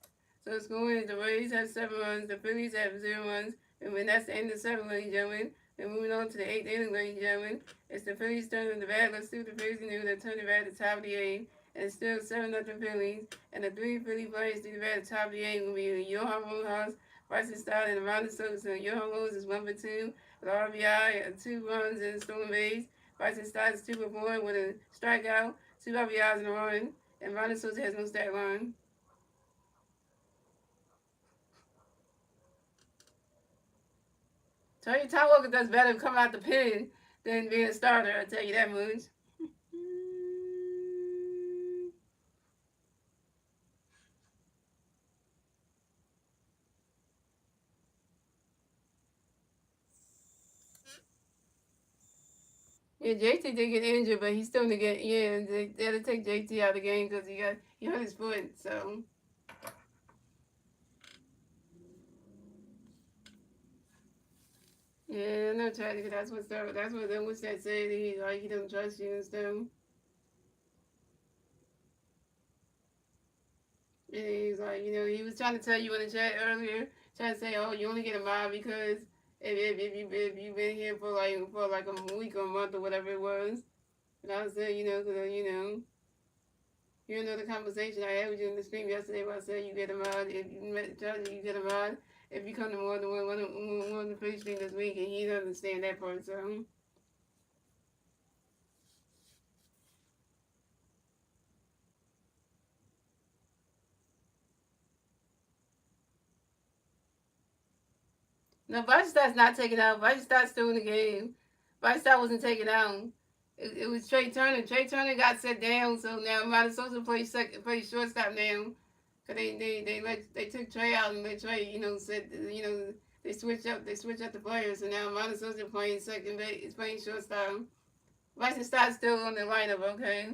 So it's going. The Rays have 7 runs. The Phillies have 0 runs. And when that's the end of 7, ladies and gentlemen. And moving on to the 8th inning, ladies and gentlemen. It's the Phillies turning the bat. Let's see what the Phillies can do. They're turning the bat at the top of the 8th. And it's still 7-0 Phillies. And the 3 Philly players do the bat at the top of the 8th will be Johan Rojas, Bryson Stott, and Ronald Silverson. Johan Rojas is 1 for 2 with RBI, 2 runs and stolen base. Bryson Stott is 2 for 4 with a strikeout, 2 RBIs and a run. And Ronald Souza has no stat line. Tell you, Ty Walker does better coming out the pen than being a starter, I tell you that much. Yeah, JT did get injured, but he's still gonna get. Yeah, they had to take JT out of the game because he hurt his foot. So Yeah, I know tragic. That's what them what's that say. He don't trust you and stuff. And he's like, he was trying to tell you in the chat earlier, trying to say, oh, you only get a mod because if you've been here for like a week or a month or whatever it was. And I was saying, because you know the conversation I had with you in the stream yesterday where I said you get a mod if you get a mod if you come to more than one of the free stream this week, and he doesn't understand that part. So no, Bajestad's not taken out. Bajestad's still in the game. Bajestad wasn't taken out. It was Trey Turner. Trey Turner got set down, so now Minnesota play shortstop now. Cause they took Trey out and let Trey, said, they switched up the players, so now Minnesota's playing second base, is playing shortstop. Bajestad's still on the lineup, okay?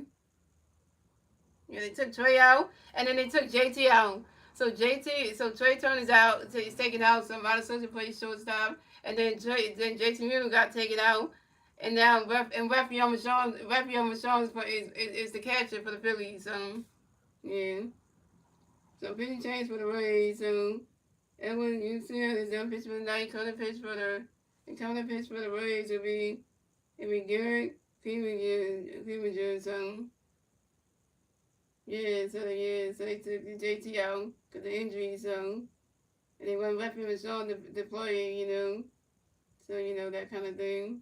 Yeah, they took Trey out, and then they took JT out. So Trey Turner's out. So he's taken out. So Minnesota plays shortstop, and then JT Miller got taken out, and now Rafael Michon is the catcher for the Phillies. Yeah. So pitching change for the Rays. So Edwin UCL is done pitch for the night. Coming pitch for the Rays will be Garrett Clevenger. So. So they took the JT out because of injury, so, and they went left him and Sean to play, so, that kind of thing.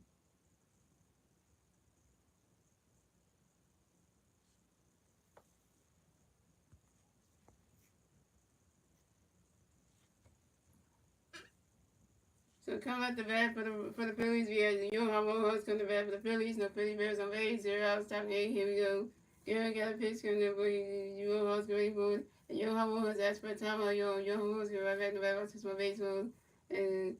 So come at the bat for the Phillies, we had Johan Rojas come to bat for the Phillies, no Philly Bears on base, 0 outs, top 8, here we go. Garrett got a pitch coming up for Rojas going forward, and Johan Rojas asked for a timeout, Johan Rojas going right back to bat, to my baseball, and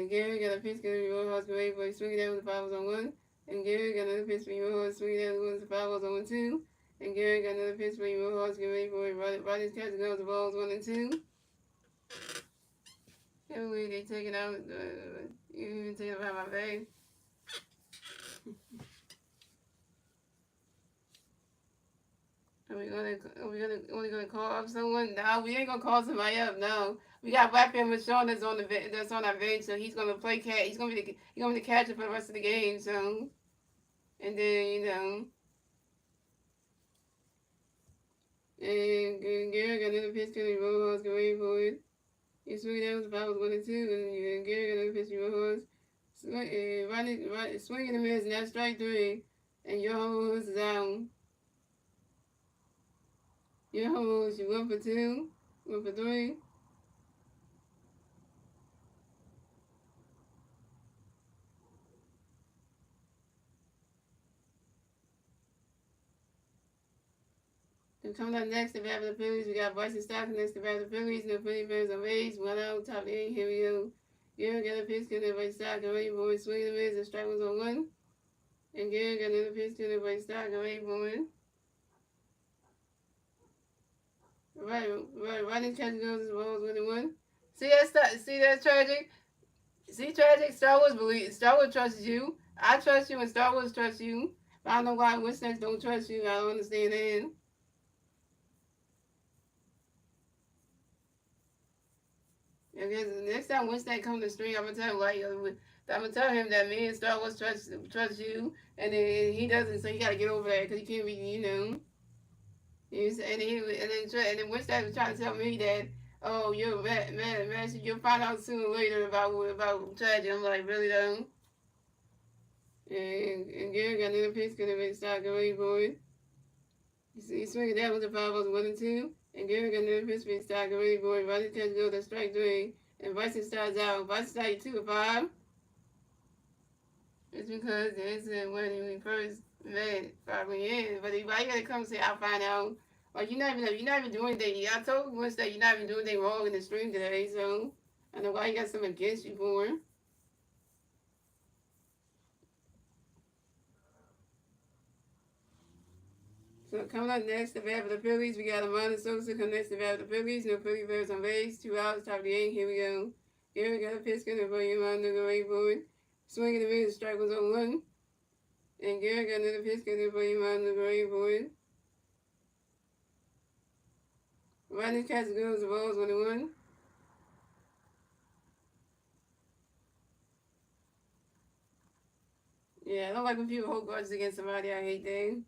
Gary got a pitch going to Rojas going for swinging down with the 5 on 1, and Gary got another pitch for Rojas swinging down with the 5 on 1 2, and Gary got another pitch for Rojas getting ready for it, Roddy's catch goes the balls 1 and 2. Anyway, they take it out. You even take it out my bag. Are we gonna call up someone? No, we ain't gonna call somebody up. No, we got Rafael Michon that's on our bench, so he's gonna play cat. He's gonna be the catcher for the rest of the game. So, and then and Gary got another pitch to the Rojas. Get ready for it. He's swinging down with the powers 1 and 2, and Gary got another pitch to Rojas. Swinging the miss, and that's strike 3, and Rojas is out. Rojas, you 1 for 2, 1 for 3. And coming up next, the bat for the Phillies, we got Bryson Stockton next to bat for the Phillies. No Philly fans on base. 1 out, top of the 8. Here we go. Garrett got a pitch to Bryson Stockton. Ready for it. Swinging the miss, and strike was on 1. And Garrett got another pitch to Bryson Stockton. Ready for it. Right. Catch goes as balls 1 and 1. See that's tragic. See, tragic. Star Wars trusts you. I trust you, and Star Wars trusts you. But I don't know why Witness don't trust you. I don't understand that. And then next time Winston comes to the stream, I'm gonna tell him that me and Star Wars trust you, and then he doesn't, so you gotta get over that because he can't be, And then Winston was trying to tell me that, oh, you're mad, you'll find out sooner or later about tragedy. I'm like, really though. And Gary got another pitch gonna make start going for it. He's swinging down with the 5 on 1 and 2. And Gary got another pitch for start going for it. Roddy catch goes to strike 3. And Bryson starts out. Bryson started 2 to 5. It's because it's when he first met probably in. But why you gotta come say I'll find out? Like you're not even doing anything. I told once that you're not even doing anything wrong in the stream today, so I don't know why you got something against you for. So coming up next, the bat for the Phillies, we got Amanda Sosa coming next to the bat for the Phillies. No Philly Bears on base. 2 outs, top of the 8th. Here we go. Gary got a pitch going for you on the right board. Swinging the middle, strike was on 1. And Gary got another pitch going for you on the right board. Rodney catches goes the balls 1-1. Yeah, I don't like when people hold grudges against somebody. I hate that.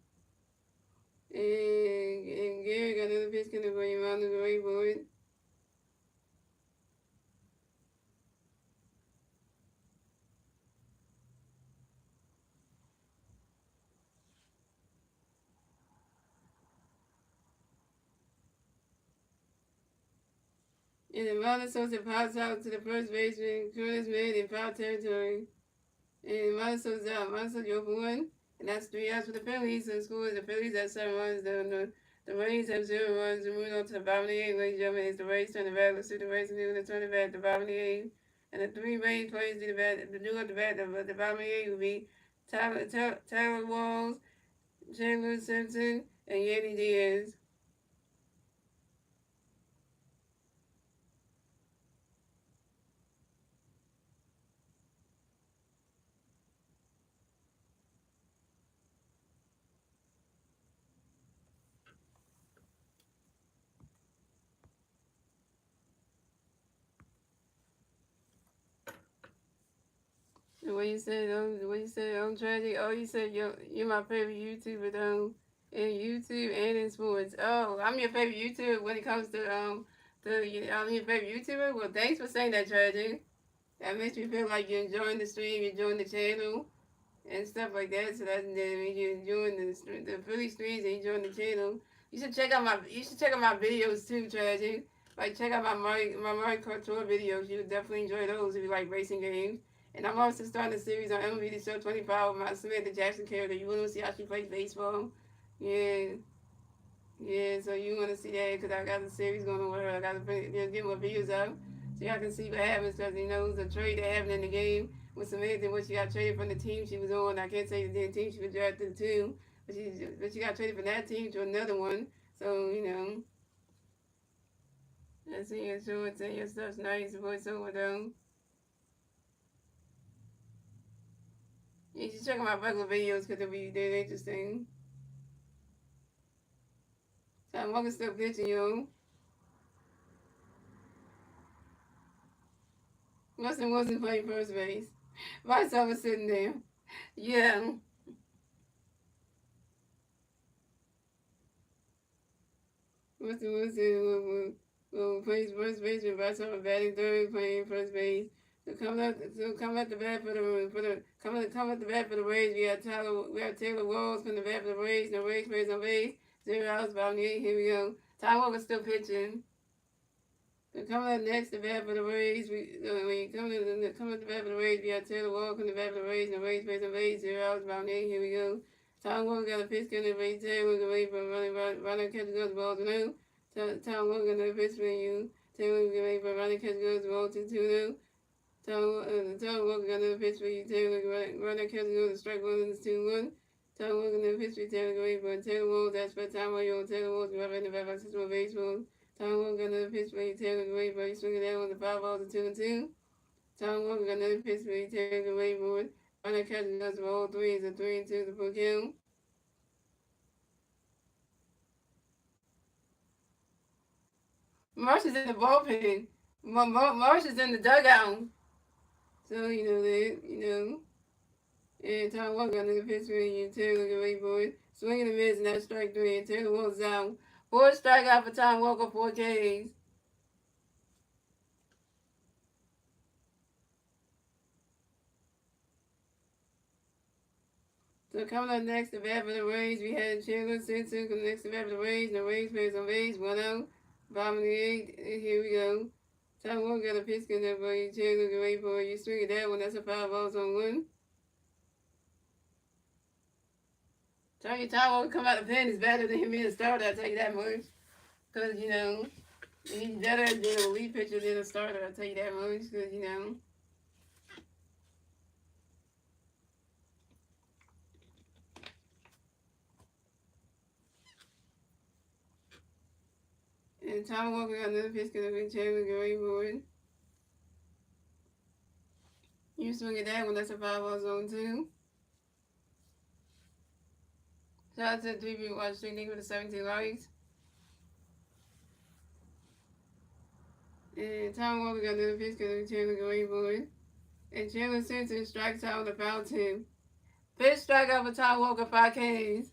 And Gary got another pitch coming for you on the right board. And the Amanda Sosa pops out to the first baseman, Curtis made in foul territory. And Minnesota's out. Minnesota over 1. And that's 3 outs for the Phillies. So the score is the Phillies have 7 runs. The Rays have 0 runs. We're moving on to the bottom of the 8th. Ladies and gentlemen, it's the Rays turn the bat. Let's see the Rays do the turn the bat at the bottom of the 8th. And the 3 Rays players do the bat. The do at the bat at the bottom of the 8th will be Tyler Walls, Chandler Simpson, and Yandy Diaz. The way you said on tragic. Oh, you said you're my favorite YouTuber in YouTube and in sports. Oh, I'm your favorite YouTuber when it comes to I'm your favorite YouTuber. Well, thanks for saying that, tragic. That makes me feel like you're enjoying the stream, you're enjoying the channel, and stuff like that. So that means you're enjoying the Philly streams and enjoying the channel. You should check out my videos too, tragic. Like check out my Mario Kart Tour videos. You would definitely enjoy those if you like racing games. And I'm also starting a series on MLB The Show 25 with my Samantha Jackson character. You want to see how she plays baseball? Yeah. Yeah, so you want to see that because I got a series going on with her. I got to get more videos up so y'all can see what happens because, you know, it was a trade that happened in the game with Samantha when she got traded from the team she was on. I can't say the team she was drafted to, but she got traded from that team to another one. So, you know, let's see your show and say your stuff's nice voiceover though. You should check out my regular videos because they're interesting. So I'm walking still pitching, yo. Rustin wasn't playing first base. Myself was sitting there. Yeah. Rustin plays first base with myself batting third, playing first base. So come at the bat for the come at the bat for the Rays. We have Taylor Walls from the bat for the Rays. No Rays plays on base. 0 outs, bottom of the 8th. Here we go. Ty Walker's still pitching. So coming up next, the bat for the Rays. Coming at the bat for the Rays, we have Taylor Walker in the bat for the Rays. No Rays plays on base. 0 outs, bottom of the 8th. Here we go. Tom Walker got a pitch coming to Taylor away from running catch goes ball to no. Tom Walker got a pitch for you. Taylor away from running catch goes ball to 2 Tom Walker got another pitch for you. Taylor running catch goes strike 1 and 2-1. Tom Walker got a pitch for Taylor away from Taylor Walls. That's for Tom Walker. Taylor Walls right in the back of the baseball. Tom Walker got another pitch for you. Taylor away from you. Swinging down with the 5 balls to 2-2. Tom Walker got another pitch for you. Taylor away from running catch goes ball 3 is a 3-2 to full count. Marsh is in the bullpen. Marsh is in the dugout. So, and Tom Walker got another pitch for you. Taylor looking right for it. Swinging the miss, and that's strike 3. And Taylor Walker's out. 4 strikeout for Tom Walker, 4 Ks. So coming up next, the bat for the Rays, we had Chandler Simpson come next to the bat for the Rays. The Rays plays on base, 1 out. Bottom of the 8th, and here we go. Tom Walker got a pitch in there for you. Chandler looking right for you. Swing at that one, that's a 5 balls on 1. Tell you, Tom Walker come out the pen is better than him being a starter, I'll tell you that much. Because, he's better than a relief pitcher than a starter, I'll tell you that much. Because, And Tom Walker got another pitch because of the Chandler Gary board. You swing at that one, that's a 5-ball zone 2. Shout out to the 3 people watching. Thank you for the 17 likes. And Tom Walker got another pitch because of the Chandler Gary board. And Chandler Simpson strikes out with a foul 2. Pitch strikeout for Tom Walker, 5 Ks.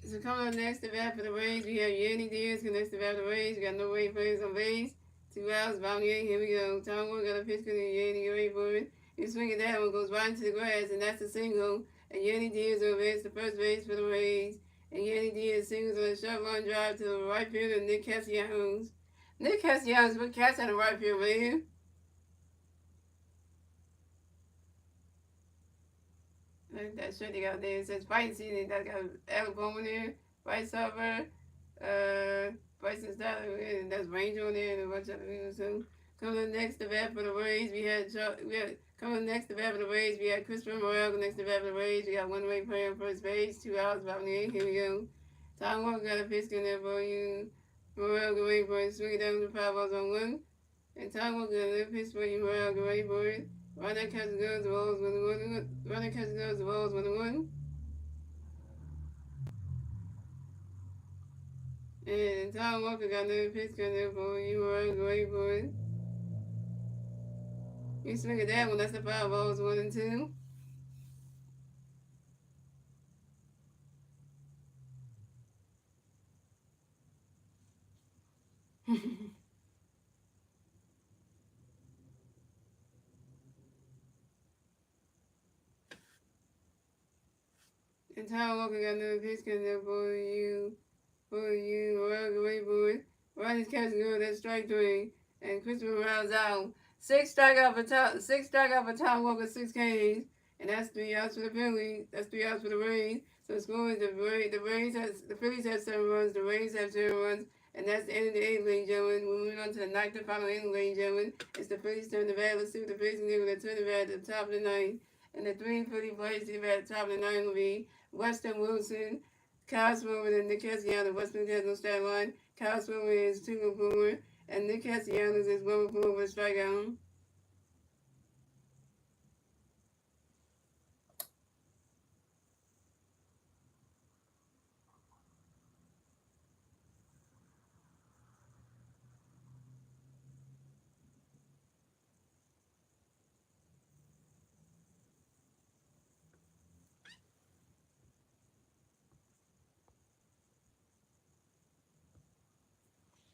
So coming up next, the bat for the Rays, we have Yanni Diaz connects the bat for the Rays. We got no Ray players on base. 2 outs, bottom 8. Here we go. Tom Walker got a pitch to Yanni Ray board. You swing it that one, goes right into the grass, and that's a single. And Yanni Diaz over advance to first base for the Rays. And Yanni Diaz singles on a short line drive to the right fielder, Nick Castellanos. Nick Castellanos, what catch on the right field, man? That shirt they got there, it says fighting season. That got Alabama there, Bryce Harper, Bryson Styler, and that's Ranger on there, and a bunch of other people too. Coming up next, the bat for the Rays, we had coming next, the bat for the Rays, we had Christopher Morel next to the bat for the Rays. We got one Ray player on first base, 2 outs, bottom 8. Here we go. Tom Walker got a pitch in there for you. Morel go wait for it, swing it down to 5 balls on 1. And Tom Walker got a pitch for you. Morel go wait for it. Runner catches goes, the balls 1-1. Runner catches goes, the balls 1-1. And Tom Walker got another pitch coming there for you. Morel go wait for it. You swing at that one, that's the 5 balls 1-2. And Tom Walker got another pitch coming there for you. Morel go wait for it. Runner's catching goes, that's strike 3. And Christopher Morel's out. 6 strikeout for Tom Walker, 6 Ks. And that's 3 outs for the Phillies. That's 3 outs for the Rays. So the score is the Phillies have 7 runs, the Rays have 0 runs, and that's the end of the 8th, ladies and gentlemen. We're moving on to the 9th and final inning, ladies and gentlemen. It's the Phillies turn the bat. Let's see what the Phillies can do with the turn the bat at the top of the 9th. And the 3 Philly players to the bat at the top of the 9th will be Weston Wilson, Kyle Swimmer, and Nick Castellanos. Weston has no stat line. Kyle Swimmer is 2-4, and Nick Castellanos is 1-4 with a strikeout.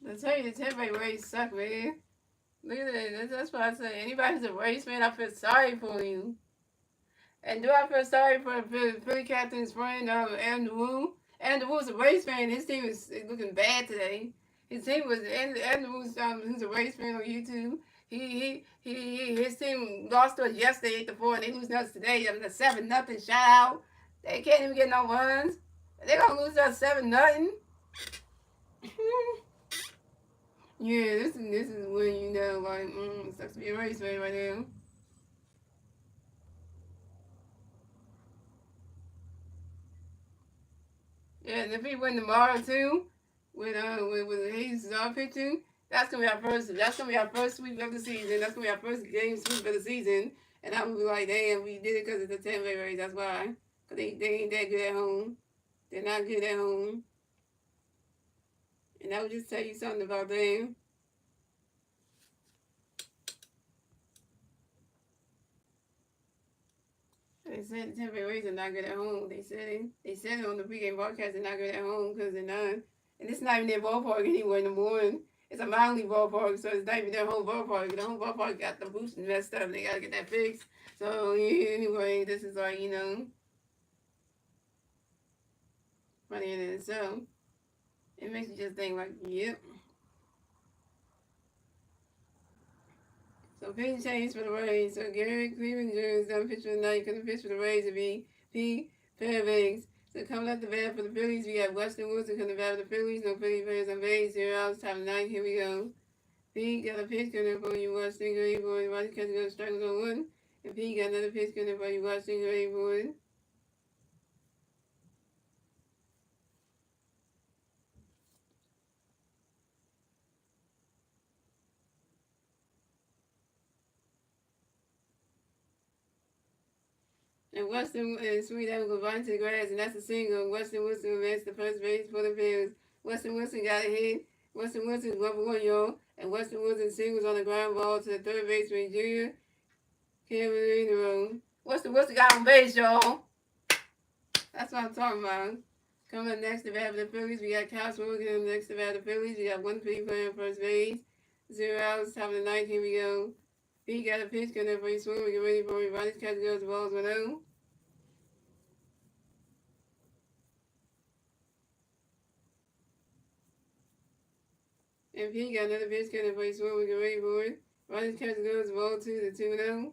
I tell you, the Tampa Bay Rays suck, man. Look at that. That's what I say. Anybody who's a Rays fan, I feel sorry for you. And do I feel sorry for the Philly captain's friend, Andrew Wu? Andrew Wu's a Rays fan. His team is looking bad today. His team was Andrew Wu's, who's a Rays fan on YouTube. His team lost to us yesterday 8-4, and they lose us today. The 7-0 shutout. They can't even get no runs. They're gonna lose us 7-0. Yeah, this is when you know, like, it sucks to be a Rays fan right now. Yeah, and if we win tomorrow too, with Hayes pitching, that's gonna be our first sweep of the season. That's gonna be our first game sweep of the season, and I'm gonna be like, damn, we did it because of the Tampa Bay Rays. That's why, cause they ain't that good at home. They're not good at home, and I would just tell you something about them. They said the Tampa Bay Rays are not good at home. They said it on the pregame broadcast. They're not good at home because they're not. And it's not even their ballpark anyway, number one. It's a minor league ballpark, so it's not even their home ballpark. The home ballpark got the boosting messed up. They got to get that fixed. So, yeah, anyway, this is like, funny in itself. It makes you just think like, yep. So pitching change for the Rays. So Gary Cleveland Jones done pitch for the night because the pitch for the Rays would be P. Fairbanks. So coming up the bat for the Phillies, we got Weston Wilson coming to bat for the Phillies. No Philly players on base. 0 outs, top of the ninth. Here we go. P got a pitch coming for you, Weston. Great boy. Roddy Catcher going to strike on one. And P got another pitch coming for you, Weston. Great boy. And Weston and Sweet Apple go right into the grass, and that's a single. Weston Wilson advanced to first base for the Phillies. Weston Wilson got a hit. Weston Wilson's 1-for-1, y'all. And Weston Wilson singles on the ground ball to the third baseman, Junior Cameron. Weston Wilson got on base, y'all. That's what I'm talking about. Coming up next to bat for the Phillies, we got Kyle Smoking next to bat for the Phillies. We got 1-3 playing first base. 0 outs, top of the ninth. Here we go. He got a pitch coming up for you, swing. We get ready for you. Roddy Catcher goes the balls 1-0. And P got another pitch coming up for you, swing. We get ready for it. Roddy Catcher goes the ball 2-2-0.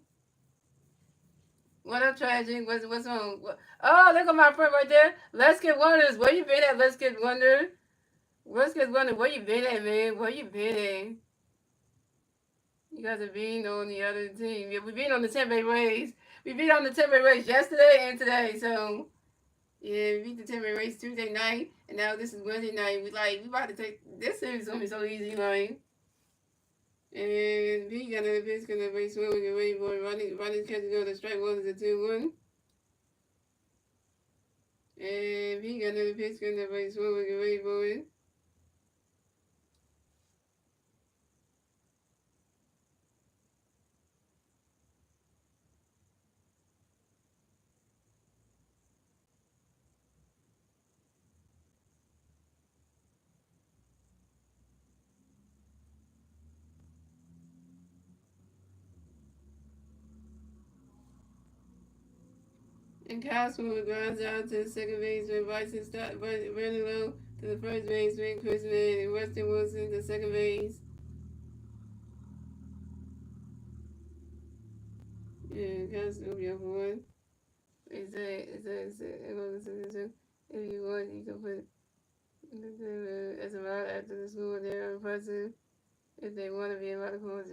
What up, Tragic? What's on? Oh, look at my friend right there. Let's Get Wonders. Where you been at, Let's Get Wonder? Let's Get Wonder. Where you been at, man? Where you been at? You guys are being on the other team. Yeah, we beat on the Tampa Bay Rays. We beat on the Tampa Bay Rays yesterday and today. So, yeah, we beat the Tampa Bay Rays Tuesday night. And now this is Wednesday night. We about to take... This series is going to be so easy, like... And he got another pitch because the base swing. We get ready for it. Roddy Catcher go to strike one is a 2-1. And he got another pitch because the base swing. We get ready for it. And Cosmo grounds out to the second baseman. Bryson running low to the first baseman. Chris Mann and Weston Wilson to second base. Yeah, Cosmo be up for one. If you want, you can put as a route after the school. They're impressive. If they want to be a lot of points,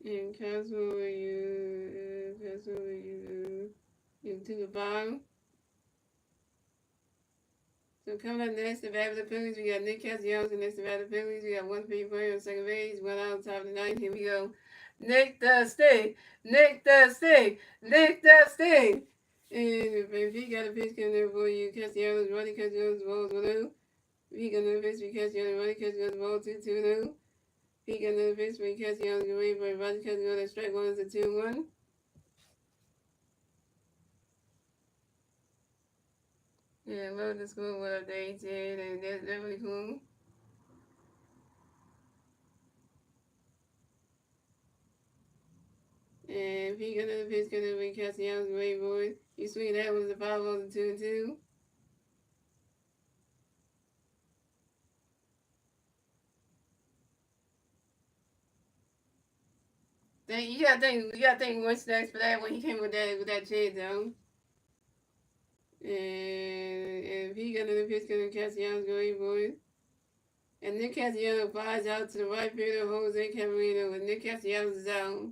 and Cosmo, you to the bottom. So coming up next, the bat of the Phillies, we got Nick Castellanos next to the bat of the Phillies. We got 1-3 player on second base, 1 out on top of the ninth. Here we go. Nick the Stick, Nick the Stick, Nick the Stick. And if he got a pitch coming there for you, Castellanos, Roddy Castellanos, balls 1-0. He got another pitch for Castellanos, Roddy Castellanos, ball 2-2-0. He got another pitch for Castellanos, get ready for Roddy Castellanos, strike one is a 2-1. Yeah, love the school, what up, they did, and that's really cool. And if he got another pitch coming up with Castellanos, great boy. You swing that was a 5 balls and 2-2. You gotta think what's next for that when he came with that shade though. And if he got another pitch coming, Castellanos great boy. And Nick Castellanos flies out to the right fielder, Jose Camarino, with Nick Castellanos is out.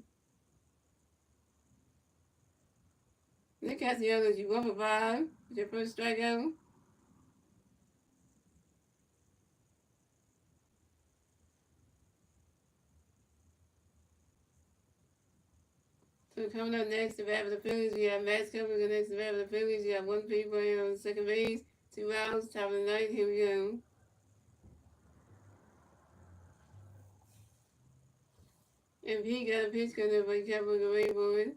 Nick Castellanos, you 1 for 5 with your first strikeout. So coming up next, the bat of the Phillies, we have Max Kepler next to the bat of the Phillies. You have 1 people on second base, 2 outs, top of the ninth. Here we go. And he got a pitch coming up, but Kepler go away for it.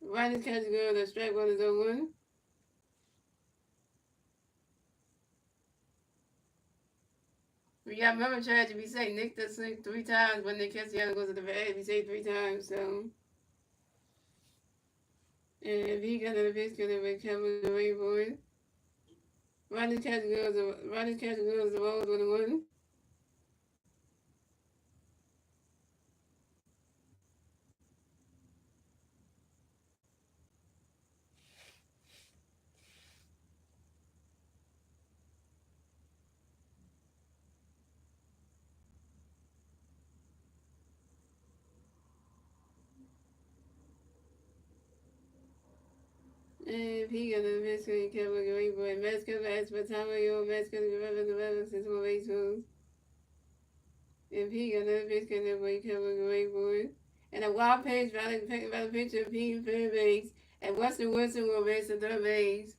Roddy's catch go to strike one is 0-1. We got remember Chad, we say Nick the Slick 3 times when Nick Castellanos goes to the bat. We say 3 times, so. And if he got another pitch coming up, but Kepler go away for it. Roddy's catch goes the balls 1-1. And he got the best screen cover, great boy. Max cover, as for time of your max cover, the since more baseball. And he got the best cover, great boy. And a wild page by the picture of P. Fairbanks. And Weston Wilson will race the third base.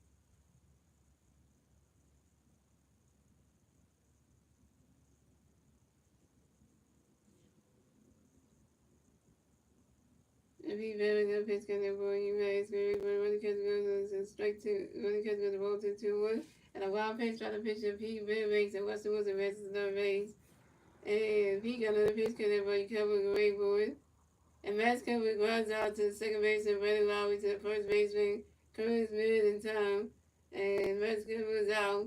If he very good pitch can boy, you may scream but when the kids goes to strike two when the kids go to ball 2-1. And a wild pitch by the pitcher of P. Fairbanks and Weston Wilson races the third base. And he got another pitch can boy cover great boy. And Max Cover grounds out to the second baseman, Brandon Lowry to the first baseman, Curtis Mid in time. And Max Cover is out.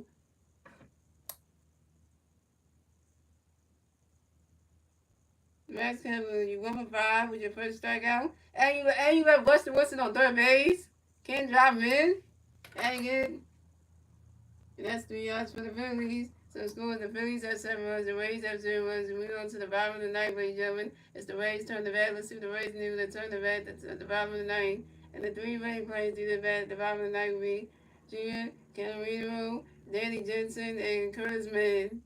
Max Cover, you 1 for 5 with your first strikeout. And you left Buster Wilson on third base. Can't drive him in. Dang it. And that's 3 yards for the Phillies. So the score is the Phillies have 7 runs, the Rays have 0 runs, and we go on to the bottom of the ninth, ladies and gentlemen. It's the Rays turn the bat. Let's see what the Rays do. They turn the bat at the bottom of the ninth. And the 3 main players do the bat at the bottom of the ninth will be Junior, Camarino, Danny Jensen, and Curtis Mann.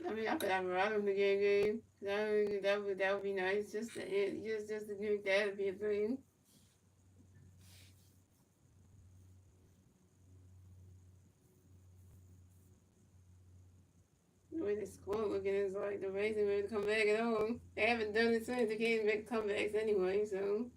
I mean, I could have a ride on the game. That would be nice. Just to do that would be a thing. The way the score looking is like the Rays are ready to come back at all. They haven't done it since. They can't make comebacks anyway, so.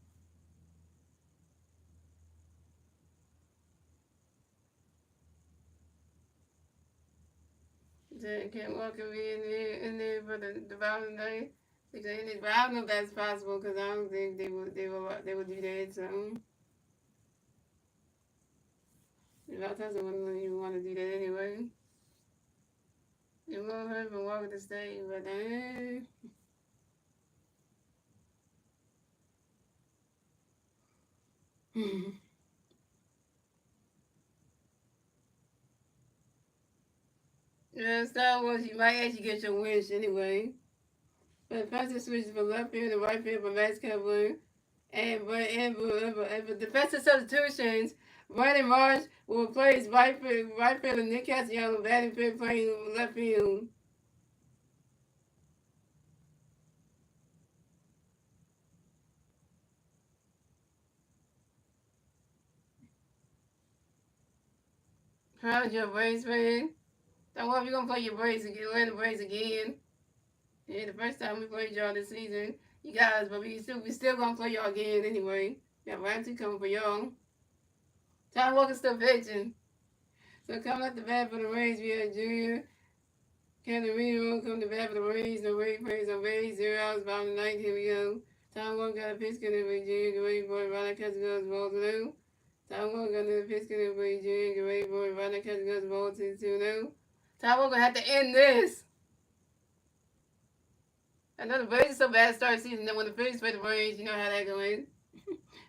Can't walk over in there for the bottom night. But I don't know if that's possible because I don't think they would do that. So if I tell someone wouldn't even want to do that anyway. It won't hurt from walking the state, but yeah, Star Wars, you might actually get your wish anyway. But first it switches from left field to right field for Max Kepler. And for defensive substitutions, Brandon Marsh will replace right fielder Nick Castellanos, batting fifth, playing left field. How's your Braves fan? Don't worry, we're gonna play your Braves again, Atlanta Braves again. Yeah, the first time we played y'all this season, you guys, but we still gonna play y'all again anyway. We got round 2 coming for y'all. Tom Walker's still pitching. So coming up the bat for the Rays, we have Junior Camarino come to bat for the Rays. No Rays plays on Rays. 0 outs, bottom of the ninth. Here we go. Tom Walker got a pitch count for Junior. Great boy, Ronald catches goes ball 2. Tom Walker got another pitch count for Junior. Great boy, Ronald catches goes ball 2-2. Tom Walker had to end this. I know the Braves are so bad to start season. Then when the Phillies play the Braves, you know how that going.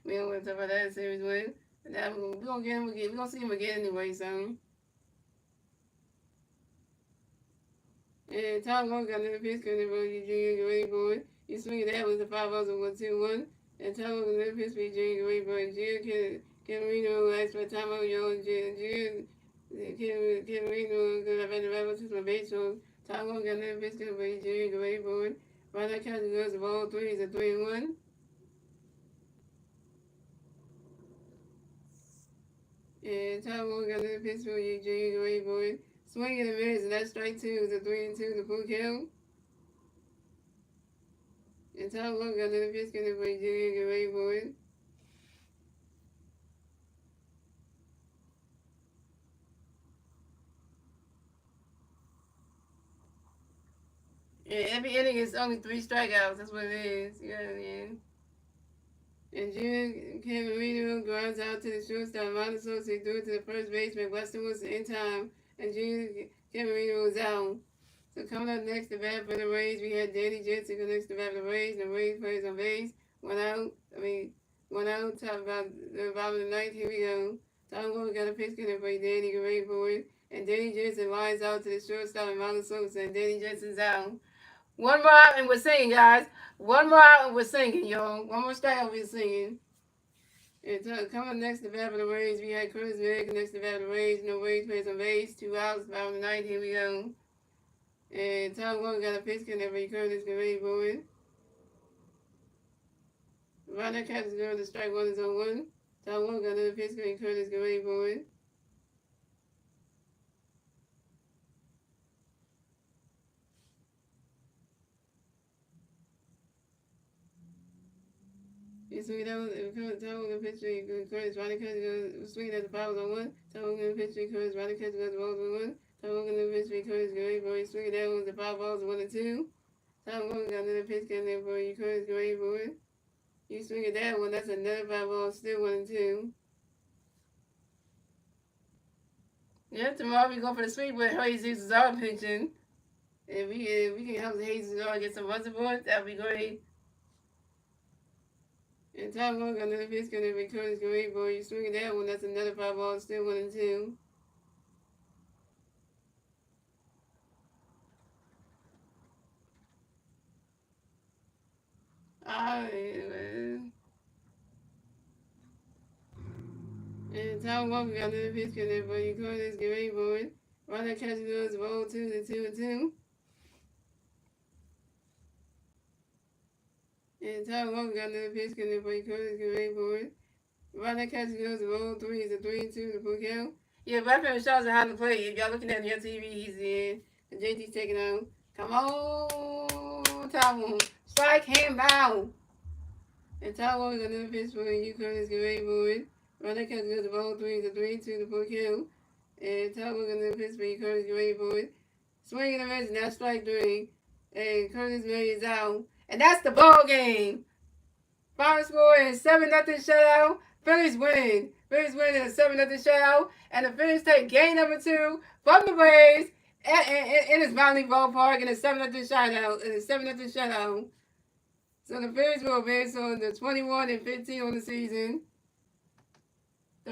We don't want to talk about that series win. We're gonna get him again. We're gonna see him again anyway, so. And Tom Walker got another pitch count for Junior. Great boy. You swing it out with the 5 outs and 1-2-1. And Tom Walker another pitch for Junior. Great boy. Junior Camarino asked for time out. Junior Camarino because I've been the rebel since my baseball. Tom Walker got another pitch count for Junior. Great boy. Ronald catches goes the ball 3. It's a 3-1. And Tom Walker got another pitch for Junior. Great boy. Swing and a miss, and that's strike 2. It's a 3-2, the full count. And Tom Walker got another pitch count for Junior. Great boy. Yeah, every inning is only 3 strikeouts. That's what it is. Yeah. And Junior Camarino grounds out to the shortstop. Montesosi threw it to the first baseman, Weston Wilson in time. And Junior Camarino was out. So coming up next to bat for the Rays, we had Danny Jensen go next to bat for the Rays. The Rays plays on base. 1 out. 1 out. Top about the bottom of the ninth. Here we go. Tom Walker got a pitch count for Danny. Get ready for it. And Danny Jensen lines out to the shortstop and Marlon Sosa. And Danny Jensen's out. One more out and we're singing, guys. One more out and we're singing, y'all. One more strike we're singing. And coming next to bat for the Rays, we had Curtis Vick next to bat for the Rays. No Rays plays on base. 2 outs. Bottom of the ninth. Here we go. And Tom Walker got a pitch count for Curtis. Get ready for it. Runner catches girl to strike one is on one. Tom Walker got another pitch count. Curtis. Get ready for it. You swing it out, Tom Walker pitch Curtis. Runner catches swing at the powers on one. Tom Walker pitch Curtis. Runner catches the balls on one. Tom Walker pitch Curtis. Get ready for it. Swing it out with the power balls 1 and 2. Tom Walker got another pitch count there for you. Curtis. Get ready for it. You swing at that one, that's another 5 ball, still 1 and 2. Yeah, tomorrow we go for the sweep with Jesus is our pitching. If we can help Jesus all get some runs aboard, that'd be great. And Tom Walker got another pitch count there for Curtis. Get ready for it. You swing at that one, that's another 5 ball, still 1 and 2. And Tom Walker got another pitch count there for you. Curtis, get ready for it. Runner catches goes ball 2 to 2 and 2. And Tom Walker got another pitch count there for you. Curtis, get ready for it. Runner catches goes ball 3 is a 3 and 2 to full count. Yeah, Raphael Shaw's behind the plate. If y'all looking at your TV, he's in. And JT's taking out. Come on, Tom. Strike him out. And Tom Walker got another pitch for you. Curtis, get ready for it. Runner catches the ball 3 is a 3 and 2 to full count. And Tom Walker got another pitch for you. Curtis, get ready for it. Swing and a miss, now strike 3. And Curtis May is out. And that's the ball game. Final score is 7-0 shutout. Phillies win. Phillies win in a 7-0 shutout. And the Phillies take game number 2 from the Rays in his Valley ballpark in a 7-0 shutout. In a 7-0 shutout. So the Phillies will advance on the 21-15 on the season. The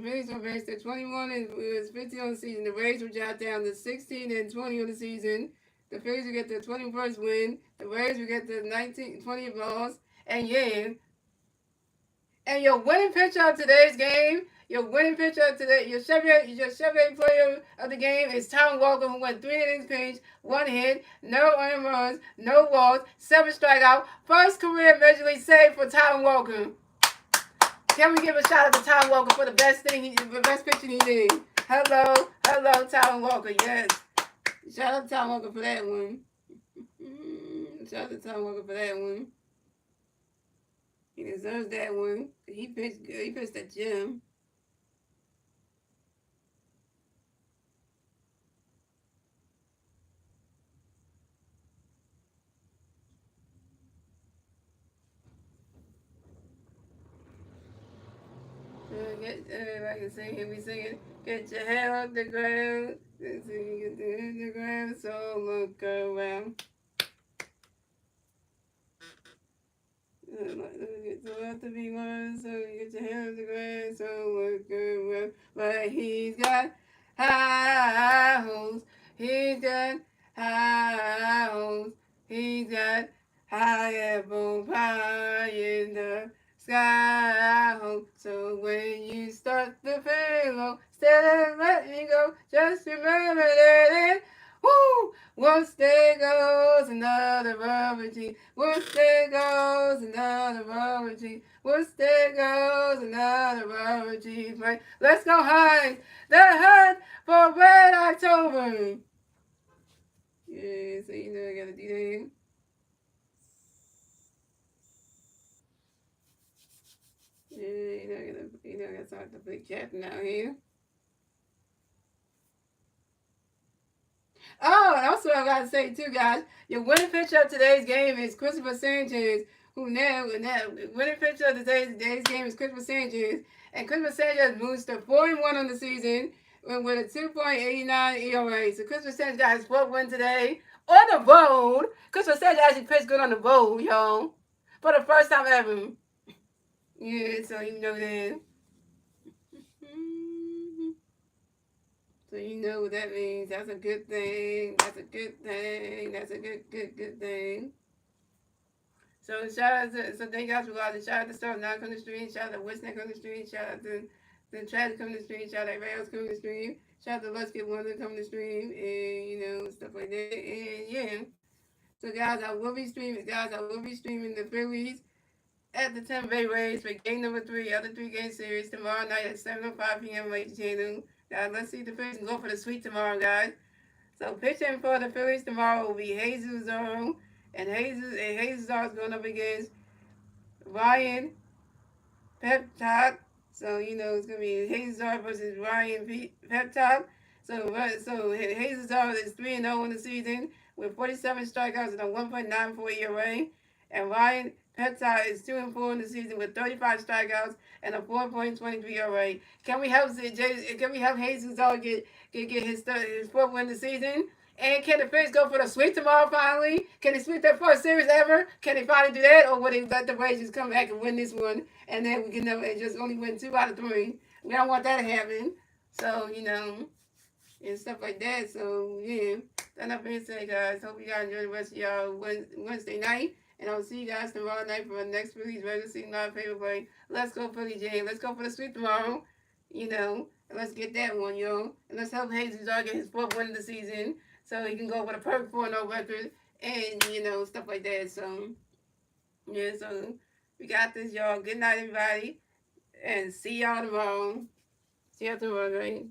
Phillies will advance to 21-15 on the season. The Rays will drop down to 16-20 on the season. The Phillies will get the 21st win. The Rays will get the 20th loss. And yeah. And your winning pitcher of today's game, your Chevy player of the game is Tom Walker, who went 3 innings pitched, 1 hit, no earned runs, no walks, 7 strikeouts. First career Major League save for Tom Walker. Can we give a shout out to Tom Walker for the best pitching he did? Hello, Tom Walker, yes. Shout out to Tom Walker for that one. Shout out to Tom Walker for that one. He deserves that one. He pitched good. He pitched at gym. Everybody can sing. We singing. Get your head off the ground. Get the ground. So look around. So have to be one. So get your head off the ground. So look around. But he's got high hopes. He's got high hopes. He's got high apple pie in the sky. So when you start the pillow, instead of letting go, just remember that woo! Once there goes another rubber tree. Once there goes another rubber tree. Once there goes another rubber tree. Right? Let's go high. The hunt for Red October. Yeah, so you know I gotta do that. Yeah, you know I gotta start the big captain out here. Oh, and also I gotta say too, guys, your winning pitcher of today's game is Christopher Sanchez, who now winning pitcher of today's game is Christopher Sanchez, and Christopher Sanchez moves to 4-1 on the season. with a 2.89 ERA. So Christopher Sanchez got his fourth win today on the road. Christopher Sanchez actually pitched good on the road, y'all. For the first time ever. Yeah, so you know that. So you know what that means. That's a good thing. That's a good thing. That's a good thing. So shout out to, so thank you guys for watching. Shout out to Stuff Not coming to the stream. Shout out to What's Not coming to the stream. Shout out to the Travis coming to the stream. Shout out to Rails coming to the stream. Shout out to Let's Get Wonder coming to the stream. And you know, stuff like that. And yeah. So guys, I will be streaming. Guys, I will be streaming the Phillies at the Tampa Bay Rays for game number 3 of the 3-game series tomorrow night at 7:05 p.m. late channel. Guys, let's see the Phillies can go for the sweep tomorrow, guys. So pitching for the Phillies tomorrow will be Jesus Zoro, and Jesus Zoro is going up against Ryan Peptide. So you know it's gonna be Jesus Zoro versus Ryan Peptide. So Jesus Zoro is 3-0 in the season with 47 strikeouts and a 1.94 ERA, and Ryan Peptide is 2-4 in the season with 35 strikeouts and a 4.23 ERA. Can we help Jesus Zoro get his fourth win of the season? And can the Phillies go for the sweep tomorrow finally? Can they sweep their first series ever? Can they finally do that? Or will they let the Rays just come back and win this one? And then we can never and just only win 2 out of 3. We don't want that to happen. So, you know, and stuff like that. So, yeah. Enough being said, guys. Hope you guys enjoy the rest of y'all Wednesday night. And I'll see you guys tomorrow night for the next Phillies regular season live favorite play. Let's go, Philly Jane. Let's go for the sweep tomorrow. You know, and let's get that one, yo. And let's help Jesus get his fourth win of the season so he can go with a perfect 4-0 record and, you know, stuff like that. So, yeah, so we got this, y'all. Good night, everybody. And see y'all tomorrow. See y'all tomorrow, right?